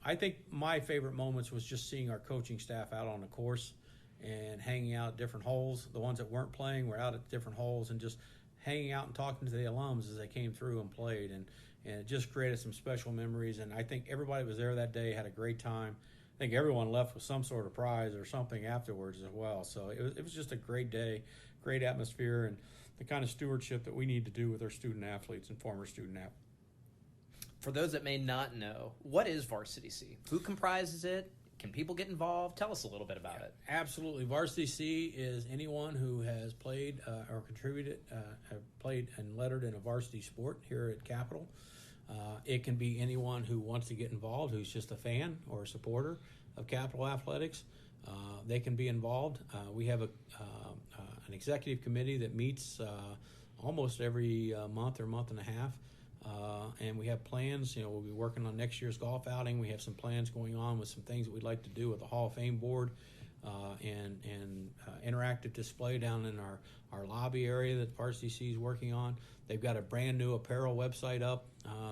I think my favorite moments was just seeing our coaching staff out on the course and hanging out at different holes. The ones that weren't playing were out at different holes and just hanging out and talking to the alums as they came through and played. And it just created some special memories. And I think everybody was there that day, had a great time. I think everyone left with some sort of prize or something afterwards as well. So it was just a great day, great atmosphere, and the kind of stewardship that we need to do with our student athletes and former student athletes. For those that may not know, what is Varsity C? Who comprises it? Can people get involved? Tell us a little bit about it. Absolutely. Varsity C is anyone who has played or contributed, played and lettered in a varsity sport here at Capitol. It can be anyone who wants to get involved, who's just a fan or a supporter of Capitol Athletics. They can be involved. We have an executive committee that meets almost every month or month and a half. And we have plans. We'll be working on next year's golf outing. We have some plans going on with some things that we'd like to do with the Hall of Fame board and interactive display down in our lobby area that Varsity C is working on. They've got a brand new apparel website up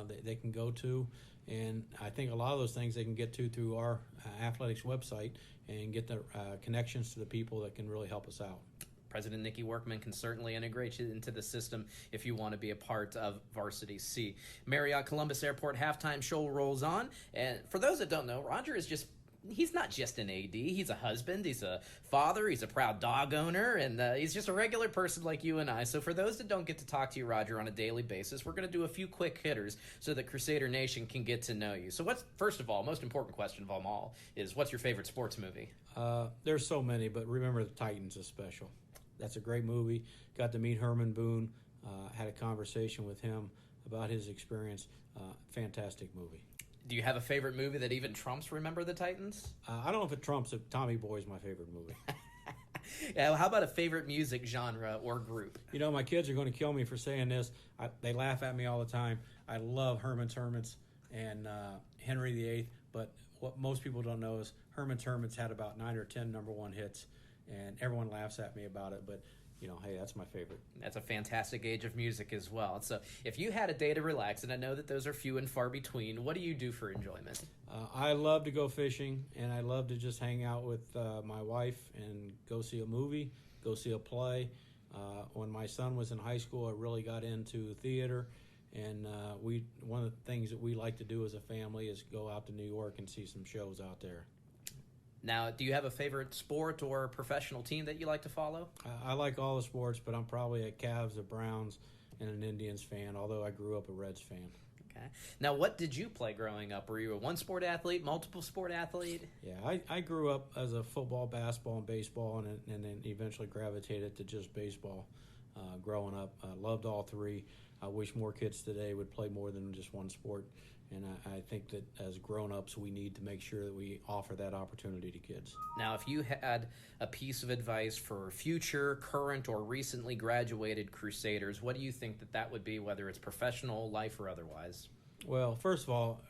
that they can go to. And I think a lot of those things they can get to through our athletics website and get the connections to the people that can really help us out. President Nikki Workman can certainly integrate you into the system if you want to be a part of Varsity C. Marriott Columbus Airport halftime show rolls on. And for those that don't know, Roger is he's not just an AD. He's a husband. He's a father. He's a proud dog owner. And he's just a regular person like you and I. So for those that don't get to talk to you, Roger, on a daily basis, we're going to do a few quick hitters so that Crusader Nation can get to know you. So first of all, most important question of them all is, what's your favorite sports movie? There's so many, but remember the Titans is special. That's a great movie. Got to meet Herman Boone. Had a conversation with him about his experience. Fantastic movie. Do you have a favorite movie that even trumps Remember the Titans? I don't know if it trumps it. Tommy Boy is my favorite movie. Yeah, well, how about a favorite music genre or group? My kids are going to kill me for saying this. They laugh at me all the time. I love Herman's Hermits and Henry VIII, but what most people don't know is Herman's Hermits had about 9 or 10 number one hits. And everyone laughs at me about it, but, hey, that's my favorite. That's a fantastic age of music as well. So if you had a day to relax, and I know that those are few and far between, what do you do for enjoyment? I love to go fishing, and I love to just hang out with my wife and go see a movie, go see a play. When my son was in high school, I really got into theater, and one of the things that we like to do as a family is go out to New York and see some shows out there. Now, do you have a favorite sport or professional team that you like to follow? I like all the sports, but I'm probably a Cavs, a Browns, and an Indians fan, although I grew up a Reds fan. Okay. Now, what did you play growing up? Were you a one-sport athlete, multiple sport athlete? Yeah, I grew up as a football, basketball, and baseball, and then eventually gravitated to just baseball growing up. I loved all three. I wish more kids today would play more than just one sport. And I think that as grown-ups, we need to make sure that we offer that opportunity to kids. Now, if you had a piece of advice for future, current, or recently graduated Crusaders, what do you think that would be, whether it's professional, life, or otherwise? Well, first of all,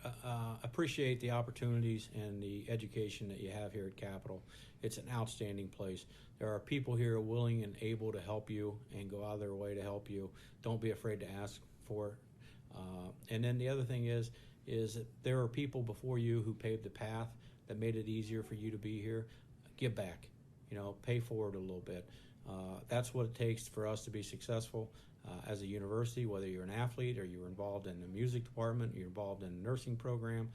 appreciate the opportunities and the education that you have here at Capitol. It's an outstanding place. There are people here willing and able to help you and go out of their way to help you. Don't be afraid to ask for it. And then the other thing is that there are people before you who paved the path that made it easier for you to be here. Give back, pay forward a little bit. That's what it takes for us to be successful as a university, whether you're an athlete or you're involved in the music department, you're involved in a nursing program.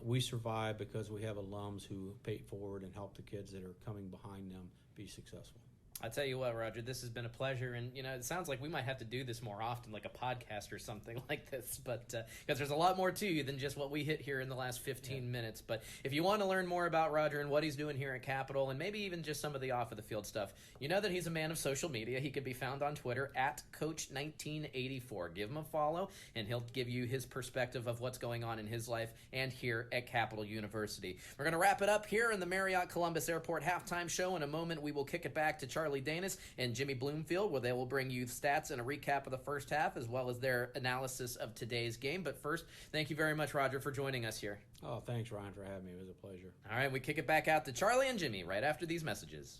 We survive because we have alums who pay forward and help the kids that are coming behind them be successful. I tell you what, Roger, this has been a pleasure, and it sounds like we might have to do this more often, like a podcast or something like this, but because there's a lot more to you than just what we hit here in the last 15 minutes. But if you want to learn more about Roger and what he's doing here at Capitol, and maybe even just some of the off of the field stuff, you know that he's a man of social media. He can be found on Twitter at Coach1984. Give him a follow, and he'll give you his perspective of what's going on in his life and here at Capitol University. We're going to wrap it up here in the Marriott Columbus Airport halftime show. In a moment, we will kick it back to Charlie Danis and Jimmy Bloomfield, where they will bring you stats and a recap of the first half, as well as their analysis of today's game. But first, thank you very much, Roger, for joining us here. Oh, thanks, Ryan, for having me. It was a pleasure. All right, we kick it back out to Charlie and Jimmy right after these messages.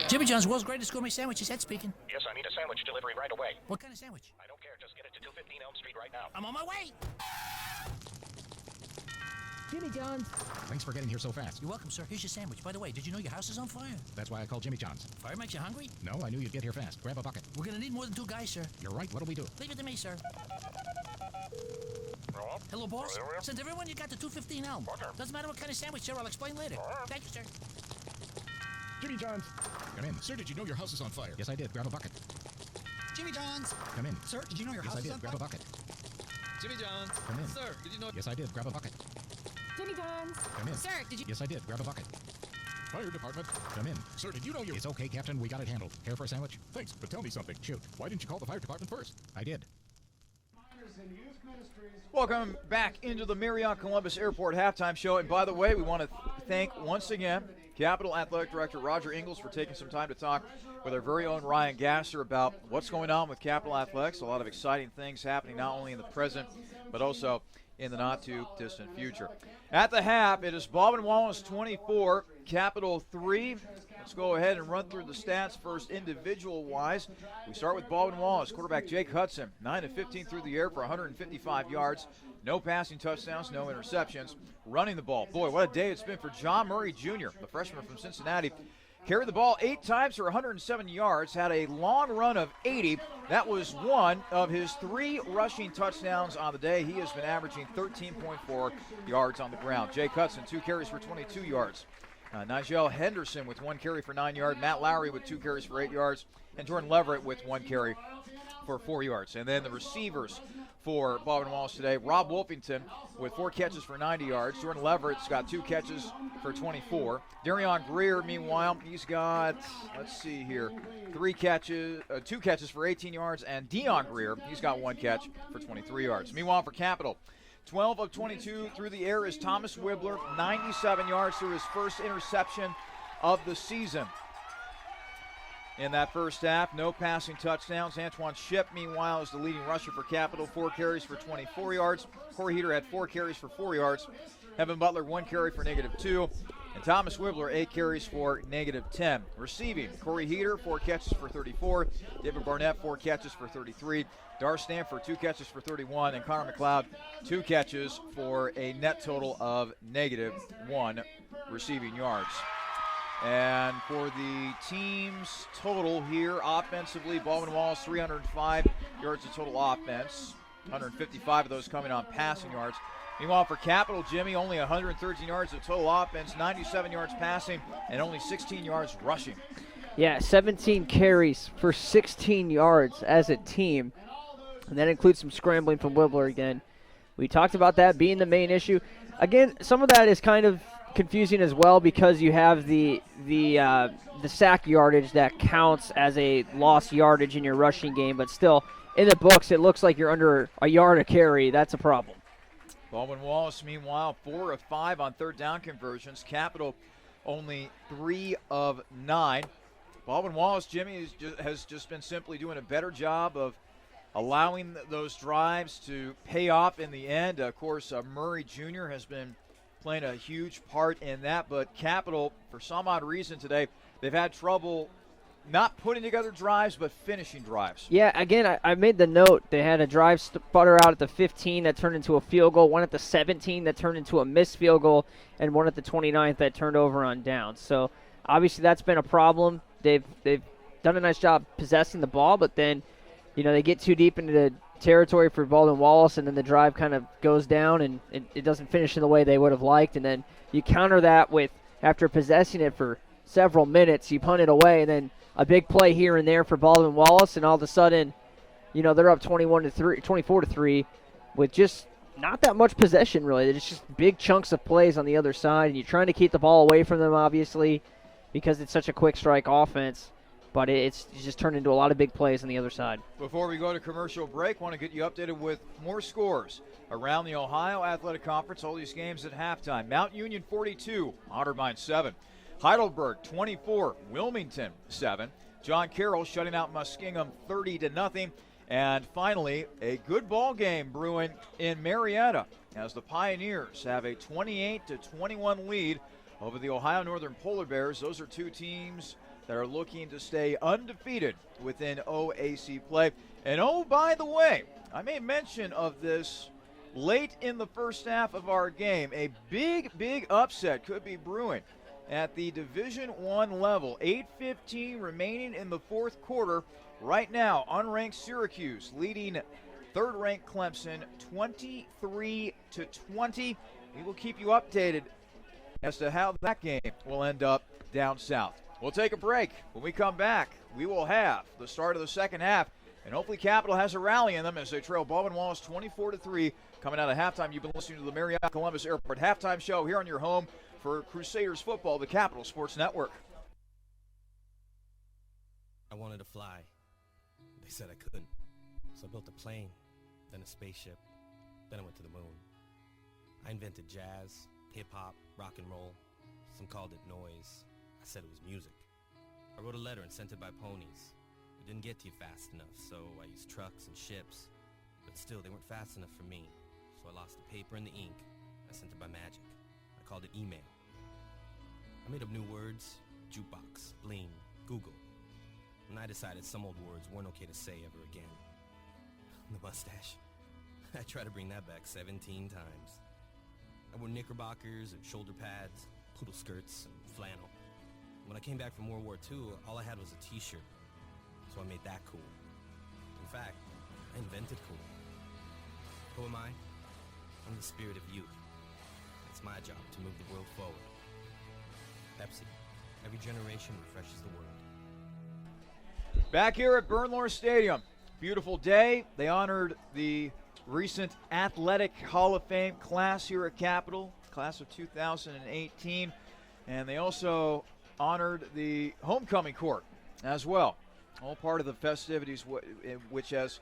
Jimmy John's, world's greatest gourmet sandwiches. Ed speaking. Yes, I need a sandwich delivery right away. What kind of sandwich? I don't care. Just get it to 215 Elm Street right now. I'm on my way. Jimmy John's. Thanks for getting here so fast. You're welcome, sir. Here's your sandwich. By the way, did you know your house is on fire? That's why I called Jimmy John's. Fire makes you hungry? No, I knew you'd get here fast. Grab a bucket. We're gonna need more than 2 guys, sir. You're right. What'll we do? Leave it to me, sir. Hello, boss. Send everyone you got to 215 Elm. Doesn't matter what kind of sandwich, sir. I'll explain later. Thank you, sir. Jimmy John's. Come in. Sir, did you know your house is on fire? Yes, I did. Grab a bucket. Jimmy John's. Come in. Sir, did you know your Yes, house I is did. on Grab fire? a bucket. Jimmy John's. Come in. Sir, did you know? Yes, I did. Grab a bucket. Jimmy John's. Come in. Sir, did you? Yes, I did. Grab a bucket. Fire department. Come in. Sir, did you know you... It's okay, Captain. We got it handled. Care for a sandwich? Thanks, but tell me something. Shoot. Why didn't you call the fire department first? I did. Welcome back into the Marriott Columbus Airport halftime show. And by the way, we want to thank once again Capital Athletic Director Roger Ingles for taking some time to talk with our very own Ryan Gasser about what's going on with Capital Athletics. A lot of exciting things happening not only in the present, but also in the not-too-distant future. At the half, it is Baldwin Wallace 24, Capital 3. Let's go ahead and run through the stats first individual-wise. We start with Baldwin Wallace. Quarterback Jake Hudson, 9 of 15 through the air for 155 yards. No passing touchdowns, no interceptions. Running the ball. Boy, what a day it's been for John Murray Jr., the freshman from Cincinnati. Carried the ball 8 times for 107 yards, had a long run of 80. That was one of his 3 rushing touchdowns on the day. He has been averaging 13.4 yards on the ground. Jake Hudson, 2 carries for 22 yards. Nigel Henderson with 1 carry for 9 yards. Matt Lowry with 2 carries for 8 yards. And Jordan Leverett with 1 carry for 4 yards. And then the receivers for Baldwin Wallace today, Rob Wolfington with 4 catches for 90 yards. Jordan Leverett's got 2 catches for 24. Darion Greer, meanwhile, he's got, let's see here, 2 catches for 18 yards. And Dion Greer, he's got 1 catch for 23 yards. Meanwhile, for Capital, 12 of 22 through the air is Thomas Wibbler, 97 yards through his first interception of the season. In that first half, no passing touchdowns. Antoine Shipp, meanwhile, is the leading rusher for Capital, 4 carries for 24 yards. Corey Heater had 4 carries for 4 yards. Evan Butler, 1 carry for -2. And Thomas Wibbler, 8 carries for -10. Receiving, Corey Heater, 4 catches for 34. David Barnett, 4 catches for 33. Dar Stanford, 2 catches for 31. And Connor McLeod, 2 catches for a net total of -1 receiving yards. And for the team's total here, offensively, Baldwin Wallace, 305 yards of total offense, 155 of those coming on passing yards. Meanwhile, for Capital, Jimmy, only 113 yards of total offense, 97 yards passing, and only 16 yards rushing. Yeah, 17 carries for 16 yards as a team, and that includes some scrambling from Wibbler again. We talked about that being the main issue. Again, some of that is kind of confusing as well because you have the sack yardage that counts as a lost yardage in your rushing game, but still, in the books, it looks like you're under a yard a carry. That's a problem. Baldwin Wallace, meanwhile, 4 of 5 on third down conversions. Capital only 3 of 9. Baldwin Wallace, Jimmy, has just been simply doing a better job of allowing those drives to pay off in the end. Of course, Murray Jr. has been playing a huge part in that, but Capital, for some odd reason today, they've had trouble not putting together drives, but finishing drives. Yeah, again, I made the note. They had a drive sputter out at the 15 that turned into a field goal, one at the 17 that turned into a missed field goal, and one at the 29th that turned over on downs. So obviously that's been a problem. They've done a nice job possessing the ball, but then, they get too deep into the territory for Baldwin Wallace, and then the drive kind of goes down, and it doesn't finish in the way they would have liked. And then you counter that with, after possessing it for several minutes, you punt it away, and then a big play here and there for Baldwin Wallace, and all of a sudden, they're up 24-3 with just not that much possession, really. There's just big chunks of plays on the other side, and you're trying to keep the ball away from them, obviously, because it's such a quick strike offense. But it's just turned into a lot of big plays on the other side. Before we go to commercial break, want to get you updated with more scores around the Ohio Athletic Conference. All these games at halftime. Mount Union 42, Otterbein 7. Heidelberg 24, Wilmington 7. John Carroll shutting out Muskingum 30-0. And finally, a good ball game brewing in Marietta as the Pioneers have a 28-21 lead over the Ohio Northern Polar Bears. Those are 2 teams that are looking to stay undefeated within OAC play. And oh, by the way, I made mention of this late in the first half of our game. A big upset could be brewing at the Division I level. 8:15 remaining in the fourth quarter. Right now, unranked Syracuse leading third-ranked Clemson 23-20. We will keep you updated as to how that game will end up down south. We'll take a break. When we come back, we will have the start of the second half And hopefully Capital has a rally in them as they trail Baldwin Wallace 24-3 coming out of halftime. You've been listening to the Marriott Columbus Airport halftime show here on your home for Crusaders football, the Capital Sports Network. I wanted to fly. They said I couldn't. So I built a plane, then a spaceship, then I went to the moon. I invented jazz, hip-hop, rock and roll. Some called it noise. I said it was music. I wrote a letter and sent it by ponies. It didn't get to you fast enough, so I used trucks and ships. But still, they weren't fast enough for me. So I lost the paper and the ink. I sent it by magic. I called it email. I made up new words: jukebox, bling, Google. And I decided some old words weren't okay to say ever again. The mustache. I tried to bring that back 17 times. I wore knickerbockers and shoulder pads, poodle skirts and flannel. When I came back from World War II, all I had was a t-shirt. So I made that cool. In fact, I invented cool. Who am I? I'm the spirit of youth. It's my job to move the world forward. Pepsi. Every generation refreshes the world. Back here at Bernlohr Stadium. Beautiful day. They honored the recent Athletic Hall of Fame class here at Capital, class of 2018. And they also honored the homecoming court as well. All part of the festivities, which has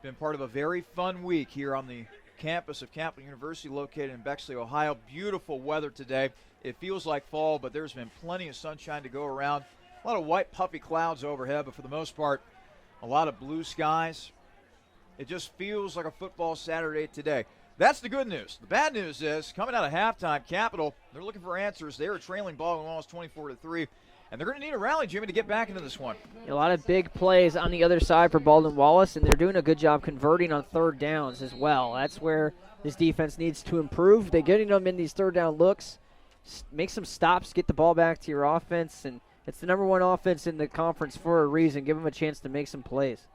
been part of a very fun week here on the campus of Capital University located in Bexley, Ohio. Beautiful weather today. It feels like fall, but there's been plenty of sunshine to go around. A lot of white puffy clouds overhead, but for the most part, a lot of blue skies. It just feels like a football Saturday today. That's the good news. The bad news is, coming out of halftime, Capital, they're looking for answers. They are trailing Baldwin Wallace 24-3, and they're going to need a rally, Jimmy, to get back into this one. A lot of big plays on the other side for Baldwin Wallace, and they're doing a good job converting on third downs as well. That's where this defense needs to improve. They're getting them in these third down looks. Make some stops, get the ball back to your offense, and it's the number one offense in the conference for a reason. Give them a chance to make some plays.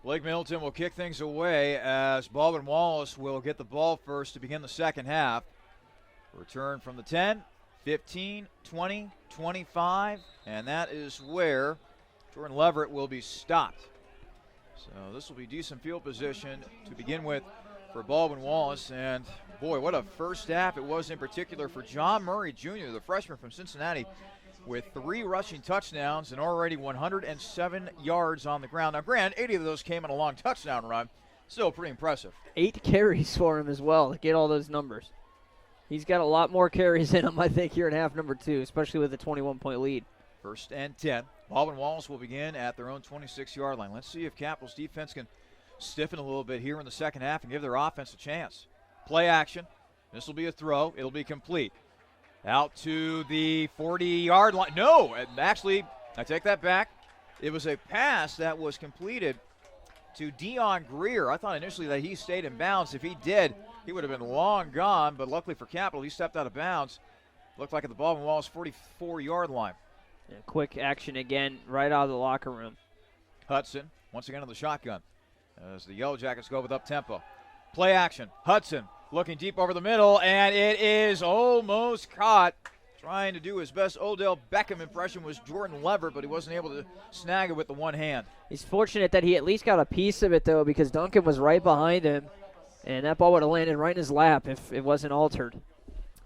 Blake Middleton will kick things away as Baldwin Wallace will get the ball first to begin the second half. Return from the 10, 15, 20, 25, and that is where Jordan Leverett will be stopped. So this will be decent field position to begin with for Baldwin Wallace. And boy, what a first half it was in particular for John Murray Jr., the freshman from Cincinnati, with 3 rushing touchdowns and already 107 yards on the ground. Now, granted, 80 of those came in a long touchdown run. Still pretty impressive. 8 carries for him as well to get all those numbers. He's got a lot more carries in him, I think, here in half number 2, especially with a 21-point lead. First and 10. Baldwin Wallace will begin at their own 26-yard line. Let's see if Capital's defense can stiffen a little bit here in the second half and give their offense a chance. Play action. This will be a throw. It'll be complete. Out to the 40-yard line. No, actually, I take that back. It was a pass that was completed to Dion Greer. I thought initially that he stayed in bounds. If he did, he would have been long gone, but luckily for Capital, he stepped out of bounds. Looked like at the Baldwin Wallace 44-yard line. Yeah, quick action again, right out of the locker room. Hudson, once again on the shotgun, as the Yellow Jackets go with up-tempo. Play action. Hudson looking deep over the middle, and it is almost caught. Trying to do his best Odell Beckham impression was Jordan Leverett, but he wasn't able to snag it with the one hand. He's fortunate that he at least got a piece of it, though, because Duncan was right behind him, and that ball would have landed right in his lap if it wasn't altered.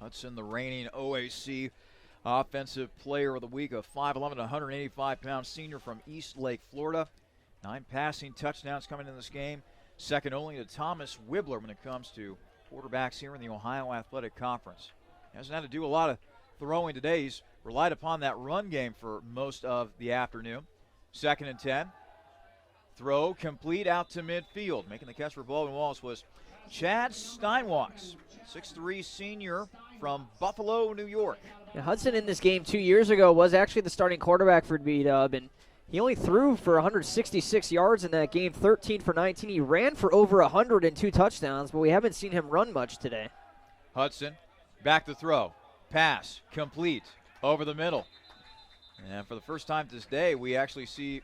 Hudson, the reigning OAC Offensive Player of the Week, a 5'11", 185-pound senior from East Lake, Florida. 9 passing touchdowns coming in this game, second only to Thomas Wibbler when it comes to quarterbacks here in the Ohio Athletic Conference. He hasn't had to do a lot of throwing today. He's relied upon that run game for most of the afternoon. Second and 10. Throw complete out to midfield. Making the catch for Baldwin Wallace was Chad Steinwachs, 6'3" senior from Buffalo, New York. Yeah, Hudson in this game 2 years ago was actually the starting quarterback for B-Dub, and he only threw for 166 yards in that game, 13 for 19. He ran for over 100 and 2 touchdowns, but we haven't seen him run much today. Hudson, back to throw. Pass, complete, over the middle. And for the first time this day, we actually see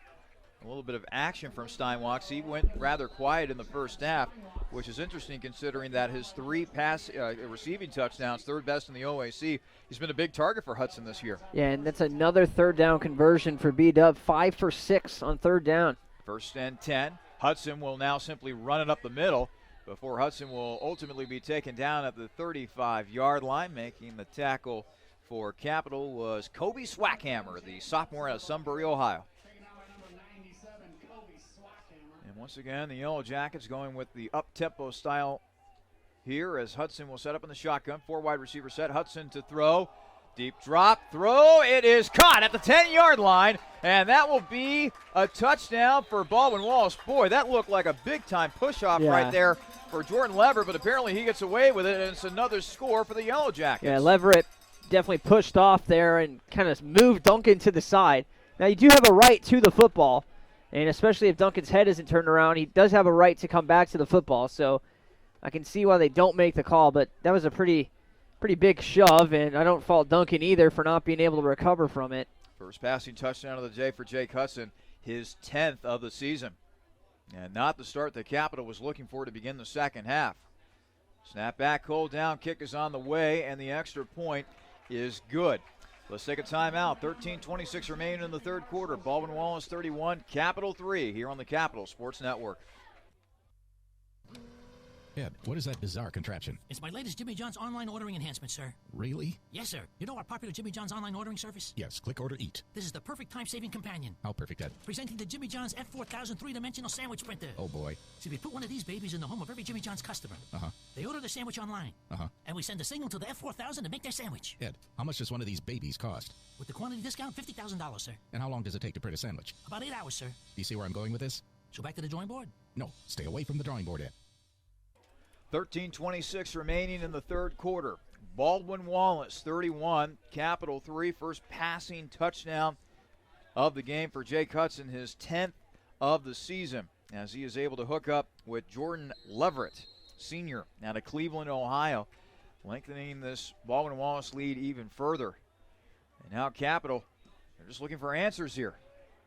a little bit of action from Steinwachs. He went rather quiet in the first half, which is interesting considering that his 3 receiving touchdowns, third best in the OAC. He's been a big target for Hudson this year. Yeah, and that's another third down conversion for B-Dub, 5 for 6 on third down. First and 10. Hudson will now simply run it up the middle before Hudson will ultimately be taken down at the 35-yard line. Making the tackle for Capital was Kobe Swackhammer, the sophomore out of Sunbury, Ohio. And once again, the Yellow Jackets going with the up-tempo style here as Hudson will set up in the shotgun. 4 wide receiver set. Hudson to throw. Deep drop, throw. It is caught at the 10-yard line, and that will be a touchdown for Baldwin Wallace. Boy, that looked like a big-time push-off right there for Jordan Leverett, but apparently he gets away with it, and it's another score for the Yellow Jackets. Yeah, Leverett definitely pushed off there and kind of moved Duncan to the side. Now, you do have a right to the football, and especially if Duncan's head isn't turned around, he does have a right to come back to the football, so I can see why they don't make the call, but that was a pretty big shove, and I don't fault Duncan either for not being able to recover from it. First passing touchdown of the day for Jake Hudson, his 10th of the season. And not the start the Capital was looking for to begin the second half. Snap back, hold down, kick is on the way, and the extra point is good. Let's take a timeout. 13:26 remaining in the third quarter. Baldwin Wallace 31, Capital 3 here on the Capital Sports Network. Ed, what is that bizarre contraption? It's my latest Jimmy John's online ordering enhancement, sir. Really? Yes, sir. You know our popular Jimmy John's online ordering service? Yes, click, order, eat. This is the perfect time-saving companion. How perfect, Ed? Presenting the Jimmy John's F4000 three-dimensional sandwich printer. Oh, boy. See, we put one of these babies in the home of every Jimmy John's customer. Uh-huh. They order the sandwich online. Uh-huh. And we send a signal to the F4000 to make their sandwich. Ed, how much does one of these babies cost? With the quantity discount, $50,000, sir. And how long does it take to print a sandwich? About 8 hours, sir. Do you see where I'm going with this? So back to the drawing board? No, stay away from the drawing board, Ed. 13:26 remaining in the third quarter. Baldwin Wallace, 31, Capital 3. First passing touchdown of the game for Jake Hudson, his 10th of the season, as he is able to hook up with Jordan Leverett, senior, out of Cleveland, Ohio, lengthening this Baldwin Wallace lead even further. And now Capital, they're just looking for answers here.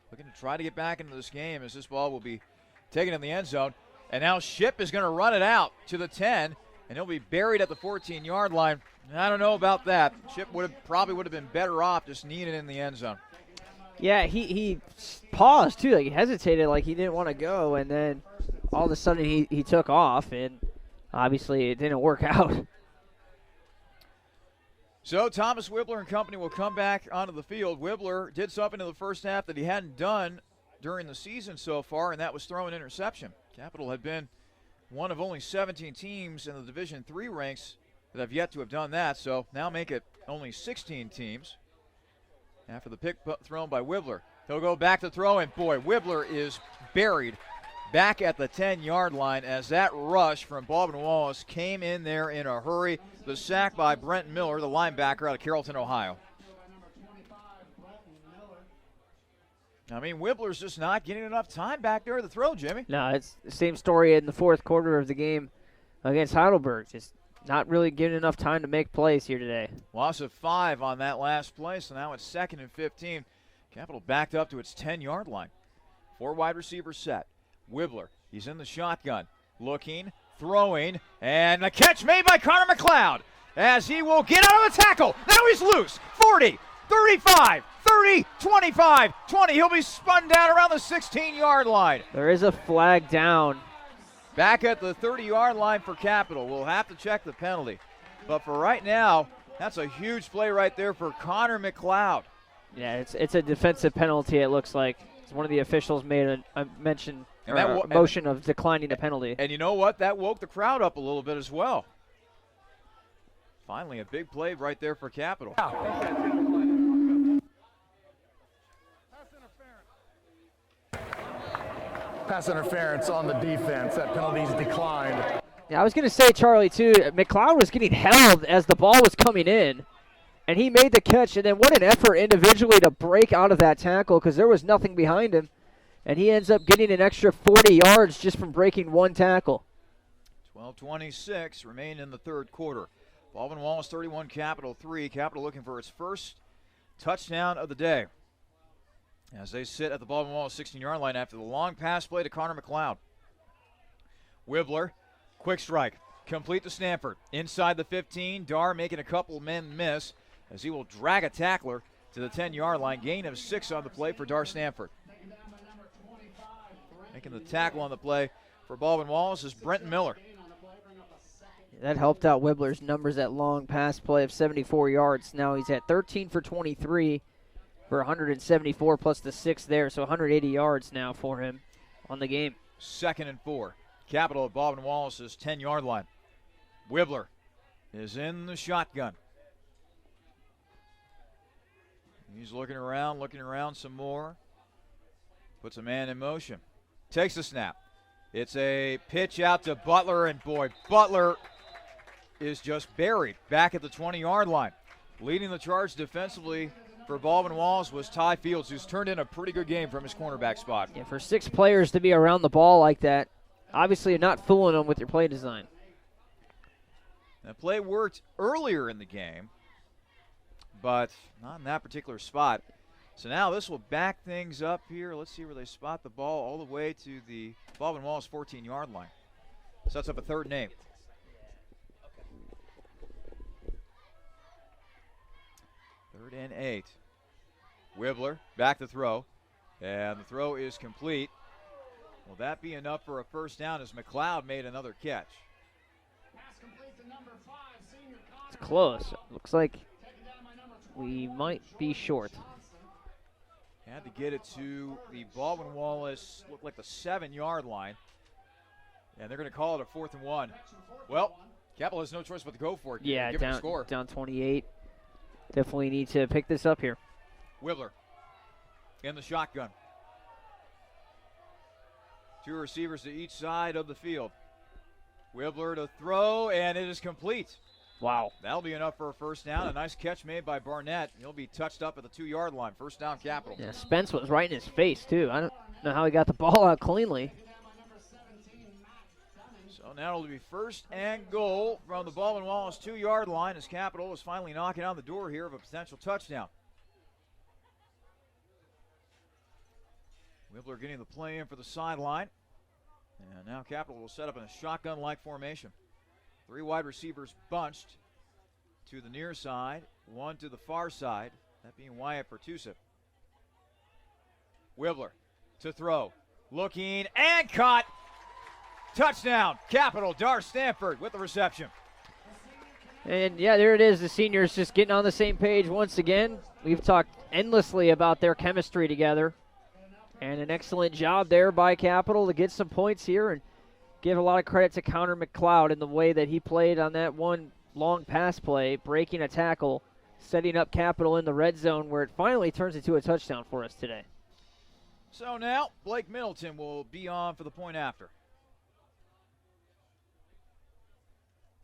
Looking to try to get back into this game as this ball will be taken in the end zone. And now Ship is going to run it out to the 10, and he'll be buried at the 14-yard line. I don't know about that. Ship probably would have been better off just kneeing it in the end zone. Yeah, he paused, too. Like, he hesitated like he didn't want to go, and then all of a sudden he took off, and obviously it didn't work out. So Thomas Wibbler and company will come back onto the field. Wibbler did something in the first half that he hadn't done during the season so far, and that was throw an interception. Capital had been one of only 17 teams in the Division III ranks that have yet to have done that, so now make it only 16 teams. After the pick thrown by Wibbler, he'll go back to throw, and boy, Wibbler is buried back at the 10-yard line as that rush from Baldwin Wallace came in there in a hurry. The sack by Brent Miller, the linebacker out of Carrollton, Ohio. I mean, Wibbler's just not getting enough time back there to throw, Jimmy. No, it's the same story in the fourth quarter of the game against Heidelberg. Just not really getting enough time to make plays here today. Loss of 5 on that last play, so now it's 2nd and 15. Capital backed up to its 10-yard line. 4 wide receivers set. Wibbler, he's in the shotgun, looking, throwing, and a catch made by Connor McLeod as he will get out of the tackle. Now he's loose. 40, 35, 30, 25, 20. He'll be spun down around the 16-yard line. There is a flag down. Back at the 30-yard line for Capital. We'll have to check the penalty. But for right now, that's a huge play right there for Connor McLeod. Yeah, it's a defensive penalty, it looks like. One of the officials made a mention or a motion of declining the penalty. And you know what? That woke the crowd up a little bit as well. Finally, a big play right there for Capital. Pass interference on the defense. That penalty's declined. Yeah, I was going to say, Charlie, too, McLeod was getting held as the ball was coming in, and he made the catch. And then what an effort individually to break out of that tackle because there was nothing behind him. And he ends up getting an extra 40 yards just from breaking one tackle. 12:26 remain in the third quarter. Baldwin Wallace 31, Capital 3. Capital looking for its first touchdown of the day as they sit at the Baldwin Wallace 16-yard line after the long pass play to Connor McLeod. Wibbler, quick strike, complete to Stanford. Inside the 15, Dar making a couple men miss as he will drag a tackler to the 10-yard line. Gain of 6 on the play for Dar Stanford. Making the tackle on the play for Baldwin Wallace is Brenton Miller. That helped out Wibbler's numbers, that long pass play of 74 yards. Now he's at 13 for 23 for 174 plus the 6 there, so 180 yards now for him on the game. 2nd and 4. Capital at Baldwin Wallace's 10-yard line. Wibbler is in the shotgun. He's looking around some more. Puts a man in motion. Takes the snap. It's a pitch out to Butler, and boy, Butler is just buried back at the 20-yard line. Leading the charge defensively for Baldwin Wallace was Ty Fields, who's turned in a pretty good game from his cornerback spot. Yeah, for 6 players to be around the ball like that, obviously you're not fooling them with your play design. That play worked earlier in the game, but not in that particular spot. So now this will back things up here. Let's see where they spot the ball all the way to the Baldwin Wallace 14-yard line. Sets up a 3rd and 8. 3rd and 8. Wibbler back to throw, and the throw is complete. Will that be enough for a first down as McLeod made another catch? It's close. Looks like we might be short. Had to get it to the Baldwin Wallace, looked like the 7-yard line. And they're going to call it a 4th and 1. Well, Capital has no choice but to go for it. Yeah, give it a score. Down 28. Definitely need to pick this up here. Wibbler in the shotgun. 2 receivers to each side of the field. Wibbler to throw, and it is complete. Wow. That'll be enough for a first down. A nice catch made by Barnett. He'll be touched up at the 2-yard line. First down, Capital. Yeah, Spence was right in his face, too. I don't know how he got the ball out cleanly. So now it'll be 1st and goal from the Baldwin Wallace 2-yard line as Capital is finally knocking on the door here of a potential touchdown. Wibbler getting the play in for the sideline. And now Capital will set up in a shotgun-like formation. 3 wide receivers bunched to the near side, 1 to the far side, that being Wyatt Pertusip. Wibbler to throw, looking and caught. Touchdown, Capital. Dar Stanford with the reception. And yeah, there it is. The seniors just getting on the same page once again. We've talked endlessly about their chemistry together. And an excellent job there by Capital to get some points here, and give a lot of credit to Connor McLeod in the way that he played on that one long pass play, breaking a tackle, setting up Capital in the red zone where it finally turns into a touchdown for us today. So now Blake Middleton will be on for the point after.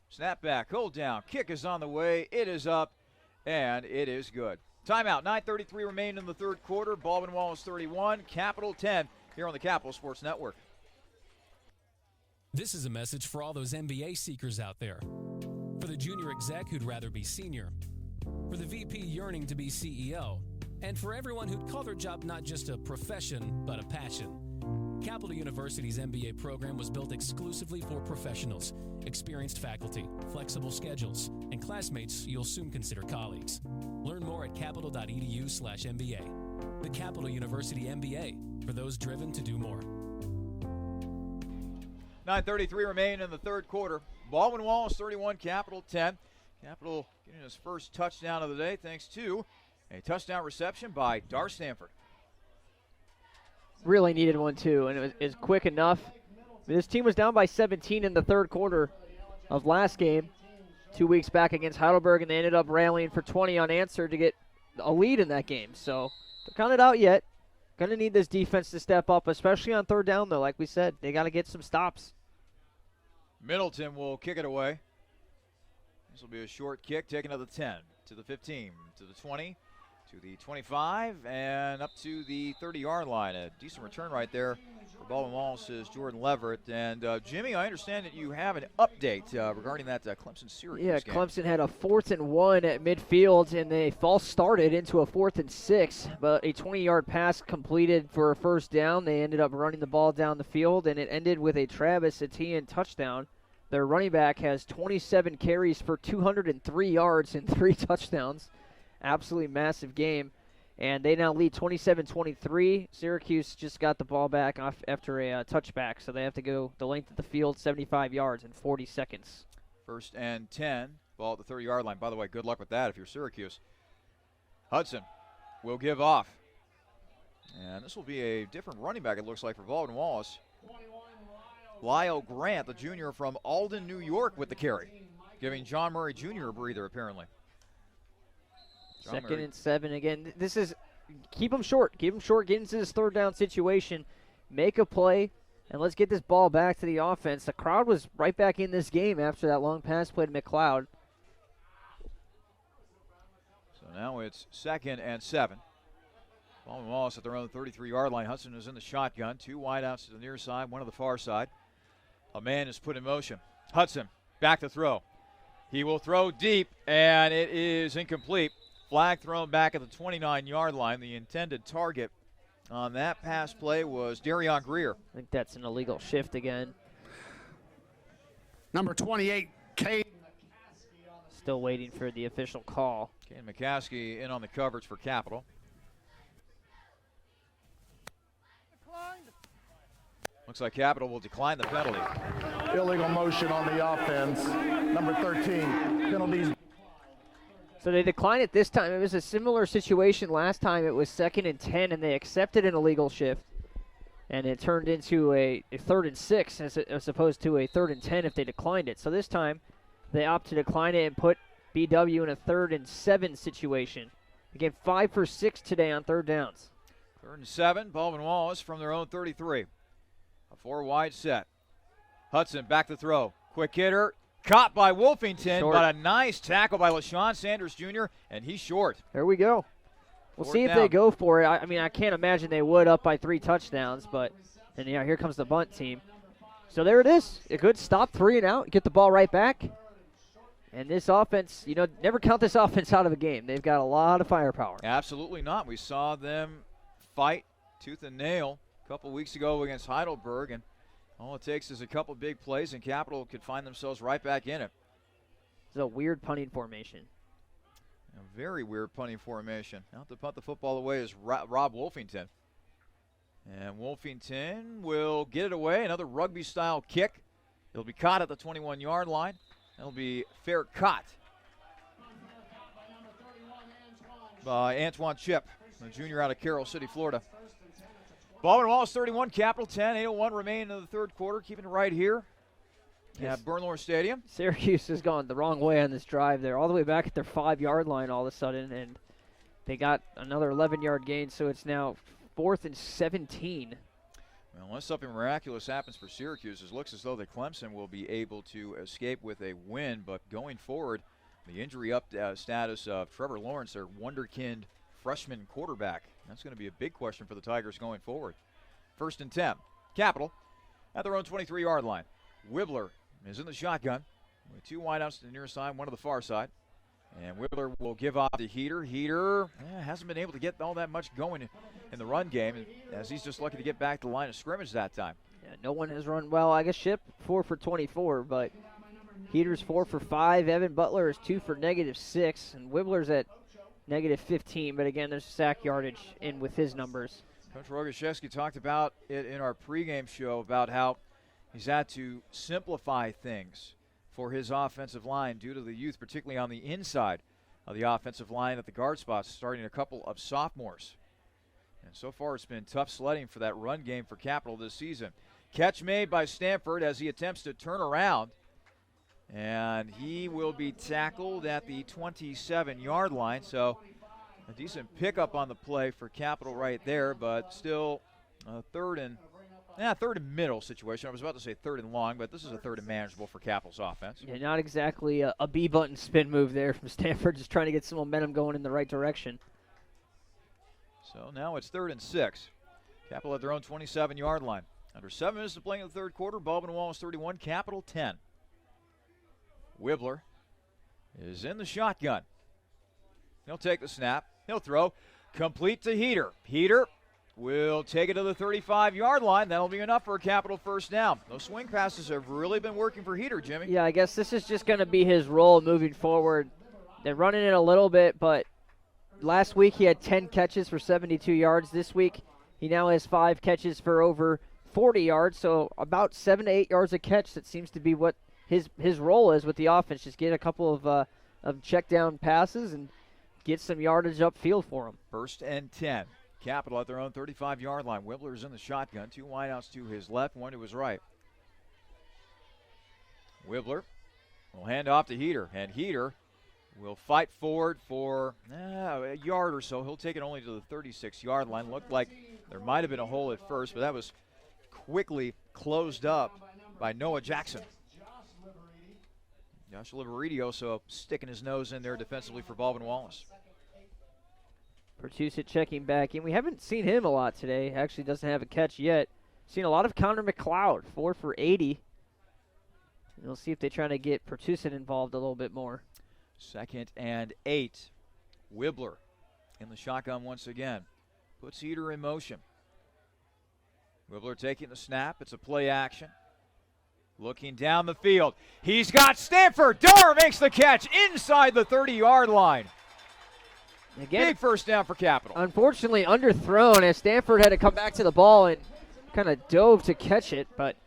Snap back, hold down, kick is on the way, it is up, and it is good. Timeout, 9:33 remain in the 3rd quarter. Baldwin Wallace 31, Capital 10 here on the Capital Sports Network. This is a message for all those MBA seekers out there. For the junior exec who'd rather be senior. For the VP yearning to be CEO. And for everyone who'd call their job not just a profession, but a passion. Capital University's MBA program was built exclusively for professionals, experienced faculty, flexible schedules, and classmates you'll soon consider colleagues. Learn more at capital.edu/MBA. The Capital University MBA, for those driven to do more. 9:33 remain in the 3rd quarter. Baldwin Wallace 31, Capital 10. Capital getting his first touchdown of the day thanks to a touchdown reception by Dar Stanford. Really needed one, too, and it was quick enough. This team was down by 17 in the 3rd quarter of last game, 2 weeks back against Heidelberg, and they ended up rallying for 20 unanswered to get a lead in that game. So they're not out yet. Going to need this defense to step up, especially on 3rd down, though. Like we said, they got to get some stops. Middleton will kick it away. This will be a short kick, taken to the 10, to the 15, to the 20, to the 25, and up to the 30-yard line. A decent return right there for Baldwin Wallace's Jordan Leverett. And, Jimmy, I understand that you have an update regarding that Clemson-Syracuse game. Yeah, Clemson had a 4th and 1 at midfield, and they false started into a 4th and 6, but a 20-yard pass completed for a first down. They ended up running the ball down the field, and it ended with a Travis Etienne touchdown. Their running back has 27 carries for 203 yards and 3 touchdowns. Absolutely massive game. And they now lead 27-23. Syracuse just got the ball back after a touchback, so they have to go the length of the field, 75 yards in 40 seconds. 1st and 10, ball at the 30-yard line. By the way, good luck with that if you're Syracuse. Hudson will give off. And this will be a different running back, it looks like, for Baldwin Wallace. Lyle Grant, the junior from Alden, New York, with the carry, giving John Murray Jr. a breather, apparently. 2nd and 7 again. This is keep them short. Keep them short. Get into this 3rd down situation. Make a play, and let's get this ball back to the offense. The crowd was right back in this game after that long pass play to McLeod. So now it's 2nd and 7. Baldwin Wallace at their own 33-yard line. Hudson is in the shotgun. 2 wideouts to the near side, 1 to the far side. A man is put in motion. Hudson back to throw. He will throw deep, and it is incomplete. Flag thrown back at the 29-yard line. The intended target on that pass play was Darion Greer. I think that's an illegal shift again. Number 28, Kate. Still waiting for the official call. Kane McCaskey in on the coverage for Capital. Looks like Capital will decline the penalty. Illegal motion on the offense. Number 13, penalties. So they declined it this time. It was a similar situation last time. It was 2nd and 10, and they accepted an illegal shift. And it turned into a 3rd and 6 as opposed to a 3rd and 10 if they declined it. So this time they opt to decline it and put BW in a 3rd and 7 situation. Again, 5 for 6 today on 3rd downs. 3rd and 7, Baldwin Wallace from their own 33. A 4-wide set. Hudson back to throw. Quick hitter. Caught by Wolfington, Short. but a nice tackle by LaShawn Sanders Jr., and he's short. There we go. We'll 4th see if down. they go for it. I mean, I can't imagine they would up by 3 touchdowns, but and yeah, here comes the bunt team. So there it is. A good stop, 3 and out. Get the ball right back. And this offense, never count this offense out of a game. They've got a lot of firepower. Absolutely not. We saw them fight tooth and nail a couple weeks ago against Heidelberg, and all it takes is a couple big plays, and Capital could find themselves right back in it. It's a weird punting formation. A very weird punting formation. Out to punt the football away is Rob Wolfington. And Wolfington will get it away. Another rugby-style kick. It'll be caught at the 21-yard line. It'll be fair caught by Antoine Chip, a junior out of Carroll City, Florida. Baldwin Wallace 31, Capital 10, 8:01 remaining in the 3rd quarter. Keeping it right here at Bernlohr Stadium. Syracuse has gone the wrong way on this drive. They're all the way back at their 5-yard line all of a sudden, and they got another 11-yard gain, so it's now 4th and 17. Well, unless something miraculous happens for Syracuse, it looks as though the Clemson will be able to escape with a win, but going forward, the injury status of Trevor Lawrence, their wonderkind freshman quarterback. That's going to be a big question for the Tigers going forward. 1st and 10. Capital at their own 23-yard line. Wibbler is in the shotgun with 2 wideouts to the near side, 1 to the far side. And Wibbler will give off to Heater. Heater hasn't been able to get all that much going in the run game, as he's just lucky to get back to the line of scrimmage that time. Yeah, no one has run well. I guess Ship 4 for 24, but Heater's 4 for 5. Evan Butler is 2 for -6, and Wibbler's at -15. But again, there's sack yardage in with his numbers. Coach Rogaszewski talked about it in our pregame show about how he's had to simplify things for his offensive line due to the youth, particularly on the inside of the offensive line at the guard spots, starting a couple of sophomores. And so far it's been tough sledding for that run game for Capital this season. Catch made by Stanford as he attempts to turn around. And he will be tackled at the 27-yard line. So a decent pickup on the play for Capital right there, but still a third and middle situation. I was about to say 3rd and long, but this is a 3rd and manageable for Capital's offense. Yeah, not exactly a B-button spin move there from Stanford, just trying to get some momentum going in the right direction. So now it's 3rd and 6. Capital at their own 27-yard line. Under 7 minutes to play in the 3rd quarter. Baldwin Wallace 31, Capital 10. Wibbler is in the shotgun. He'll take the snap. He'll throw. Complete to Heater. Heater will take it to the 35-yard line. That'll be enough for a Capital 1st down. Those swing passes have really been working for Heater, Jimmy. Yeah, I guess this is just going to be his role moving forward. They're running it a little bit, but last week he had 10 catches for 72 yards. This week he now has 5 catches for over 40 yards, so about 7 to 8 yards a catch. That seems to be what his role is with the offense. Just get a couple of check down passes and get some yardage upfield for him. 1st and 10. Capital at their own 35-yard line. Wibbler's in the shotgun. 2 wideouts to his left, 1 to his right. Wibbler will hand off to Heater, and Heater will fight forward for a yard or so. He'll take it only to the 36-yard line. Looked like there might have been a hole at first, but that was quickly closed up by Noah Jackson. Josh Liveridi also sticking his nose in there defensively for Baldwin Wallace. Pertusit checking back in. We haven't seen him a lot today. Actually doesn't have a catch yet. Seen a lot of Connor McLeod, 4 for 80. And we'll see if they're trying to get Pertusit involved a little bit more. 2nd and 8. Wibbler in the shotgun once again. Puts Heater in motion. Wibbler taking the snap. It's a play action. Looking down the field. He's got Stanford. Dar makes the catch inside the 30-yard line. Again, big first down for Capital. Unfortunately underthrown as Stanford had to come back to the ball and kind of dove to catch it. But,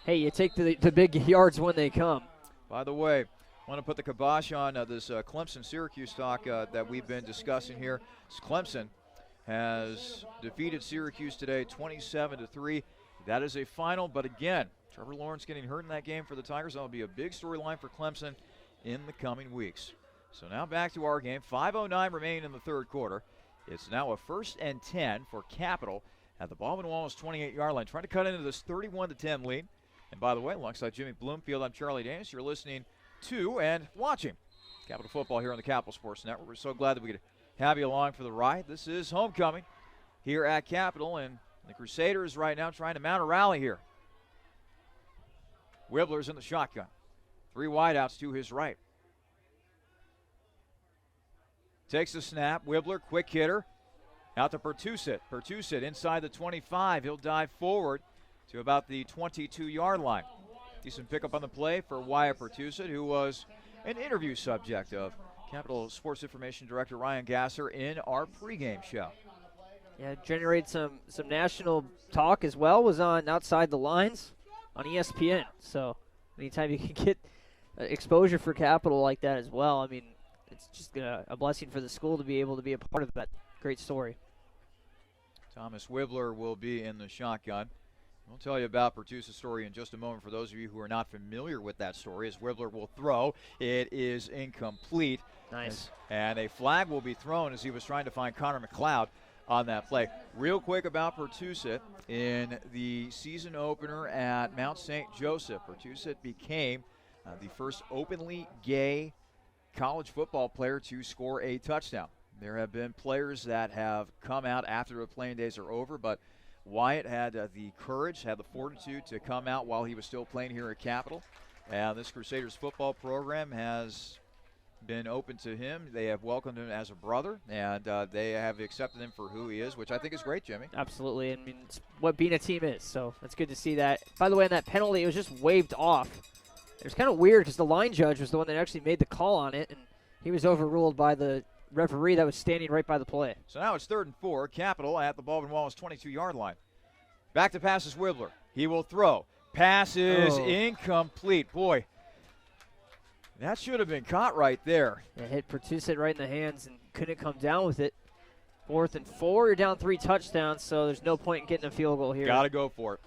hey, you take the big yards when they come. By the way, I want to put the kibosh on this Clemson-Syracuse talk that we've been discussing here. Clemson has defeated Syracuse today 27-3. That is a final, but again, Trevor Lawrence getting hurt in that game for the Tigers. That will be a big storyline for Clemson in the coming weeks. So now back to our game. 5:09 remaining in the third quarter. It's now a 1st and 10 for Capital at the Baldwin Wallace 28-yard line, trying to cut into this 31-10 lead. And by the way, alongside Jimmy Bloomfield, I'm Charlie Danis. You're listening to and watching Capital Football here on the Capital Sports Network. We're so glad that we could have you along for the ride. This is homecoming here at Capital, and the Crusaders right now trying to mount a rally here. Wibbler's in the shotgun. 3 wideouts to his right. Takes the snap. Wibbler, quick hitter. Out to Pertusit. Pertusit inside the 25. He'll dive forward to about the 22-yard line. Decent pickup on the play for Wyatt Pertusit, who was an interview subject of Capital Sports Information Director Ryan Gasser in our pregame show. Yeah, generated some national talk as well. Was on Outside the Lines on ESPN. So anytime you can get exposure for Capital like that as well, I mean, it's just a blessing for the school to be able to be a part of that great story. Thomas Wibbler will be in the shotgun. We'll tell you about Pertusit's story in just a moment for those of you who are not familiar with that story, as Wibbler will throw. It is incomplete. Nice. And a flag will be thrown as he was trying to find Connor McLeod on that play. Real quick about Pertusit. In the season opener at Mount St. Joseph, Pertusit became the first openly gay college football player to score a touchdown. There have been players that have come out after the playing days are over, but Wyatt had the courage, had the fortitude to come out while he was still playing here at Capital. And this Crusaders football program has been open to him. They have welcomed him as a brother, and they have accepted him for who he is, which I think is great, Jimmy. Absolutely. I mean, it's what being a team is, so it's good to see that. By the way, on that penalty, it was just waved off. It was kind of weird because the line judge was the one that actually made the call on it, and he was overruled by the referee that was standing right by the play. So now it's 3rd and 4. Capital at the Baldwin Wallace 22-yard line. Back to passes Wibbler. He will throw. Pass is incomplete. Boy, that should have been caught right there. It hit Pertusit right in the hands and couldn't come down with it. 4th and 4. You're down 3 touchdowns, so there's no point in getting a field goal here. Got to go for it.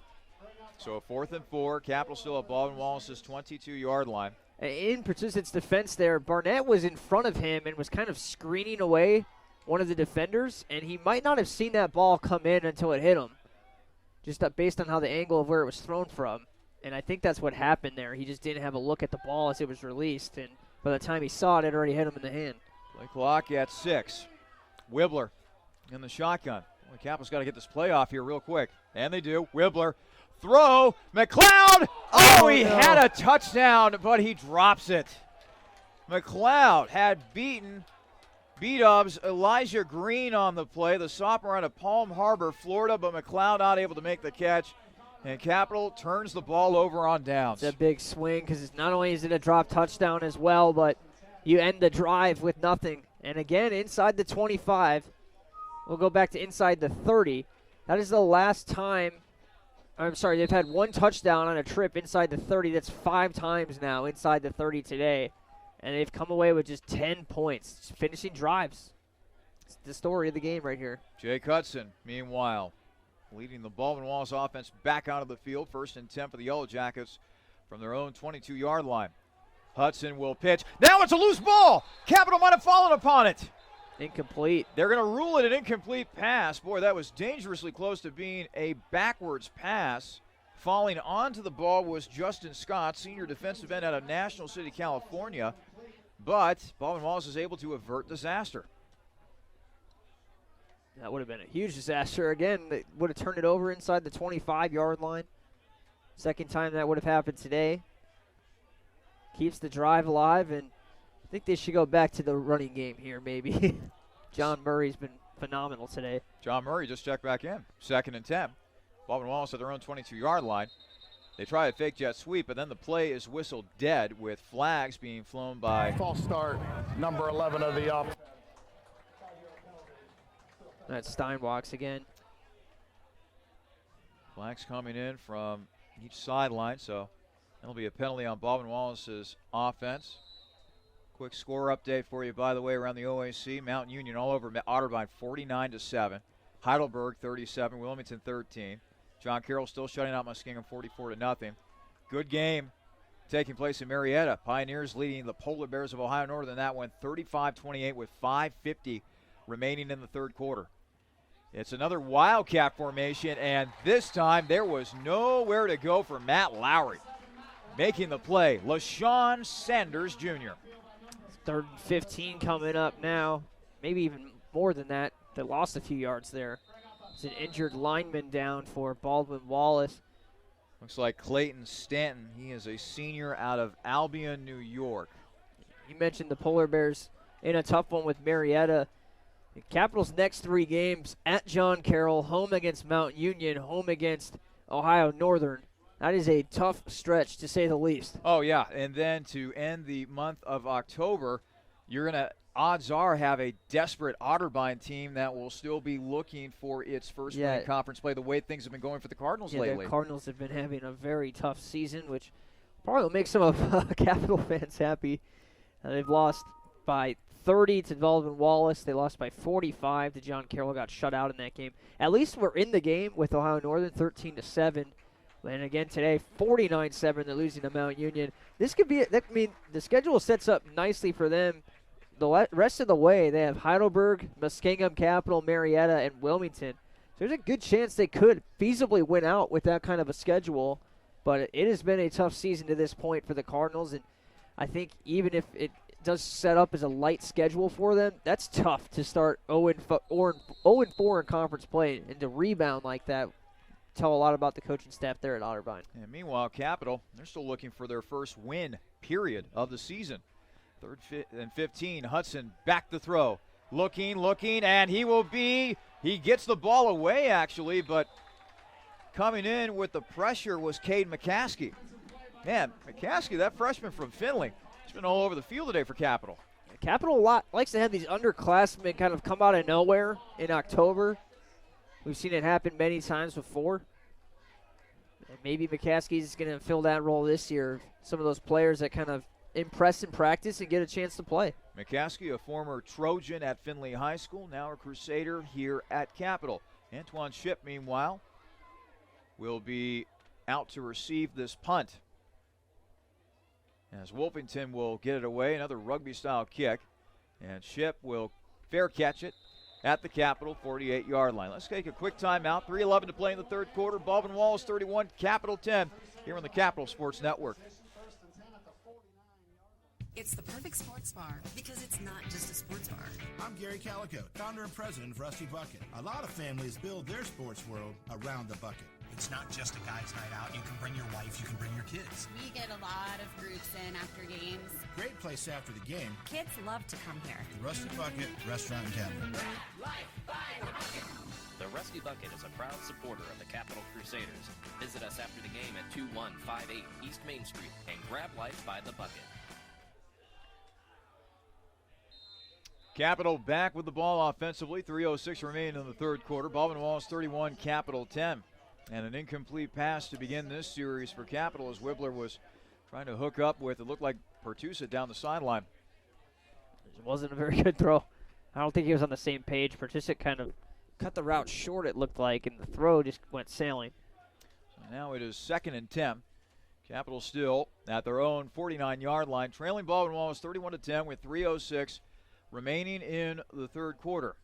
So a 4th and 4. Capital still at Baldwin Wallace's 22-yard line. In Pertusit's defense there, Barnett was in front of him and was kind of screening away one of the defenders, and he might not have seen that ball come in until it hit him, just based on how the angle of where it was thrown from. And I think that's what happened there. He just didn't have a look at the ball as it was released, and by the time he saw it, it already hit him in the hand. Play clock at 6. Wibbler in the shotgun. Well, Capital's got to get this play off here real quick, and they do. Wibbler. Throw, McLeod. Oh, he had a touchdown, but he drops it. McLeod had beat Ubs Elijah Green on the play, the sophomore out of Palm Harbor, Florida, but McLeod not able to make the catch, and Capital turns the ball over on downs. It's a big swing because not only is it a drop touchdown as well, but you end the drive with nothing And again, inside the 25. We'll go back to inside the 30. That is the last time. I'm sorry, they've had one touchdown on a trip inside the 30. That's 5 times now inside the 30 today. And they've come away with just 10 points, just finishing drives. It's the story of the game right here. Jake Hudson, meanwhile, leading the Baldwin Wallace offense back out of the field. 1st and 10 for the Yellow Jackets from their own 22-yard line. Hudson will pitch. Now it's a loose ball. Capital might have fallen upon it. Incomplete. They're going to rule it an incomplete pass. Boy, that was dangerously close to being a backwards pass. Falling onto the ball was Justin Scott, senior defensive end out of National City, California. But Baldwin Wallace is able to avert disaster. That would have been a huge disaster. Again, they would have turned it over inside the 25-yard line. Second time that would have happened today. Keeps the drive alive, and I think they should go back to the running game here maybe. John Murray's been phenomenal today. John Murray just checked back in. 2nd and 10. Baldwin Wallace at their own 22-yard line. They try a fake jet sweep, but then the play is whistled dead with flags being flown by. False start, number 11 of the up. That's Steinwalks again. Flags coming in from each sideline, so that'll be a penalty on Baldwin Wallace's offense. Quick score update for you, by the way, around the OAC. Mountain Union all over Otterbein, 49-7. Heidelberg, 37. Wilmington, 13. John Carroll still shutting out Muskingum, 44-0. Good game taking place in Marietta. Pioneers leading the Polar Bears of Ohio Northern. That went 35-28 with 5:50 remaining in the third quarter. It's another Wildcat formation, and this time there was nowhere to go for Matt Lowry. Making the play, LaShawn Sanders Jr. 3rd and 15 coming up now. Maybe even more than that. They lost a few yards there. There's an injured lineman down for Baldwin Wallace. Looks like Clayton Stanton. He is a senior out of Albion, New York. You mentioned the Polar Bears in a tough one with Marietta. The Capitals' next 3 games at John Carroll, home against Mount Union, home against Ohio Northern. That is a tough stretch, to say the least. Oh, yeah, and then to end the month of October, you're going to, odds are, have a desperate Otterbein team that will still be looking for its first win in conference play, the way things have been going for the Cardinals lately. The Cardinals have been having a very tough season, which probably will make some of Capital fans happy. They've lost by 30 to Baldwin Wallace. They lost by 45 to John Carroll. Got shut out in that game. At least we're in the game with Ohio Northern, 13-7. And again today, 49-7. They're losing to Mount Union. This could be. The schedule sets up nicely for them. The rest of the way, they have Heidelberg, Muskingum, Capital, Marietta, and Wilmington. So there's a good chance they could feasibly win out with that kind of a schedule. But it has been a tough season to this point for the Cardinals, and I think even if it does set up as a light schedule for them, that's tough to start 0-4 in conference play, and to rebound like that tell a lot about the coaching staff there at Otterbein. And meanwhile, Capital, they're still looking for their first win, period, of the season. 3rd and 15, Hudson back to throw. Looking, and he gets the ball away, actually, but coming in with the pressure was Cade McCaskey. Man, McCaskey, that freshman from Findlay, he's been all over the field today for Capital. Capital likes to have these underclassmen kind of come out of nowhere in October. We've seen it happen many times before. And maybe McCaskey's going to fill that role this year. Some of those players that kind of impress in practice and get a chance to play. McCaskey, a former Trojan at Findlay High School, now a Crusader here at Capital. Antoine Shipp, meanwhile, will be out to receive this punt. As Wolfington will get it away, another rugby-style kick. And Shipp will fair catch it at the Capital 48-yard line. Let's take a quick timeout. 3:11 to play in the third quarter. Baldwin Wallace 31, Capital 10 here on the Capital Sports Network. It's the perfect sports bar because it's not just a sports bar. I'm Gary Calico, founder and president of Rusty Bucket. A lot of families build their sports world around the bucket. It's not just a guy's night out. You can bring your wife, you can bring your kids. We get a lot of groups in after games. Great place after the game. Kids love to come here. The Rusty Bucket Restaurant and Tavern. The Rusty Bucket is a proud supporter of the Capital Crusaders. Visit us after the game at 2158 East Main Street and grab life by the bucket. Capital back with the ball offensively. 3:06 remaining in the third quarter. Baldwin Wallace 31, Capital 10. And an incomplete pass to begin this series for Capital as Wibbler was trying to hook up with, it looked like Pertusa down the sideline. It wasn't a very good throw. I don't think he was on the same page. Pertusa kind of cut the route short, it looked like, and the throw just went sailing. So now it is 2nd and 10. Capital still at their own 49-yard line, trailing Baldwin Wallace 31-10 with 3:06 remaining in the third quarter.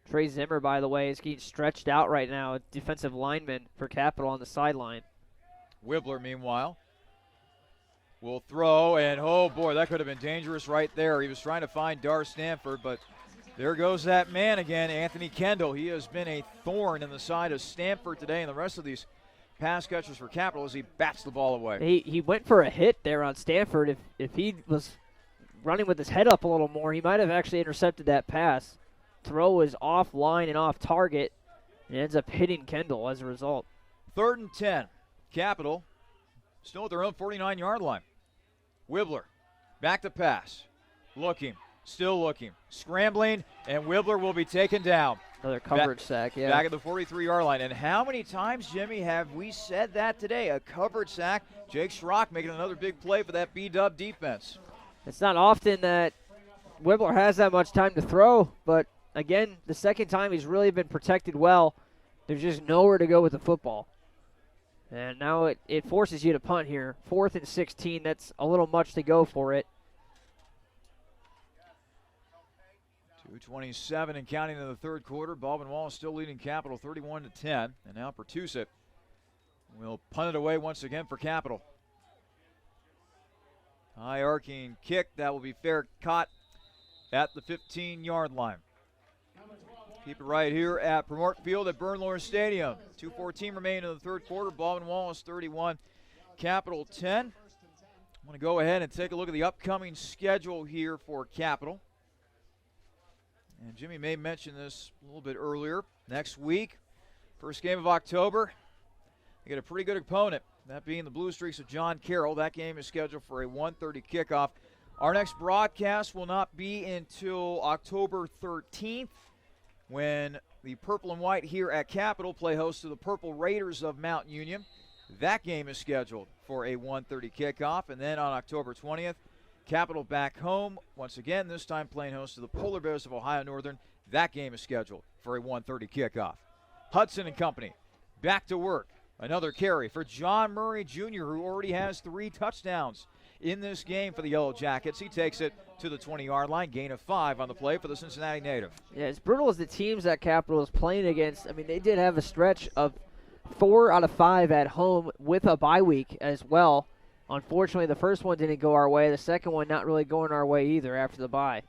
Trey Zimmer, by the way, is getting stretched out right now, defensive lineman for Capital on the sideline. Wibbler, meanwhile, will throw, and oh boy, that could have been dangerous right there. He was trying to find Dar Stanford, but there goes that man again, Anthony Kendall. He has been a thorn in the side of Stanford today, and the rest of these pass catchers for Capital as he bats the ball away. He went for a hit there on Stanford. If he was running with his head up a little more, he might have actually intercepted that pass. Throw was offline and off target, and ends up hitting Kendall as a result. 3rd and 10. Capital still at their own 49-yard line. Wibbler back to pass. Looking, still looking, scrambling, and Wibbler will be taken down. Another coverage sack, yeah. Back at the 43-yard line. And how many times, Jimmy, have we said that today? A coverage sack. Jake Schrock making another big play for that B-Dub defense. It's not often that Wibbler has that much time to throw, but again, the second time he's really been protected well. There's just nowhere to go with the football. And now it forces you to punt here. 4th and 16, that's a little much to go for it. 2:27 and counting in the third quarter. Baldwin Wallace still leading Capital 31-10. And now Pertusa will punt it away once again for Capital. High arcing kick. That will be fair, caught at the 15-yard line. Keep it right here at Bernlohr Field at Bernlohr Stadium. 2:14 remaining in the third quarter. Baldwin Wallace 31, Capital 10. I'm going to go ahead and take a look at the upcoming schedule here for Capital. And Jimmy may mention this a little bit earlier. Next week, first game of October, they get a pretty good opponent, that being the Blue Streaks of John Carroll. That game is scheduled for a 1:30 kickoff. Our next broadcast will not be until October 13th, when the Purple and White here at Capital play host to the Purple Raiders of Mount Union. That game is scheduled for a 1:30 kickoff. And then on October 20th, Capital back home once again, this time playing host to the Polar Bears of Ohio Northern. That game is scheduled for a 1:30 kickoff. Hudson and company back to work. Another carry for John Murray Jr., who already has 3 touchdowns in this game for the Yellow Jackets. He takes it to the 20-yard line, gain of 5 on the play for the Cincinnati native. Yeah, as brutal as the teams that Capital is playing against, I mean, they did have a stretch of 4 out of 5 at home with a bye week as well. Unfortunately, the first one didn't go our way. The second one not really going our way either after the bye.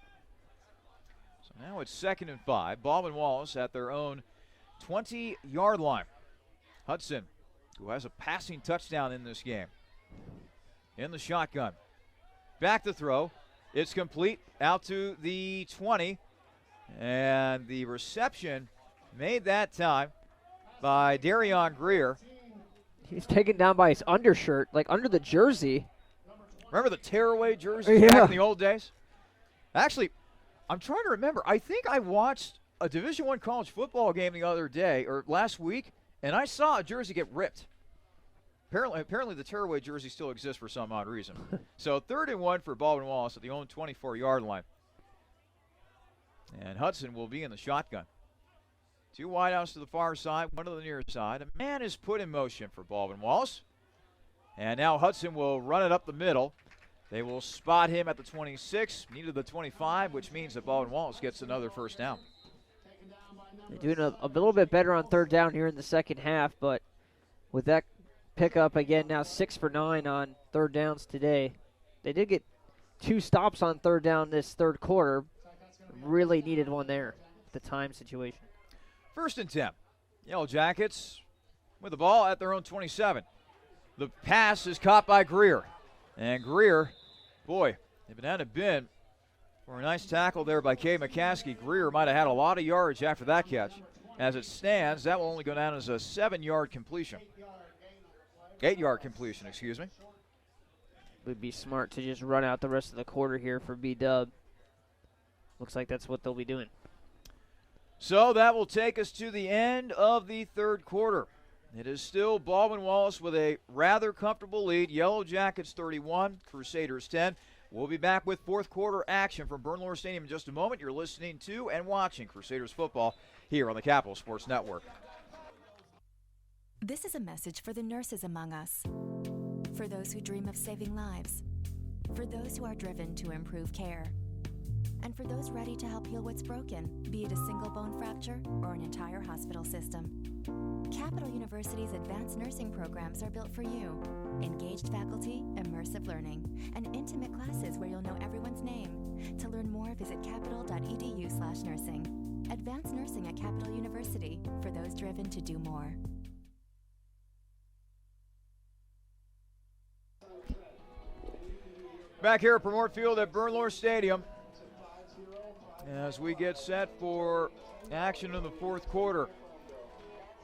So now it's 2nd and 5. Baldwin Wallace at their own 20-yard line. Hudson, who has a passing touchdown in this game, in the shotgun. Back to throw. It's complete out to the 20. And the reception made that time by Darion Greer. He's taken down by his undershirt, like under the jersey. Remember the tearaway jerseys back in the old days? Actually, I'm trying to remember. I think I watched a Division I college football game the other day, or last week, and I saw a jersey get ripped. Apparently the tearaway jersey still exists for some odd reason. So 3rd and 1 for Baldwin Wallace at the own 24-yard line. And Hudson will be in the shotgun. 2 wideouts to the far side, 1 to the near side. A man is put in motion for Baldwin Wallace. And now Hudson will run it up the middle. They will spot him at the 26, needed the 25, which means that Baldwin Wallace gets another first down. They're doing a little bit better on 3rd down here in the second half, but with that pickup again, now 6 for 9 on 3rd downs today. They did get 2 stops on 3rd down this third quarter. Really needed one there, the time situation. 1st and 10. Yellow Jackets with the ball at their own 27. The pass is caught by Greer. And Greer, boy, if it hadn't been for a nice tackle there by Kay McCaskey, Greer might have had a lot of yards after that catch. As it stands, that will only go down as a 7-yard completion. 8-yard completion, excuse me. Would be smart to just run out the rest of the quarter here for B-Dub. looks like that's what they'll be doing. So that will take us to the end of the third quarter. It is still Baldwin Wallace with a rather comfortable lead. Yellow Jackets 31, Crusaders 10. We'll be back with fourth quarter action from Bernlohr Stadium in just a moment. You're listening to and watching Crusaders football here on the Capital Sports Network. This is a message for the nurses among us, for those who dream of saving lives, for those who are driven to improve care, and for those ready to help heal what's broken, be it a single bone fracture or an entire hospital system. Capital University's advanced nursing programs are built for you. Engaged faculty, immersive learning, and intimate classes where you'll know everyone's name. To learn more, visit capital.edu/nursing. Advanced nursing at Capital University, for those driven to do more. Back here at Bernlohr Field at Bernlohr Stadium as we get set for action in the fourth quarter.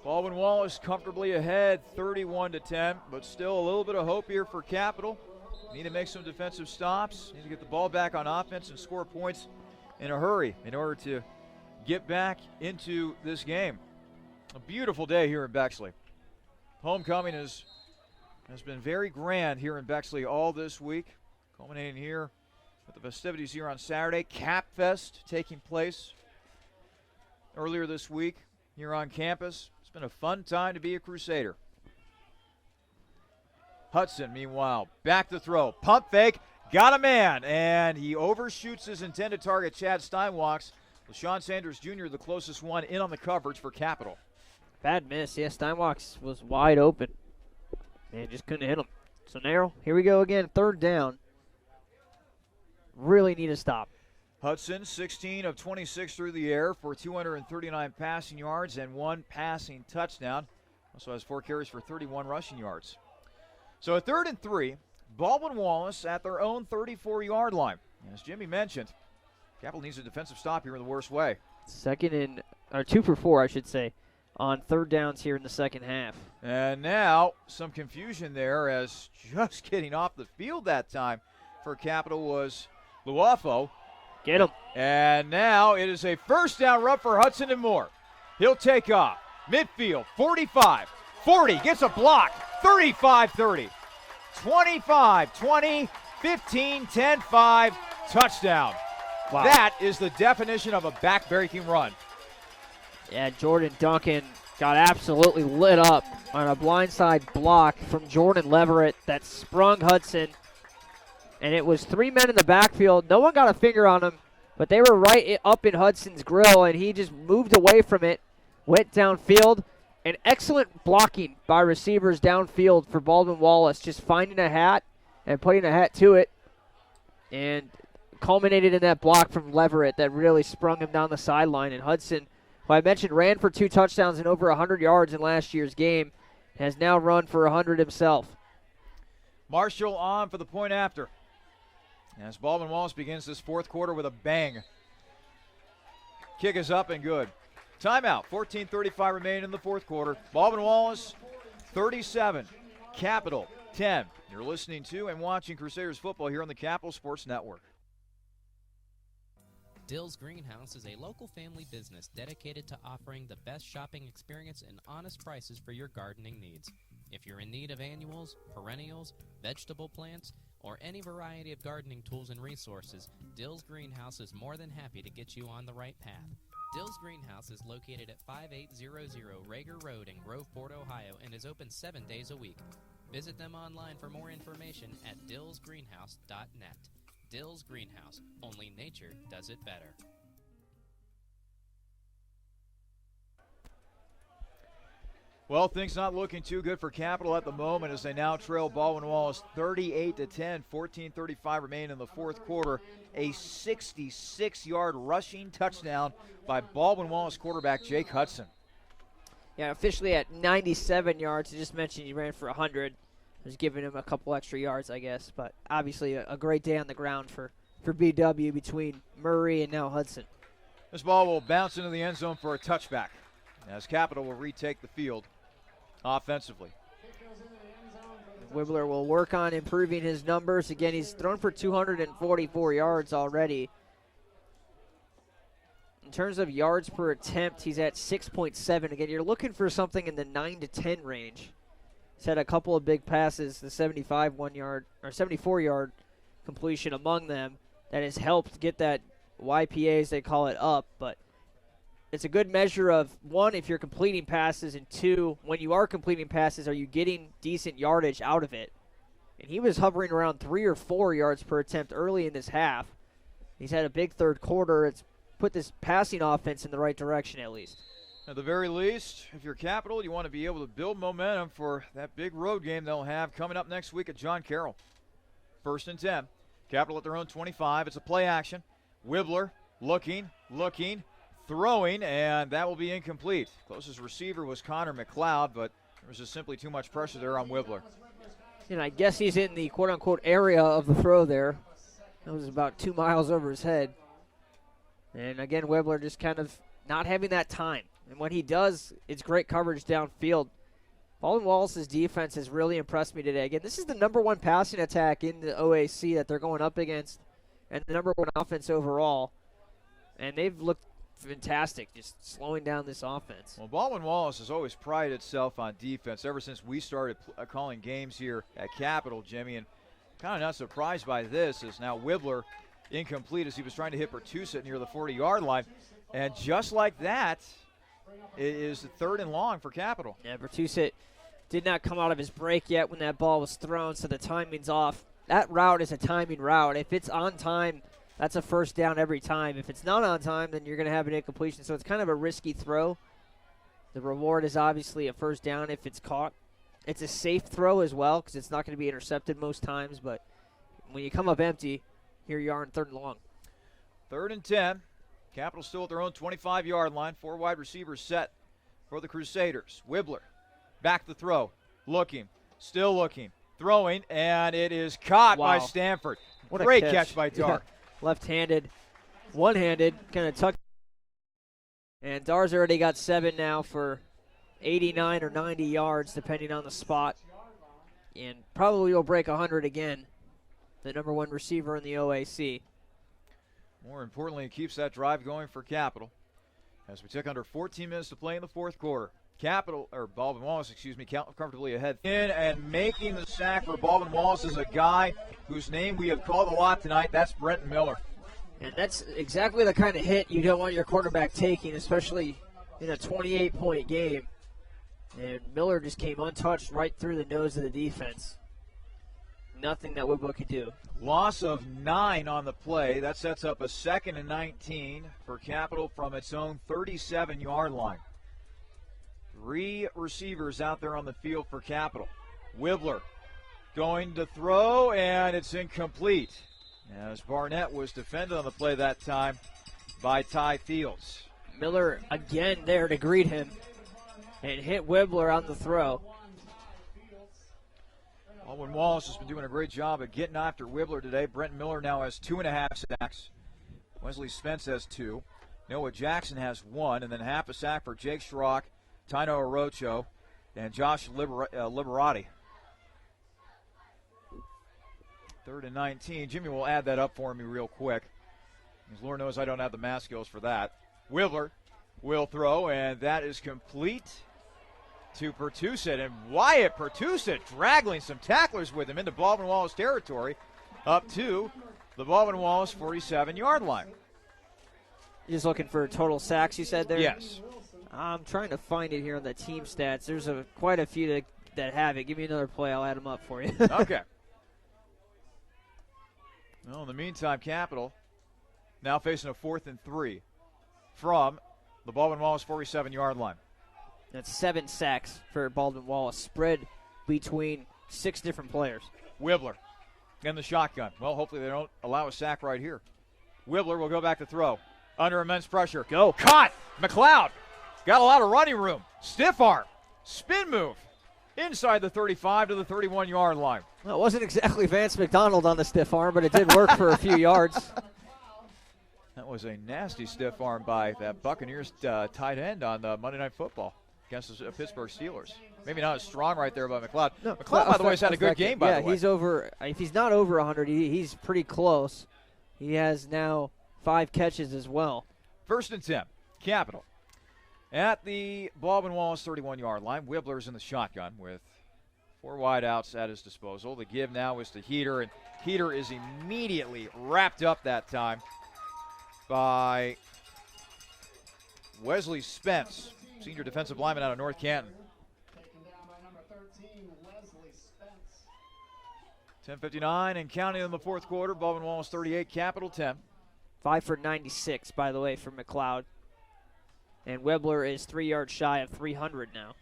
Baldwin Wallace comfortably ahead, 31-10, but still a little bit of hope here for Capital. Need to make some defensive stops, need to get the ball back on offense and score points in a hurry in order to get back into this game. A beautiful day here in Bexley. Homecoming has been very grand here in Bexley all this week, culminating here with the festivities here on Saturday. Cap Fest taking place earlier this week here on campus. It's been a fun time to be a Crusader. Hudson, meanwhile, back to throw. Pump fake, got a man, and he overshoots his intended target, Chad Steinwalks. LaShawn Sanders Jr., the closest one in on the coverage for Capital. Bad miss. Yeah, Steinwalks was wide open. Man, just couldn't hit him. So narrow. Here we go again, third down. Really need to stop. Hudson, 16 of 26 through the air for 239 passing yards and 1 passing touchdown. Also has 4 carries for 31 rushing yards. So a 3rd and 3, Baldwin Wallace at their own 34-yard line. As Jimmy mentioned, Capital needs a defensive stop here in the worst way. 2 for 4, I should say, on third downs here in the second half. And now some confusion there, as just getting off the field that time for Capital was Luafo. Get him. And now it is a first down run for Hudson and Moore. He'll take off. Midfield, 45, 40, gets a block, 35-30, 25-20, 15, 10, 5, touchdown. Wow. That is the definition of a back-breaking run. Yeah, Jordan Duncan got absolutely lit up on a blindside block from Jordan Leverett that sprung Hudson. And it was 3 men in the backfield. No one got a finger on him, but they were right up in Hudson's grill, and he just moved away from it, went downfield. And excellent blocking by receivers downfield for Baldwin Wallace, just finding a hat and putting a hat to it, and culminated in that block from Leverett that really sprung him down the sideline. And Hudson, who I mentioned ran for 2 touchdowns and over 100 yards in last year's game, has now run for 100 himself. Marshall on for the point after, as Baldwin Wallace begins this fourth quarter with a bang. Kick is up and good. Timeout, 14:35 remaining in the fourth quarter. Baldwin Wallace, 37, Capital, 10. You're listening to and watching Crusaders football here on the Capital Sports Network. Dill's Greenhouse is a local family business dedicated to offering the best shopping experience and honest prices for your gardening needs. If you're in need of annuals, perennials, vegetable plants, or any variety of gardening tools and resources, Dill's Greenhouse is more than happy to get you on the right path. Dill's Greenhouse is located at 5800 Rager Road in Groveport, Ohio, and is open 7 days a week. Visit them online for more information at dillsgreenhouse.net. Dill's Greenhouse. Only nature does it better. Well, things not looking too good for Capital at the moment as they now trail Baldwin Wallace 38-10, 14:35 remaining in the fourth quarter. A 66-yard rushing touchdown by Baldwin Wallace quarterback Jake Hudson. Yeah, officially at 97 yards. I just mentioned he ran for 100. I was giving him a couple extra yards, I guess. But obviously a great day on the ground for BW between Murray and now Hudson. This ball will bounce into the end zone for a touchback as Capital will retake the field offensively. Wibbler will work on improving his numbers. Again, he's thrown for 244 yards already. In terms of yards per attempt, he's at 6.7. Again, you're looking for something in the 9 to 10 range. He's had a couple of big passes, the 74-yard completion among them, that has helped get that YPA, as they call it, up. But it's a good measure of, one, if you're completing passes, and two, when you are completing passes, are you getting decent yardage out of it? And he was hovering around 3 or 4 yards per attempt early in this half. He's had a big third quarter. It's put this passing offense in the right direction at least. At the very least, if you're Capital, you want to be able to build momentum for that big road game they'll have coming up next week at John Carroll. 1st and 10. Capital at their own 25. It's a play action. Wibbler looking, throwing, and that will be incomplete. Closest receiver was Connor McLeod, but there was just simply too much pressure there on Wibbler. And I guess he's in the quote-unquote area of the throw there. That was about 2 miles over his head. And again, Wibbler just kind of not having that time. And when he does, it's great coverage downfield. Baldwin Wallace's defense has really impressed me today. Again, this is the #1 passing attack in the OAC that they're going up against, and the #1 offense overall. And they've looked fantastic, just slowing down this offense. Well, Baldwin Wallace has always prided itself on defense ever since we started calling games here at Capital, Jimmy. And kind of not surprised by this, is now Wibbler incomplete as he was trying to hit Bertussit near the 40-yard line. And just like that, it is 3rd and long for Capital. Yeah, Bertussit did not come out of his break yet when that ball was thrown, so the timing's off. That route is a timing route. If it's on time, that's a 1st down every time. If it's not on time, then you're going to have an incompletion. So it's kind of a risky throw. The reward is obviously a 1st down if it's caught. It's a safe throw as well because it's not going to be intercepted most times. But when you come up empty, here you are in 3rd and long. 3rd and 10. Capital still at their own 25-yard line. 4 wide receivers set for the Crusaders. Wibbler back the throw. Looking. Still looking. Throwing. And it is caught by Stanford. What Great a catch by Dar. Left-handed. One-handed. Kind of tucked. And Dar's already got 7 now for 89 or 90 yards, depending on the spot. And probably will break 100 again. The #1 receiver in the OAC. More importantly, it keeps that drive going for Capital. As we took under 14 minutes to play in the 4th quarter. Baldwin Wallace, comfortably ahead. In and making the sack for Baldwin Wallace is a guy whose name we have called a lot tonight. That's Brenton Miller. And that's exactly the kind of hit you don't want your quarterback taking, especially in a 28-point game. And Miller just came untouched right through the nose of the defense. Nothing that Wibbler could do. Loss of 9 on the play. That sets up a 2nd and 19 for Capital from its own 37-yard line. 3 receivers out there on the field for Capital. Wibbler going to throw, and it's incomplete. As Barnett was defended on the play that time by Ty Fields. Miller again there to greet him and hit Wibbler on the throw. Baldwin Wallace has been doing a great job at getting after Wibbler today. Brent Miller now has 2.5 sacks. Wesley Spence has 2. Noah Jackson has 1, and then half a sack for Jake Schrock, Tino Orocho, and Josh Liberati. 3rd and 19. Jimmy will add that up for me real quick. Because Lord knows I don't have the math skills for that. Wibbler will throw, and that is complete to Bertussit. And Wyatt Bertussit dragging some tacklers with him into Baldwin Wallace territory up to the Baldwin Wallace 47-yard line. You're just looking for total sacks, you said there? Yes. I'm trying to find it here on the team stats. There's quite a few that have it. Give me another play. I'll add them up for you. Okay. Well, in the meantime, Capital now facing a 4th and 3 from the Baldwin Wallace 47-yard line. That's 7 sacks for Baldwin Wallace, spread between 6 different players. Wibbler in the shotgun. Well, hopefully they don't allow a sack right here. Wibbler will go back to throw. Under immense pressure. Go. Caught. McLeod got a lot of running room. Stiff arm. Spin move. Inside the 35 to the 31-yard line. Well, it wasn't exactly Vance McDonald on the stiff arm, but it did work for a few yards. That was a nasty stiff arm by that Buccaneers tight end on Monday Night Football against the Pittsburgh Steelers. Maybe not as strong right there by McLeod. No, McLeod, by the way, has had a good game, by the way. Yeah, he's over. If he's not over 100, he's pretty close. He has now 5 catches as well. First and 10, Capital. At the Baldwin Wallace 31-yard line, Wibbler's in the shotgun with 4 wideouts at his disposal. The give now is to Heater, and Heater is immediately wrapped up that time by Wesley Spence, senior defensive lineman out of North Canton. 10:59 and counting in the fourth quarter. Baldwin Wallace 38, Capital 10. 5 for 96, by the way, for McLeod. And Wibbler is 3 yards shy of 300 now.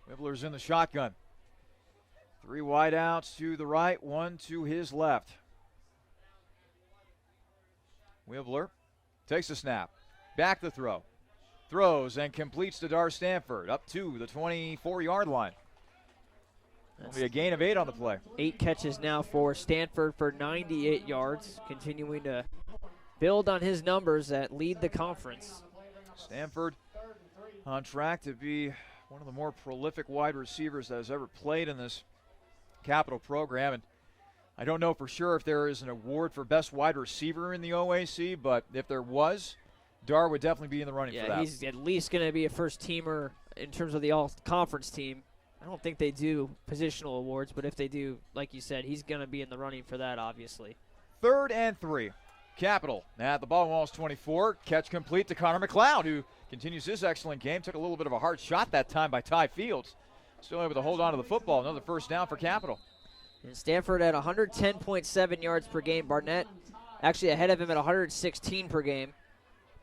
Wibbler's in the shotgun. 3 wideouts to the right, 1 to his left. Wibbler takes the snap. Back the throw. Throws and completes to Dar Stanford up to the 24-yard line. That'll be a gain of 8 on the play. 8 catches now for Stanford for 98 yards, continuing to build on his numbers that lead the conference. Stanford on track to be one of the more prolific wide receivers that has ever played in this Capital program. And I don't know for sure if there is an award for best wide receiver in the OAC, but if there was, Dar would definitely be in the running for that. Yeah, he's at least going to be a first-teamer in terms of the all-conference team. I don't think they do positional awards, but if they do, like you said, he's going to be in the running for that, obviously. 3rd and 3. Capital at the Baldwin Wallace 24. Catch complete to Connor McLeod, who continues his excellent game. Took a little bit of a hard shot that time by Ty Fields. Still able to hold on to the football. Another first down for Capital. And Stanford at 110.7 yards per game. Barnett actually ahead of him at 116 per game.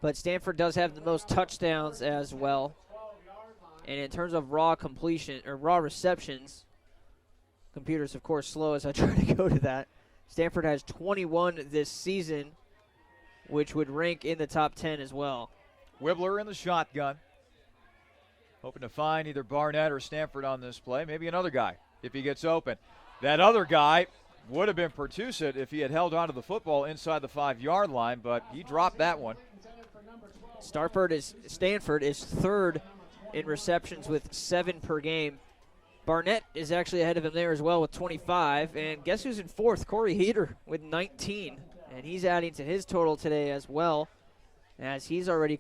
But Stanford does have the most touchdowns as well. And in terms of raw completion or raw receptions, computer's of course slow as I try to go to that. Stanford has 21 this season, which would rank in the top 10 as well. Wibbler in the shotgun. Hoping to find either Barnett or Stanford on this play. Maybe another guy if he gets open. That other guy would have been Pertusit if he had held onto the football inside the 5-yard line, but he dropped that one. Stanford is 3rd in receptions with 7 per game. Barnett is actually ahead of him there as well with 25. And guess who's in 4th? Corey Heater with 19. And he's adding to his total today as well, as he's already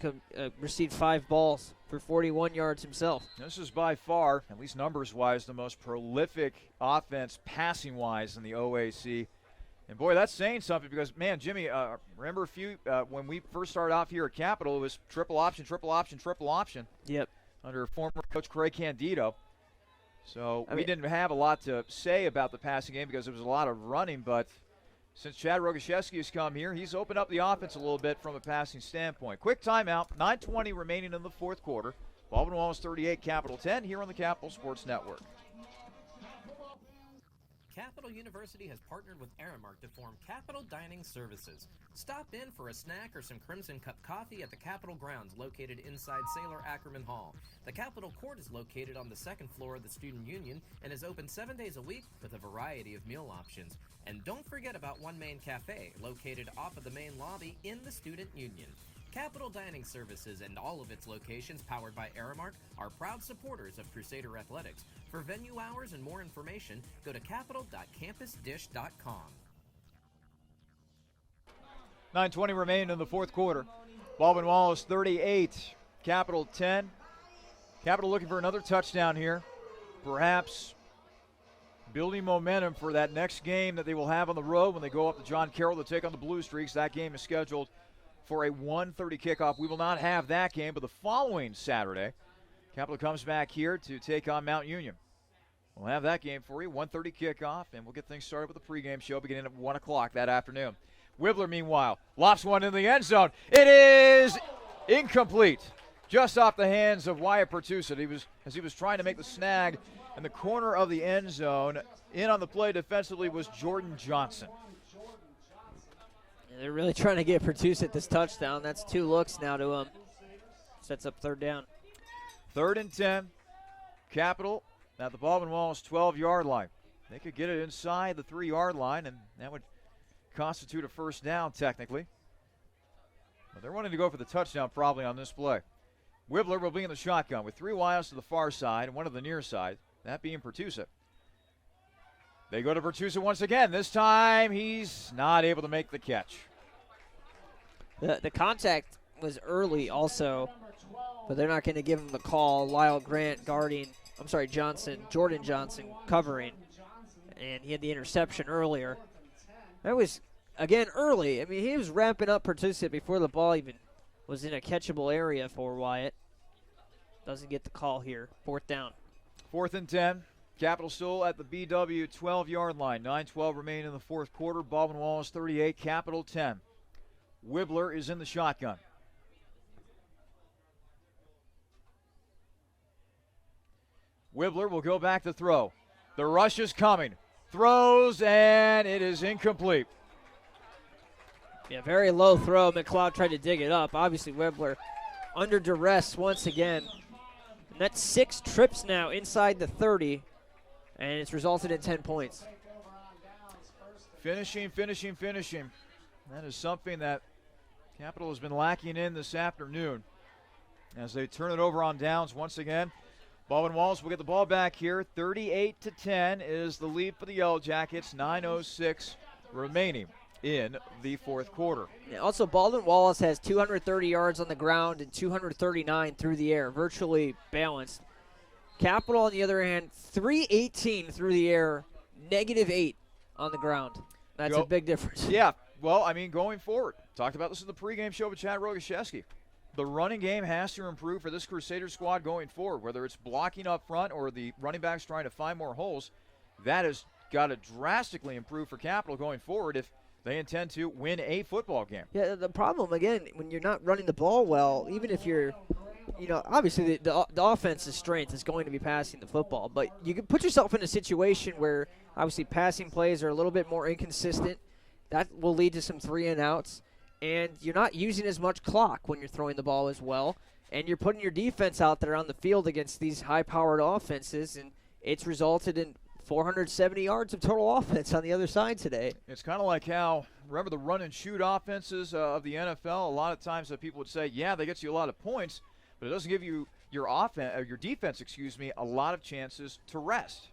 received 5 balls for 41 yards himself. This is by far, at least numbers-wise, the most prolific offense passing-wise in the OAC. And, boy, that's saying something because, man, Jimmy, remember when we first started off here at Capital, it was triple option, triple option, triple option. Yep. Under former coach Craig Candido. So we didn't have a lot to say about the passing game because there was a lot of running, but since Chad Rogaszewski has come here, he's opened up the offense a little bit from a passing standpoint. Quick timeout, 9:20 remaining in the fourth quarter. Baldwin Wallace 38, Capital 10 here on the Capital Sports Network. Capital University has partnered with Aramark to form Capital Dining Services. Stop in for a snack or some Crimson Cup coffee at the Capital grounds located inside Sailor Ackerman Hall. The Capital Court is located on the 2nd floor of the Student Union and is open 7 days a week with a variety of meal options. And don't forget about One Main Cafe, located off of the main lobby in the Student Union. Capital Dining Services and all of its locations powered by Aramark are proud supporters of Crusader Athletics. For venue hours and more information, go to capital.campusdish.com. 9:20 remaining in the fourth quarter. Baldwin Wallace 38, Capital 10. Capital looking for another touchdown here. Perhaps building momentum for that next game that they will have on the road when they go up to John Carroll to take on the Blue Streaks. That game is scheduled for a 1:30 kickoff. We will not have that game, but the following Saturday, Capital comes back here to take on Mount Union. We'll have that game for you, 1:30 kickoff, and we'll get things started with the pregame show beginning at 1 o'clock that afternoon. Wibbler, meanwhile, lofts one in the end zone. It is incomplete. Just off the hands of Wyatt Pertusit. As he was trying to make the snag in the corner of the end zone. In on the play defensively was Jordan Johnson. They're really trying to get Pertusit this touchdown. That's 2 looks now to him. Sets up 3rd down. 3rd and 10. Capital at the Baldwin Wallace 12-yard line. They could get it inside the 3-yard line, and that would constitute a first down technically. But they're wanting to go for the touchdown probably on this play. Wibbler will be in the shotgun with 3 wiles to the far side and 1 to the near side, that being Pertusit. They go to Pertusit once again. This time he's not able to make the catch. The contact was early also, but they're not going to give him the call. Lyle Grant guarding, Jordan Johnson covering, and he had the interception earlier. That was, again, early. I mean, he was ramping up participation before the ball even was in a catchable area for Wyatt. Doesn't get the call here. 4th down. 4th and 10. Capital still at the BW 12-yard line. 9:12 remaining in the fourth quarter. Baldwin Wallace 38, Capital 10. Wibbler is in the shotgun. Wibbler will go back to throw. The rush is coming. Throws, and it is incomplete. Yeah, very low throw. McLeod tried to dig it up. Obviously, Wibbler under duress once again. And that's 6 trips now inside the 30, and it's resulted in 10 points. Finishing. That is something that Capital has been lacking in this afternoon as they turn it over on downs once again. Baldwin Wallace will get the ball back here. 38-10 is the lead for the Yellow Jackets. 9:06 remaining in the fourth quarter. Yeah, also, Baldwin Wallace has 230 yards on the ground and 239 through the air, virtually balanced. Capital, on the other hand, 318 through the air, -8 on the ground. That's a big difference. Yeah, well, I mean, going forward, talked about this in the pregame show with Chad Rogaszewski. The running game has to improve for this Crusader squad going forward, whether it's blocking up front or the running backs trying to find more holes. That has got to drastically improve for Capital going forward if they intend to win a football game. Yeah, the problem, again, when you're not running the ball well, even if you're, obviously the offense's strength is going to be passing the football, but you can put yourself in a situation where obviously passing plays are a little bit more inconsistent. That will lead to some 3-and-outs, and you're not using as much clock when you're throwing the ball as well, and you're putting your defense out there on the field against these high-powered offenses, and it's resulted in 470 yards of total offense on the other side today. It's kind of like how, remember the run-and-shoot offenses of the NFL? A lot of times that people would say, yeah, they get you a lot of points, but it doesn't give you your defense, a lot of chances to rest.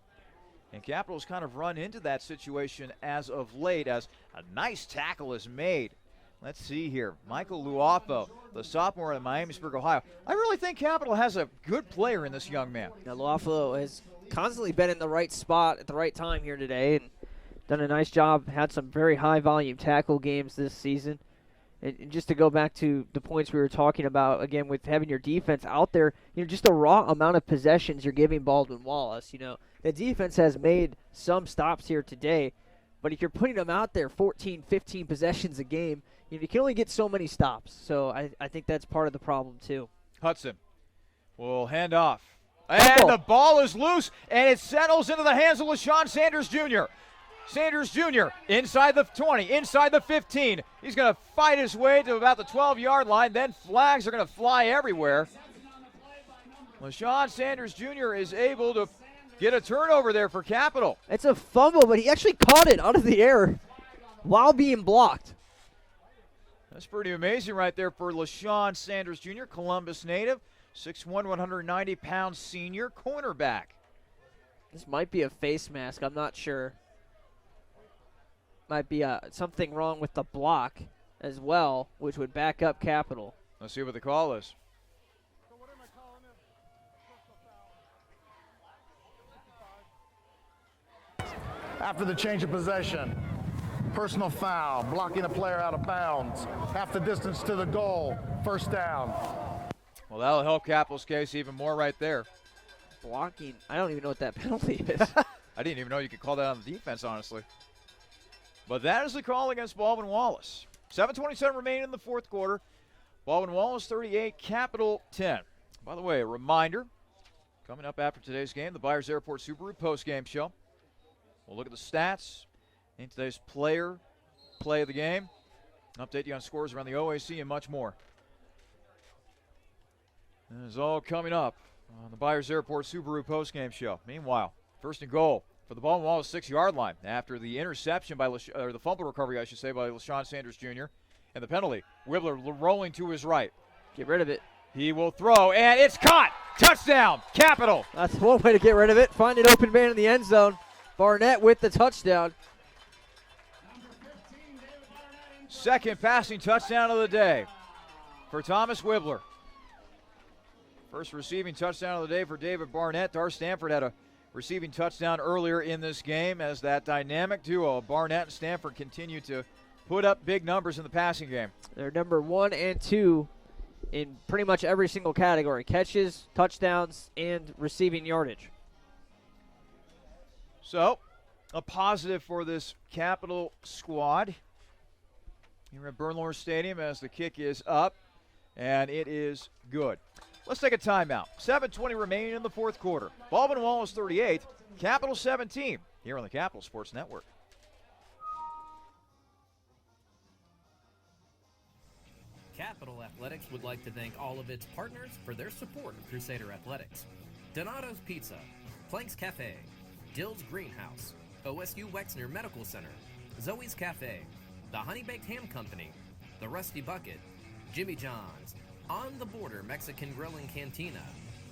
And Capital's kind of run into that situation as of late as a nice tackle is made. Let's see here. Michael Luafo, the sophomore in Miamisburg, Ohio. I really think Capital has a good player in this young man. Now, Luafo has constantly been in the right spot at the right time here today and done a nice job, had some very high-volume tackle games this season. And just to go back to the points we were talking about, again, with having your defense out there, just the raw amount of possessions you're giving Baldwin Wallace. The defense has made some stops here today, but if you're putting them out there 14, 15 possessions a game, you can only get so many stops. So I think that's part of the problem, too. Hudson will hand off. And the ball is loose, and it settles into the hands of LaShawn Sanders Jr. Sanders Jr. inside the 20, inside the 15. He's going to fight his way to about the 12-yard line. Then flags are going to fly everywhere. LaShawn Sanders Jr. is able to get a turnover there for Capital. It's a fumble, but he actually caught it out of the air while being blocked. That's pretty amazing right there for LaShawn Sanders Jr., Columbus native, 6'1", 190-pound senior cornerback. This might be a face mask. I'm not sure. Might be something wrong with the block as well, which would back up Capital. Let's see what the call is. After the change of possession, personal foul, blocking a player out of bounds, half the distance to the goal, first down. Well, that'll help Capital's case even more right there. Blocking, I don't even know what that penalty is. I didn't even know you could call that on the defense, honestly. But that is the call against Baldwin Wallace. 7:27 remaining in the fourth quarter. Baldwin Wallace 38, Capital 10. By the way, a reminder, coming up after today's game, the Byers Airport Subaru postgame show. We'll look at the stats in today's play of the game, update you on scores around the OAC and much more. This is all coming up on the Byers Airport Subaru postgame show. Meanwhile, first and goal for the Baldwin Wallace 6-yard line after the interception or the fumble recovery, I should say, by LaShawn Sanders Jr. And the penalty, Wibbler rolling to his right. Get rid of it. He will throw, and it's caught. Touchdown, Capital. That's one way to get rid of it. Find an open man in the end zone. Barnett with the touchdown. Second passing touchdown of the day for Thomas Wibbler. First receiving touchdown of the day for David Barnett. Dar Stanford had a receiving touchdown earlier in this game as that dynamic duo, Barnett and Stanford, continue to put up big numbers in the passing game. They're number 1 and 2 in pretty much every single category: catches, touchdowns, and receiving yardage. So, a positive for this Capital squad here at Bernlohr Stadium as the kick is up, and it is good. Let's take a timeout. 7:20 remaining in the fourth quarter. Baldwin Wallace 38, Capital 17, here on the Capital Sports Network. Capital Athletics would like to thank all of its partners for their support of Crusader Athletics. Donato's Pizza, Planks Cafe, Dill's Greenhouse, OSU Wexner Medical Center, Zoe's Cafe, the Honey Baked Ham Company, the Rusty Bucket, Jimmy John's, On the Border Mexican Grill and Cantina,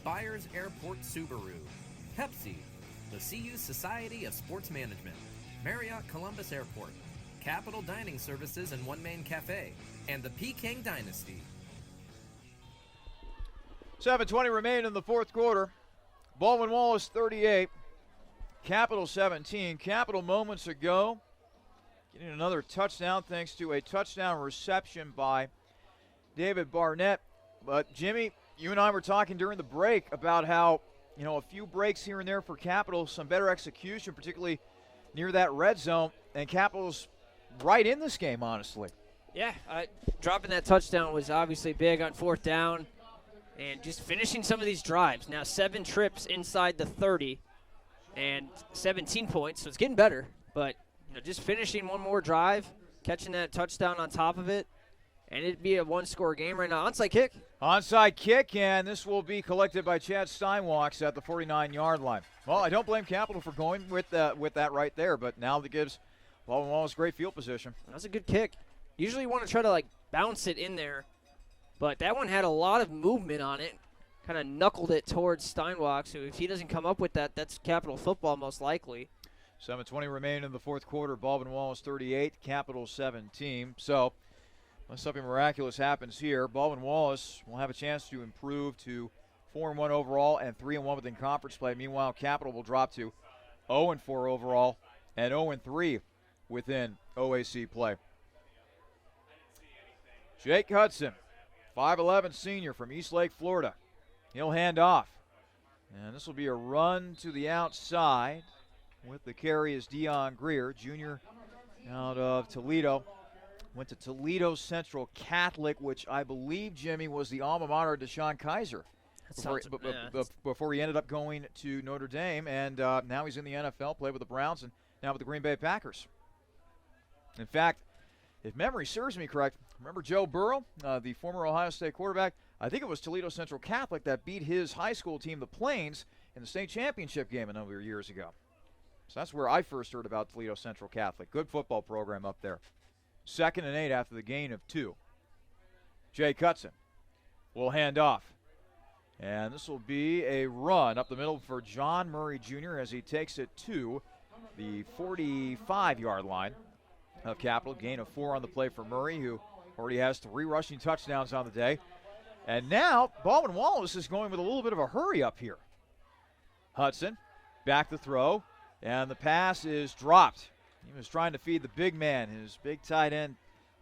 Byers Airport Subaru, Pepsi, the CU Society of Sports Management, Marriott Columbus Airport, Capital Dining Services and One Man Cafe, and the Peking Dynasty. 7:20 remaining in the fourth quarter. Baldwin Wallace 38, Capital 17. Capital moments ago getting another touchdown thanks to a touchdown reception by David Barnett. But, Jimmy, you and I were talking during the break about how, a few breaks here and there for Capital, some better execution, particularly near that red zone, and Capital's right in this game, honestly. Yeah, dropping that touchdown was obviously big on fourth down, and just finishing some of these drives. Now 7 trips inside the 30 and 17 points, so it's getting better. But just finishing one more drive, catching that touchdown on top of it, and it'd be a one-score game right now. Onside kick. Onside kick, and this will be collected by Chad Steinwalks at the 49-yard line. Well, I don't blame Capital for going with that right there, but now that gives Baldwin Wallace great field position. That's a good kick. Usually you want to try to, bounce it in there, but that one had a lot of movement on it. Kind of knuckled it towards Steinwalks, who, if he doesn't come up with that, that's Capital football most likely. 7:20 remaining in the fourth quarter. Baldwin Wallace 38, Capital 17. So, unless something miraculous happens here, Baldwin Wallace will have a chance to improve to 4-1 overall and 3-1 within conference play. Meanwhile, Capital will drop to 0-4 overall and 0-3 within OAC play. Jake Hudson, 5'11 senior from Eastlake, Florida. He'll hand off. And this will be a run to the outside. With the carry is Dion Greer, junior out of Toledo. Went to Toledo Central Catholic, which I believe, Jimmy, was the alma mater of Deshaun Kaiser before he ended up going to Notre Dame. And now he's in the NFL, played with the Browns, and now with the Green Bay Packers. In fact, if memory serves me correct, remember Joe Burrow, the former Ohio State quarterback? I think it was Toledo Central Catholic that beat his high school team, the Plains, in the state championship game a number of years ago. So that's where I first heard about Toledo Central Catholic. Good football program up there. 2nd and 8 after the gain of 2. Jake Hudson will hand off. And this will be a run up the middle for John Murray Jr. as he takes it to the 45-yard line of Capital. Gain of 4 on the play for Murray, who already has 3 rushing touchdowns on the day. And now Baldwin Wallace is going with a little bit of a hurry up here. Hudson back to throw, and the pass is dropped. He was trying to feed the big man, his big tight end,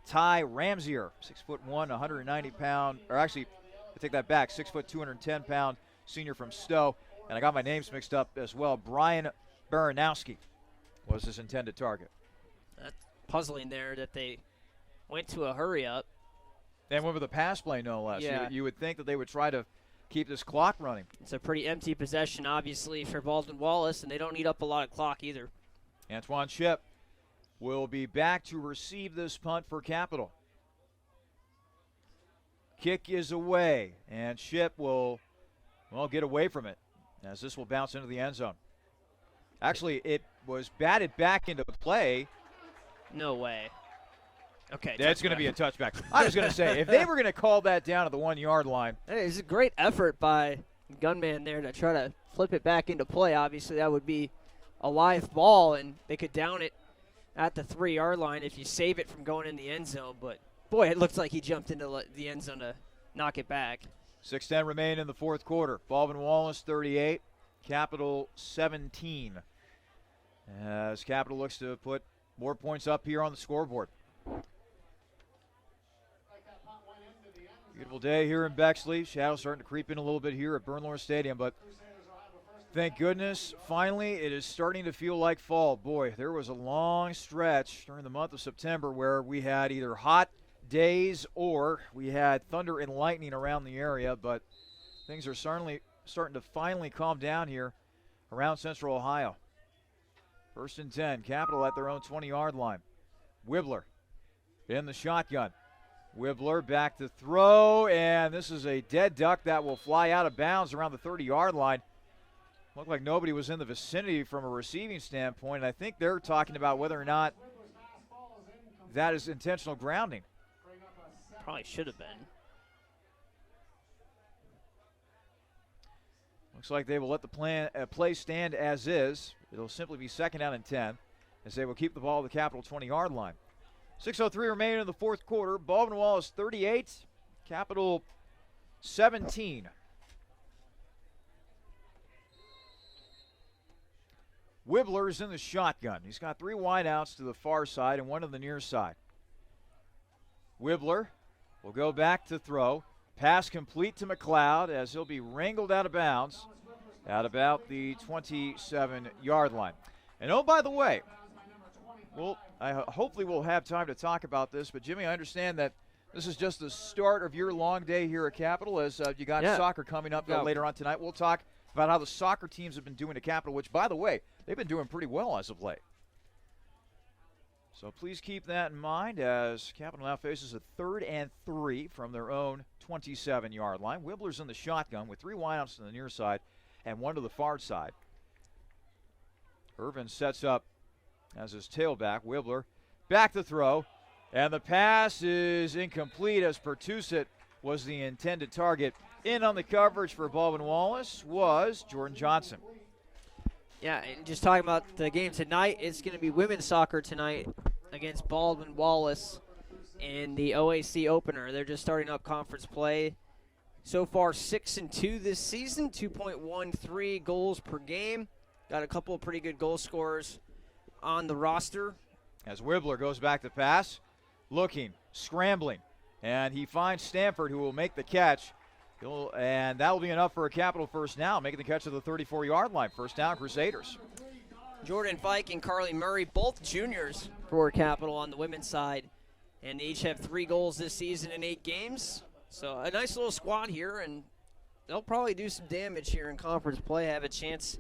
Ty Ramsier, 6'1", 190-pound, or actually, I take that back, 6', 210-pound senior from Stowe. And I got my names mixed up as well. Brian Baranowski was his intended target. That's puzzling there that they went to a hurry up. And went with a pass play, no less. Yeah. You would think that they would try to keep this clock running. It's a pretty empty possession, obviously, for Baldwin Wallace, and they don't eat up a lot of clock either. Antoine Shipp will be back to receive this punt for Capital. Kick is away, and Shipp will, get away from it, as this will bounce into the end zone. Actually, it was batted back into play. No way. Okay. That's going to be a touchback. I was going to say, if they were going to call that down at the 1-yard line. It's a great effort by Gunman there to try to flip it back into play. Obviously, that would be a live ball, and they could down it at the 3-yard line if you save it from going in the end zone. But, boy, it looks like he jumped into the end zone to knock it back. 6:10 remain in the fourth quarter. Baldwin Wallace 38, Capital 17. As Capital looks to put more points up here on the scoreboard. Beautiful day here in Bexley. Shadows starting to creep in a little bit here at Bernlohr Stadium, but thank goodness, finally, it is starting to feel like fall. Boy, there was a long stretch during the month of September where we had either hot days or we had thunder and lightning around the area, but things are starting to finally calm down here around Central Ohio. 1st and 10, Capital at their own 20-yard line. Wibbler in the shotgun. Wibbler back to throw, and this is a dead duck that will fly out of bounds around the 30-yard line. Looked like nobody was in the vicinity from a receiving standpoint, and I think they're talking about whether or not that is intentional grounding. Probably should have been. Looks like they will let the play stand as is. It'll simply be 2nd down and 10 as they will keep the ball at the Capital 20-yard line. 6:03 remaining in the fourth quarter. Baldwin Wallace 38, Capital 17. Wibbler's in the shotgun. He's got 3 wideouts to the far side and 1 to the near side. Wibbler will go back to throw. Pass complete to McLeod as he'll be wrangled out of bounds at about the 27-yard line. And oh, by the way, hopefully we'll have time to talk about this, but Jimmy, I understand that this is just the start of your long day here at Capital as you got soccer coming up later on tonight. We'll talk about how the soccer teams have been doing at Capital, which, by the way, they've been doing pretty well as of late. So please keep that in mind as Capital now faces a 3rd and 3 from their own 27-yard line. Wibbler's in the shotgun with 3 wideouts to the near side and 1 to the far side. Irvin sets up as his tailback. Wibbler back to throw, and the pass is incomplete as Pertusit was the intended target. In on the coverage for Baldwin Wallace was Jordan Johnson. Yeah, and just talking about the game tonight, it's going to be women's soccer tonight against Baldwin Wallace in the OAC opener. They're just starting up conference play. So far, 6-2 this season, 2.13 goals per game. Got a couple of pretty good goal scorers on the roster. As Wibbler goes back to pass, looking, scrambling, and he finds Stanford, who will make the catch. And that will be enough for a Capital first down, making the catch to the 34-yard line. First down, Crusaders. Jordan Fike and Carly Murray, both juniors for Capital on the women's side. And they each have 3 goals this season in 8 games. So a nice little squad here, and they'll probably do some damage here in conference play, have a chance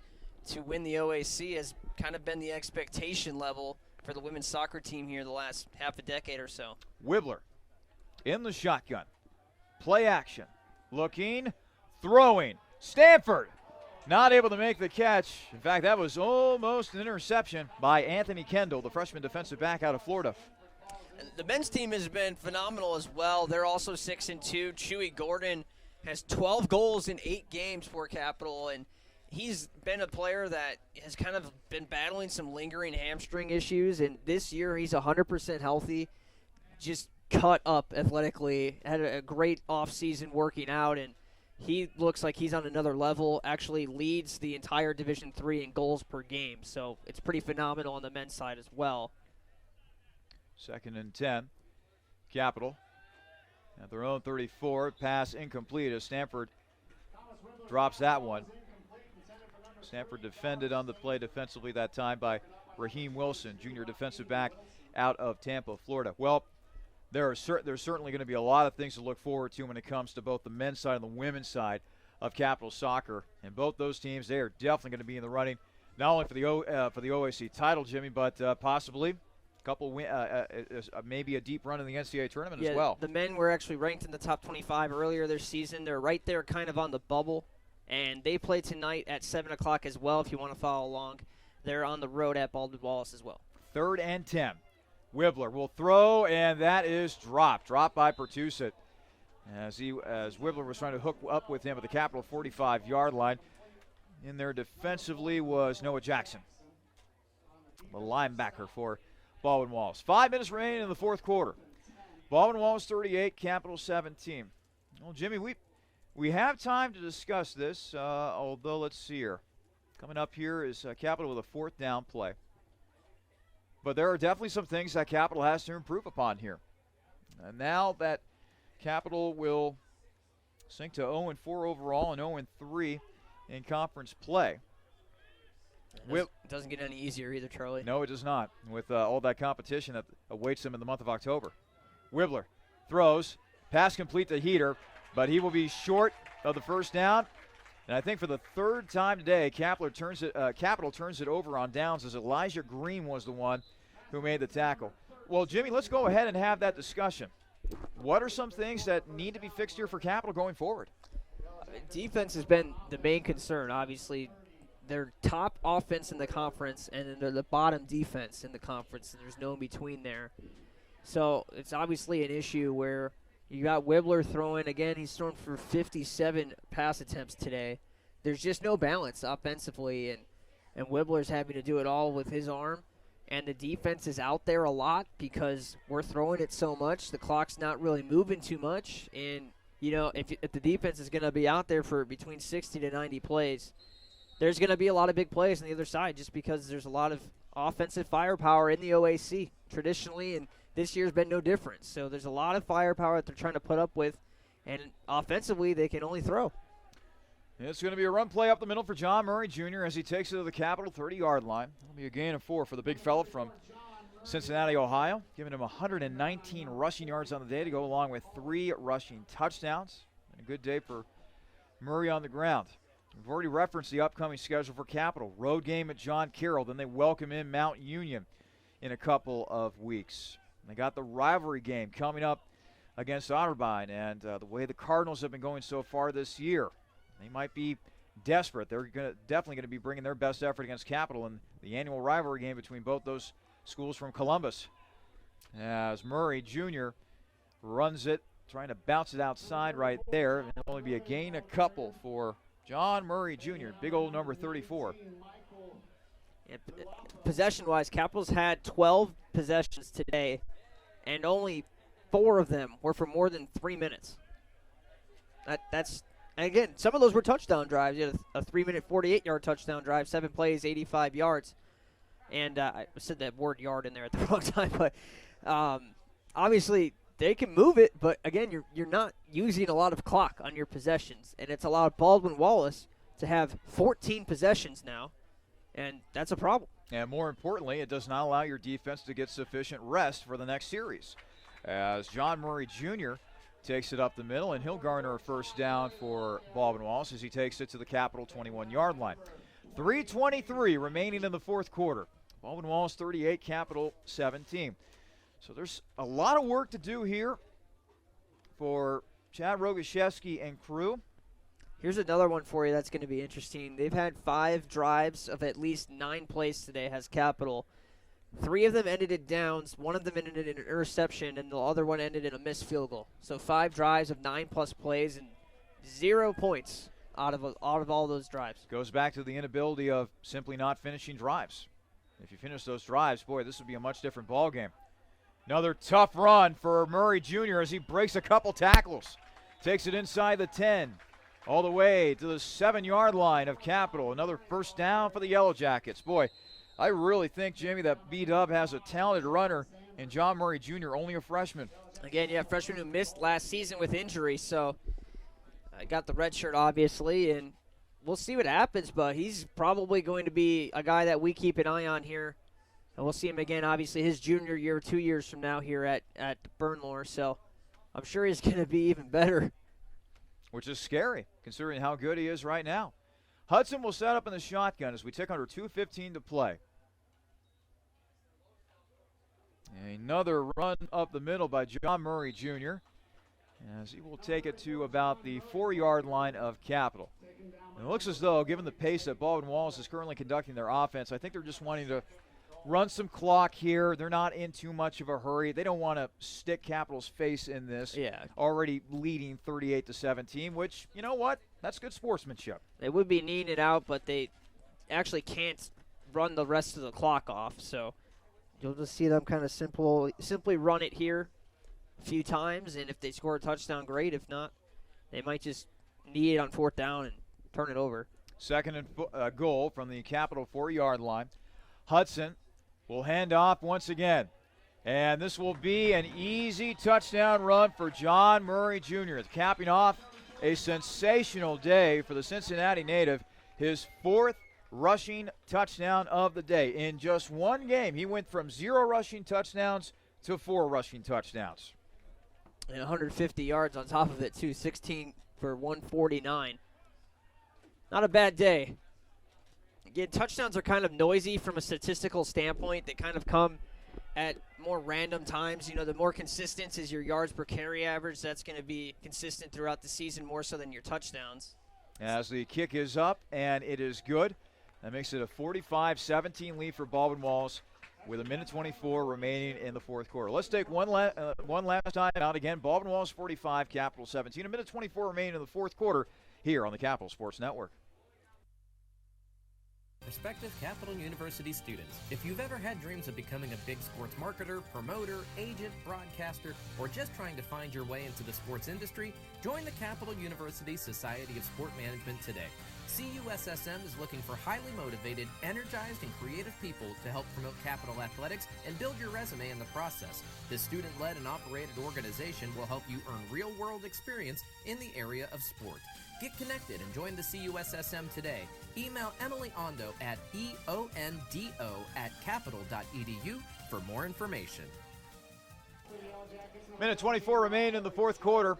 to win the OAC, has kind of been the expectation level for the women's soccer team here the last half a decade or so. Wibbler in the shotgun. Play action. Looking, throwing. Stanford not able to make the catch. In fact, that was almost an interception by Anthony Kendall, the freshman defensive back out of Florida. The men's team has been phenomenal as well. They're also 6-2. Chewy Gordon has 12 goals in 8 games for Capital, and he's been a player that has kind of been battling some lingering hamstring issues, and this year he's 100% healthy, just cut up athletically, had a great offseason working out, and he looks like he's on another level, actually leads the entire Division III in goals per game, so it's pretty phenomenal on the men's side as well. 2nd and 10. Capital at their own 34. Pass incomplete as Stanford drops that one. Stanford defended on the play defensively that time by Raheem Wilson, junior defensive back out of Tampa, Florida. Well, there's certainly going to be a lot of things to look forward to when it comes to both the men's side and the women's side of Capital Soccer. And both those teams, they are definitely going to be in the running, not only for the OAC title, Jimmy, but possibly maybe a deep run in the NCAA tournament as well. The men were actually ranked in the top 25 earlier this season. They're right there kind of on the bubble, and they play tonight at 7 o'clock as well if you want to follow along. They're on the road at Baldwin Wallace as well. 3rd and 10. Wibbler will throw, and that is dropped by Pertusit as Wibbler was trying to hook up with him at the Capital 45-yard line. In there defensively was Noah Jackson, the linebacker for Baldwin Wallace. 5 minutes remaining in the fourth quarter. Baldwin Wallace 38, Capital 17. Well, Jimmy, we have time to discuss this, although let's see here. Coming up here is Capital with a 4th down play. But there are definitely some things that Capital has to improve upon here. And now that Capital will sink to 0-4 overall and 0-3 in conference play. It doesn't get any easier either, Charlie. No, it does not, with all that competition that awaits them in the month of October. Wibbler throws, pass complete to Heater, but he will be short of the first down. And I think for the 3rd time today, Capital turns it over on downs, as Elijah Green was the one who made the tackle. Well, Jimmy, let's go ahead and have that discussion. What are some things that need to be fixed here for Capital going forward? Defense has been the main concern. Obviously, they're top offense in the conference, and then they're the bottom defense in the conference, and there's no in between there. So it's obviously an issue where you got Wibbler throwing. Again, he's thrown for 57 pass attempts today. There's just no balance offensively, and Wibbler's having to do it all with his arm. And the defense is out there a lot because we're throwing it so much. The clock's not really moving too much. And, you know, if the defense is going to be out there for between 60 to 90 plays, there's going to be a lot of big plays on the other side just because there's a lot of offensive firepower in the OAC traditionally, and this year's been no different. So there's a lot of firepower that they're trying to put up with, and offensively they can only throw. It's going to be a run play up the middle for John Murray Jr. as he takes it to the Capital 30-yard line. It'll be a gain of 4 for the big fella from Cincinnati, Ohio, giving him 119 rushing yards on the day to go along with 3 rushing touchdowns. And a good day for Murray on the ground. We've already referenced the upcoming schedule for Capital. Road game at John Carroll. Then they welcome in Mount Union in a couple of weeks. And they got the rivalry game coming up against Otterbein. And the way the Cardinals have been going so far this year, they might be desperate. They're definitely going to be bringing their best effort against Capital in the annual rivalry game between both those schools from Columbus. As Murray Jr. runs it, trying to bounce it outside right there. And it'll only be a gain a couple for John Murray Jr., big old number 34. Yeah, possession-wise, Capital's had 12 possessions today, and only 4 of them were for more than 3 minutes. That's And again, some of those were touchdown drives. You had a 3-minute, 48-yard touchdown drive, 7 plays, 85 yards. And I said that word yard in there at the wrong time. But obviously, they can move it. But, again, you're not using a lot of clock on your possessions. And it's allowed Baldwin Wallace to have 14 possessions now. And that's a problem. And more importantly, it does not allow your defense to get sufficient rest for the next series. As John Murray Jr. takes it up the middle, and he'll garner a first down for Baldwin Wallace as he takes it to the Capital 21-yard line. 3:23 remaining in the fourth quarter. Baldwin Wallace 38, Capital 17. So there's a lot of work to do here for Chad Rogaszewski and crew. Here's another one for you that's going to be interesting. They've had 5 drives of at least 9 plays today, has Capital. 3 of them ended in downs, 1 of them ended in an interception, and the other one ended in a missed field goal. So 5 drives of 9+ plays and 0 points out of all those drives. Goes back to the inability of simply not finishing drives. If you finish those drives, boy, this would be a much different ball game. Another tough run for Murray Jr. as he breaks a couple tackles. Takes it inside the 10, all the way to the 7-yard line of Capital. Another first down for the Yellow Jackets. Boy, I really think, Jimmy, that B-Dub has a talented runner, and John Murray Jr., only a freshman. Again, yeah, freshman who missed last season with injury, so I got the red shirt, obviously, and we'll see what happens, but he's probably going to be a guy that we keep an eye on here. And we'll see him again, obviously, his junior year, 2 years from now here at Bernlohr, so I'm sure he's going to be even better. Which is scary, considering how good he is right now. Hudson will set up in the shotgun as we tick under 2:15 to play. Another run up the middle by John Murray Jr. as he will take it to about the 4-yard line of Capital. And it looks as though, given the pace that Baldwin Wallace is currently conducting their offense, I think they're just wanting to run some clock here. They're not in too much of a hurry. They don't want to stick Capital's face in this. Yeah. Already leading 38-17, which, you know what? That's good sportsmanship. They would be kneeing it out, but they actually can't run the rest of the clock off. So you'll just see them kind of simply run it here a few times, and if they score a touchdown, great. If not, They might just need it on 4th down and turn it over. Second and goal from the Capital 4-yard line. Hudson will hand off once again. And this will be an easy touchdown run for John Murray Jr. Capping off a sensational day for the Cincinnati native. His 4th rushing touchdown of the day. In just one game, he went from 0 rushing touchdowns to 4 rushing touchdowns. And 150 yards on top of it, too. 16 for 149. Not a bad day. Again, touchdowns are kind of noisy from a statistical standpoint. They kind of come at more random times. You know, the more consistent is your yards per carry average. That's going to be consistent throughout the season more so than your touchdowns. As the kick is up, and it is good. That makes it a 45-17 lead for Baldwin Wallace with 1:24 remaining in the 4th quarter. Let's take one last time out again. Baldwin Wallace 45, Capital 17. 1:24 remaining in the 4th quarter here on the Capital Sports Network. Prospective Capital University students, if you've ever had dreams of becoming a big sports marketer, promoter, agent, broadcaster, or just trying to find your way into the sports industry, join the Capital University Society of Sport Management today. CUSSM is looking for highly motivated, energized, and creative people to help promote Capital athletics and build your resume in the process. This student-led and operated organization will help you earn real-world experience in the area of sport. Get connected and join the CUSSM today. Email Emily Ondo at eondo@capital.edu for more information. 1:24 remain in the 4th quarter.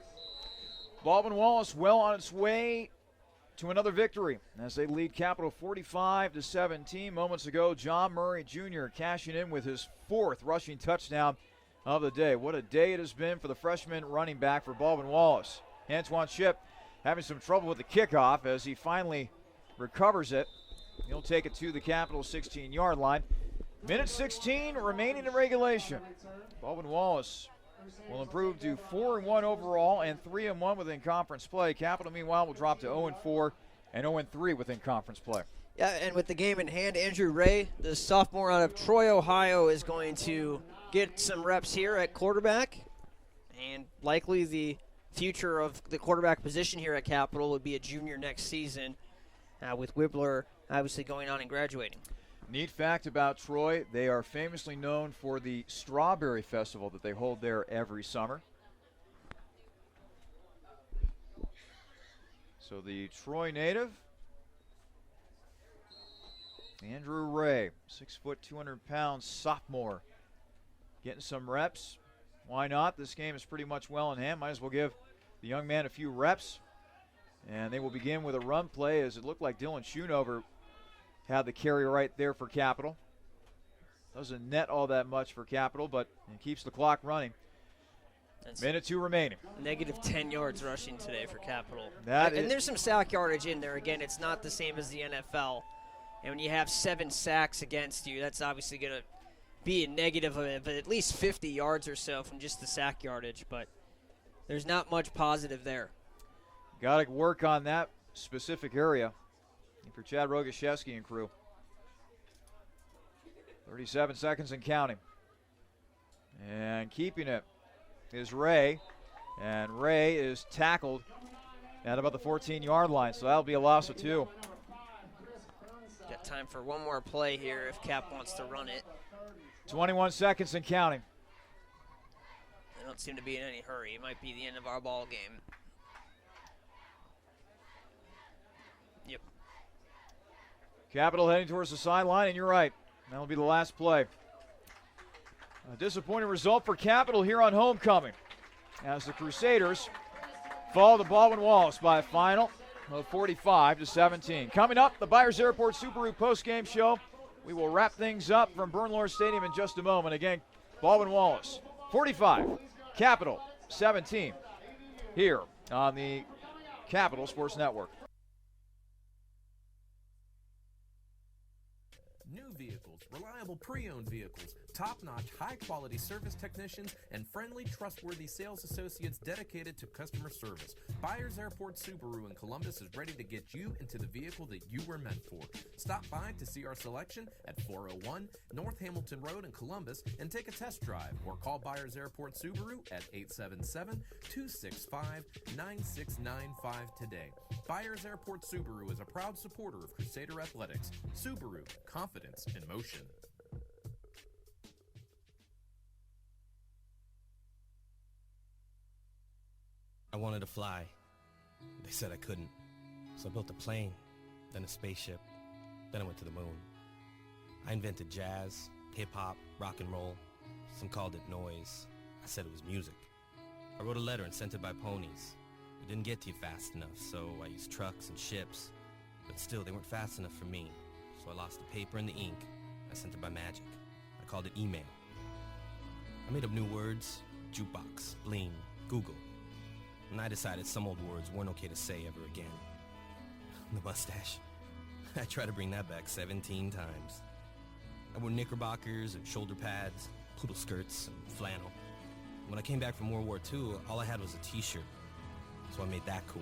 Baldwin Wallace well on its way to another victory as they lead Capital 45-17. Moments ago, John Murray Jr. cashing in with his 4th rushing touchdown of the day. What a day it has been for the freshman running back for Baldwin Wallace. Antoine Shipp having some trouble with the kickoff as he finally recovers it. He'll take it to the Capital 16-yard line. 1:16 remaining in regulation. Baldwin Wallace will improve to 4-1 overall and 3-1 within conference play. Capital, meanwhile, will drop to 0-4 and 0-3 within conference play. Yeah, and with the game in hand, Andrew Ray, the sophomore out of Troy, Ohio, is going to get some reps here at quarterback, and likely the future of the quarterback position here at Capital would be a junior next season, with Wibbler obviously going on and graduating. Neat fact about Troy, they are famously known for the Strawberry Festival that they hold there every summer. So the Troy native, Andrew Ray, 6 foot, 200 pounds sophomore, getting some reps. Why not? This game is pretty much well in hand. Might as well give the young man a few reps. And they will begin with a run play as it looked like Dylan Schoonover had the carry right there for Capital. Doesn't net all that much for Capital, but it keeps the clock running. That's minute 2 remaining. Negative 10 yards rushing today for Capital. And there's some sack yardage in there. Again, it's not the same as the NFL. And when you have 7 sacks against you, that's obviously going to be a negative of at least 50 yards or so from just the sack yardage. But there's not much positive there. Got to work on that specific area for Chad Rogaszewski and crew. 37 seconds and counting. And keeping it is Ray. And Ray is tackled at about the 14-yard line, so that'll be a loss of 2. Got time for one more play here if Cap wants to run it. 21 seconds and counting. They don't seem to be in any hurry. It might be the end of our ball game. Yep. Capital heading towards the sideline, and you're right. That'll be the last play. A disappointing result for Capital here on homecoming as the Crusaders fall to Baldwin Wallace by a final of 45-17. Coming up, the Byers Airport Subaru postgame show. We will wrap things up from Bernlohr Stadium in just a moment. Again, Baldwin Wallace 45, Capital 17 here on the Capital Sports Network. new vehicles, reliable pre-owned vehicles, top-notch, high-quality service technicians, and friendly, trustworthy sales associates dedicated to customer service. Byers Airport Subaru in Columbus is ready to get you into the vehicle that you were meant for. Stop by to see our selection at 401 North Hamilton Road in Columbus and take a test drive, or call Byers Airport Subaru at 877-265-9695 today. Byers Airport Subaru is a proud supporter of Crusader Athletics. Subaru, confidence in motion. I wanted to fly. They said I couldn't. So I built a plane, then a spaceship, then I went to the moon. I invented jazz, hip-hop, rock and roll. Some called it noise. I said it was music. I wrote a letter and sent it by ponies. It didn't get to you fast enough, so I used trucks and ships. But still, they weren't fast enough for me. So I lost the paper and the ink. I sent it by magic. I called it email. I made up new words: jukebox, bling, Google. And I decided some old words weren't okay to say ever again. The mustache. I tried to bring that back 17 times. I wore knickerbockers and shoulder pads, poodle skirts and flannel. When I came back from World War II, all I had was a t-shirt. So I made that cool.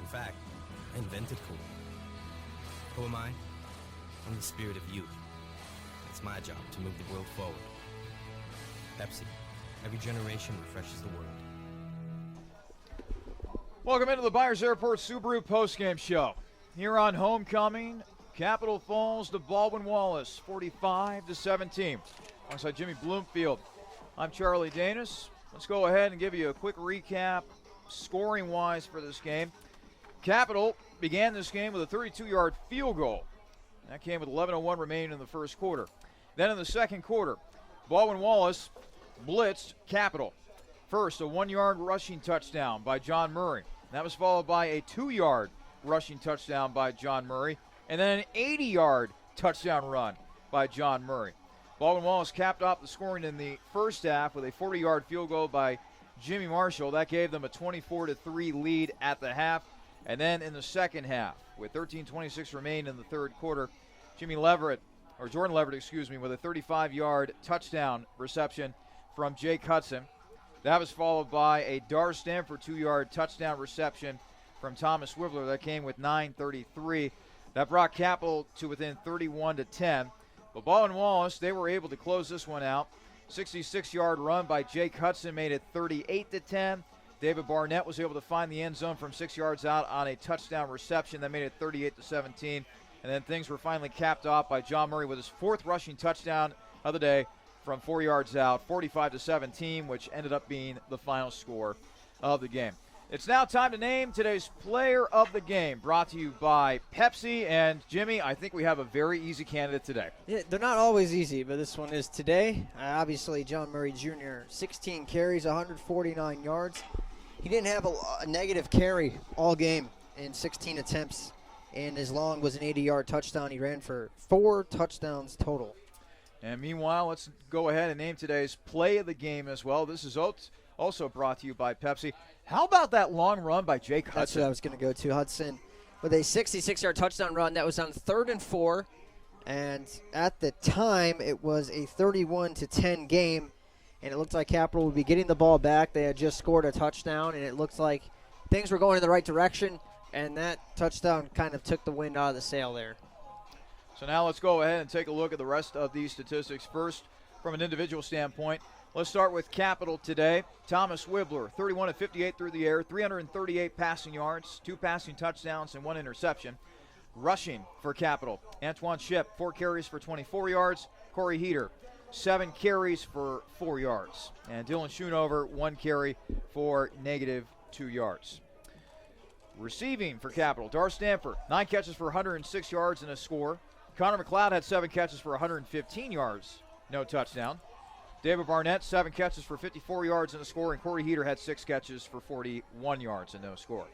In fact, I invented cool. Who am I? I'm the spirit of youth. It's my job to move the world forward. Pepsi. Every generation refreshes the world. Welcome into the Byers Airport Subaru postgame show. Here on homecoming, Capitol falls to Baldwin Wallace, 45-17. Alongside Jimmy Bloomfield, I'm Charlie Danis. Let's go ahead and give you a quick recap, scoring-wise, for this game. Capitol began this game with a 32-yard field goal. That came with 11:01 remaining in the first quarter. Then in the second quarter, Baldwin Wallace blitzed Capitol. First, a 1-yard rushing touchdown by John Murray. That was followed by a 2-yard rushing touchdown by John Murray, and then an 80-yard touchdown run by John Murray. Baldwin Wallace capped off the scoring in the first half with a 40-yard field goal by Jimmy Marshall. That gave them a 24-3 lead at the half. And then in the second half, with 13:26 remaining in the third quarter, Jordan Leverett, with a 35-yard touchdown reception from Jake Hudson. That was followed by a Dar Stanford 2-yard touchdown reception from Thomas Wibbler. That came with 9:33. That brought Capitol to within 31-10. But Baldwin Wallace, they were able to close this one out. 66-yard run by Jake Hudson made it 38-10. David Barnett was able to find the end zone from 6 yards out on a touchdown reception. That made it 38-17. And then things were finally capped off by John Murray with his fourth rushing touchdown of the day from 4 yards out, 45-17, which ended up being the final score of the game. It's now time to name today's player of the game, brought to you by Pepsi. And Jimmy, I think we have a very easy candidate today. Yeah, they're not always easy, but this one is today. Obviously, John Murray Jr., 16 carries, 149 yards. He didn't have a negative carry all game in 16 attempts, and his long was an 80-yard touchdown. He ran for 4 touchdowns total. And meanwhile, let's go ahead and name today's play of the game as well. This is also brought to you by Pepsi. How about that long run by Jake Hudson? That's what I was going to go to. Hudson with a 66-yard touchdown run. That was on 3rd and 4. And at the time, it was a 31-10 game. And it looked like Capitol would be getting the ball back. They had just scored a touchdown, and it looked like things were going in the right direction. And that touchdown kind of took the wind out of the sail there. So now let's go ahead and take a look at the rest of these statistics. First, from an individual standpoint, let's start with Capitol today. Thomas Wibbler, 31 of 58 through the air, 338 passing yards, 2 passing touchdowns, and 1 interception. Rushing for Capitol, Antoine Shipp, 4 carries for 24 yards. Corey Heater, 7 carries for 4 yards. And Dylan Schoonover, 1 carry for -2 yards. Receiving for Capitol, Dar Stanford, 9 catches for 106 yards and a score. Connor McLeod had 7 catches for 115 yards, no touchdown. David Barnett, 7 catches for 54 yards and a score, and Corey Heater had 6 catches for 41 yards and no score.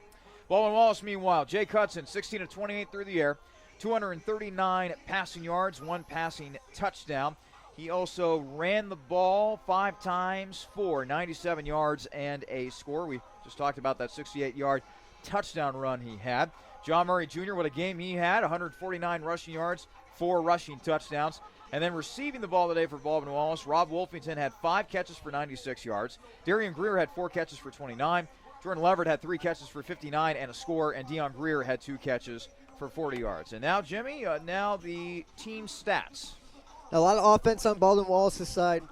Baldwin Wallace, meanwhile, Jake Hudson, 16 of 28 through the air, 239 passing yards, 1 passing touchdown. He also ran the ball 5 times for 97 yards and a score. We just talked about that 68-yard touchdown run he had. John Murray Jr., what a game he had, 149 rushing yards, 4 rushing touchdowns. And then receiving the ball today for Baldwin Wallace, Rob Wolfington had 5 catches for 96 yards. Darian Greer had 4 catches for 29. Jordan Leverett had 3 catches for 59 and a score. And Deion Greer had 2 catches for 40 yards. And now, Jimmy, now the team stats. A lot of offense on Baldwin Wallace's side.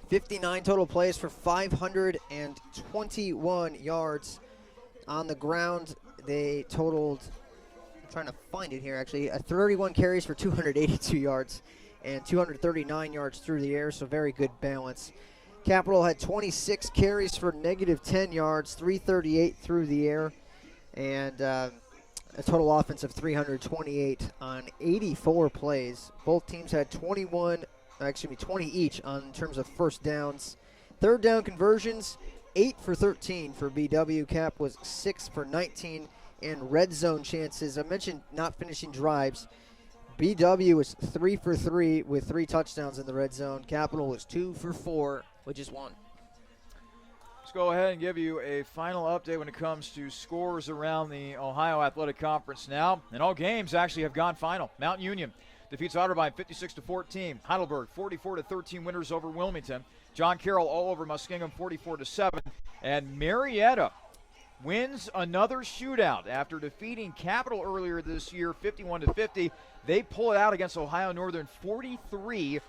59 total plays for 521 yards. On the ground, they totaled, I'm trying to find it here actually, 31 carries for 282 yards and 239 yards through the air, so very good balance. Capital had 26 carries for negative 10 yards, 338 through the air, and a total offense of 328 on 84 plays. Both teams had 20 each in terms of first downs. Third down conversions, 8 for 13 for BW. Cap was 6 for 19. And red zone chances, I mentioned not finishing drives. BW was 3 for 3 with 3 touchdowns in the red zone. Capital was 2 for 4 with just 1. Let's go ahead and give you a final update when it comes to scores around the Ohio Athletic Conference now. And all games actually have gone final. Mount Union defeats Otterbein 56-14. Heidelberg 44-13 winners over Wilmington. John Carroll all over Muskingum 44-7. And Marietta wins another shootout after defeating Capital earlier this year 51-50. They pull it out against Ohio Northern 43-42.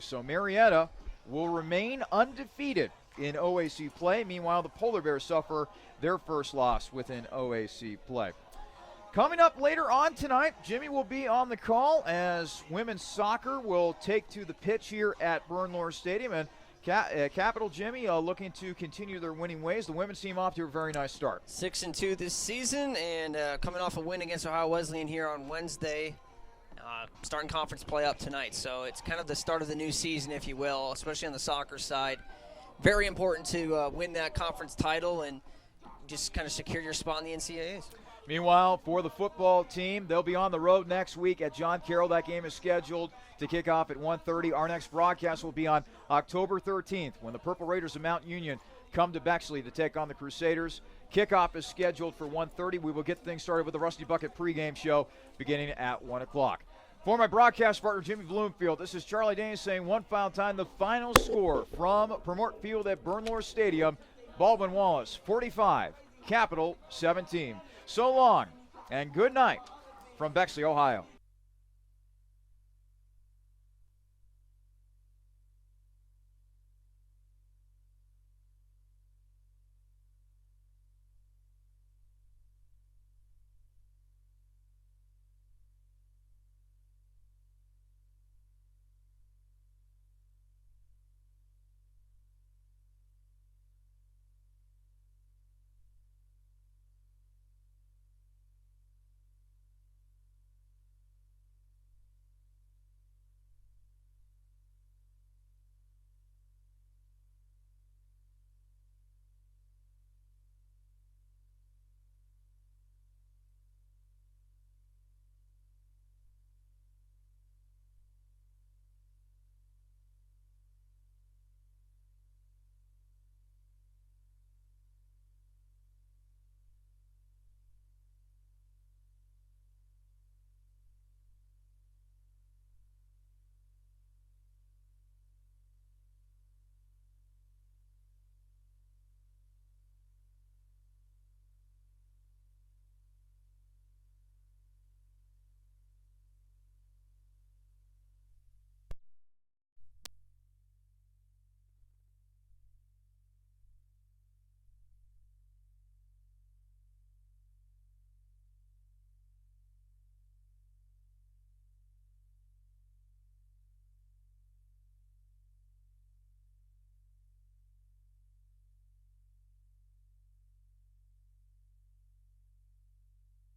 So Marietta will remain undefeated in OAC play. Meanwhile, the Polar Bears suffer their first loss within OAC play. Coming up later on tonight, Jimmy will be on the call as women's soccer will take to the pitch here at Bernlohr Stadium. And Capital, Jimmy, looking to continue their winning ways. The women's team off to a very nice start. 6-2 this season, and coming off a win against Ohio Wesleyan here on Wednesday. Starting conference play up tonight, so it's kind of the start of the new season, if you will, especially on the soccer side. Very important to win that conference title and just kind of secure your spot in the NCAAs. Meanwhile, for the football team, they'll be on the road next week at John Carroll. That game is scheduled to kick off at 1:30. Our next broadcast will be on October 13th when the Purple Raiders of Mount Union come to Bexley to take on the Crusaders. Kickoff is scheduled for 1:30. We will get things started with the Rusty Bucket pregame show beginning at 1 o'clock. For my broadcast partner, Jimmy Bloomfield, this is Charlie Danis saying one final time the final score from Promort Field at Bernlohr Stadium. Baldwin Wallace, 45. Capital, 17. So long and good night from Bexley, Ohio.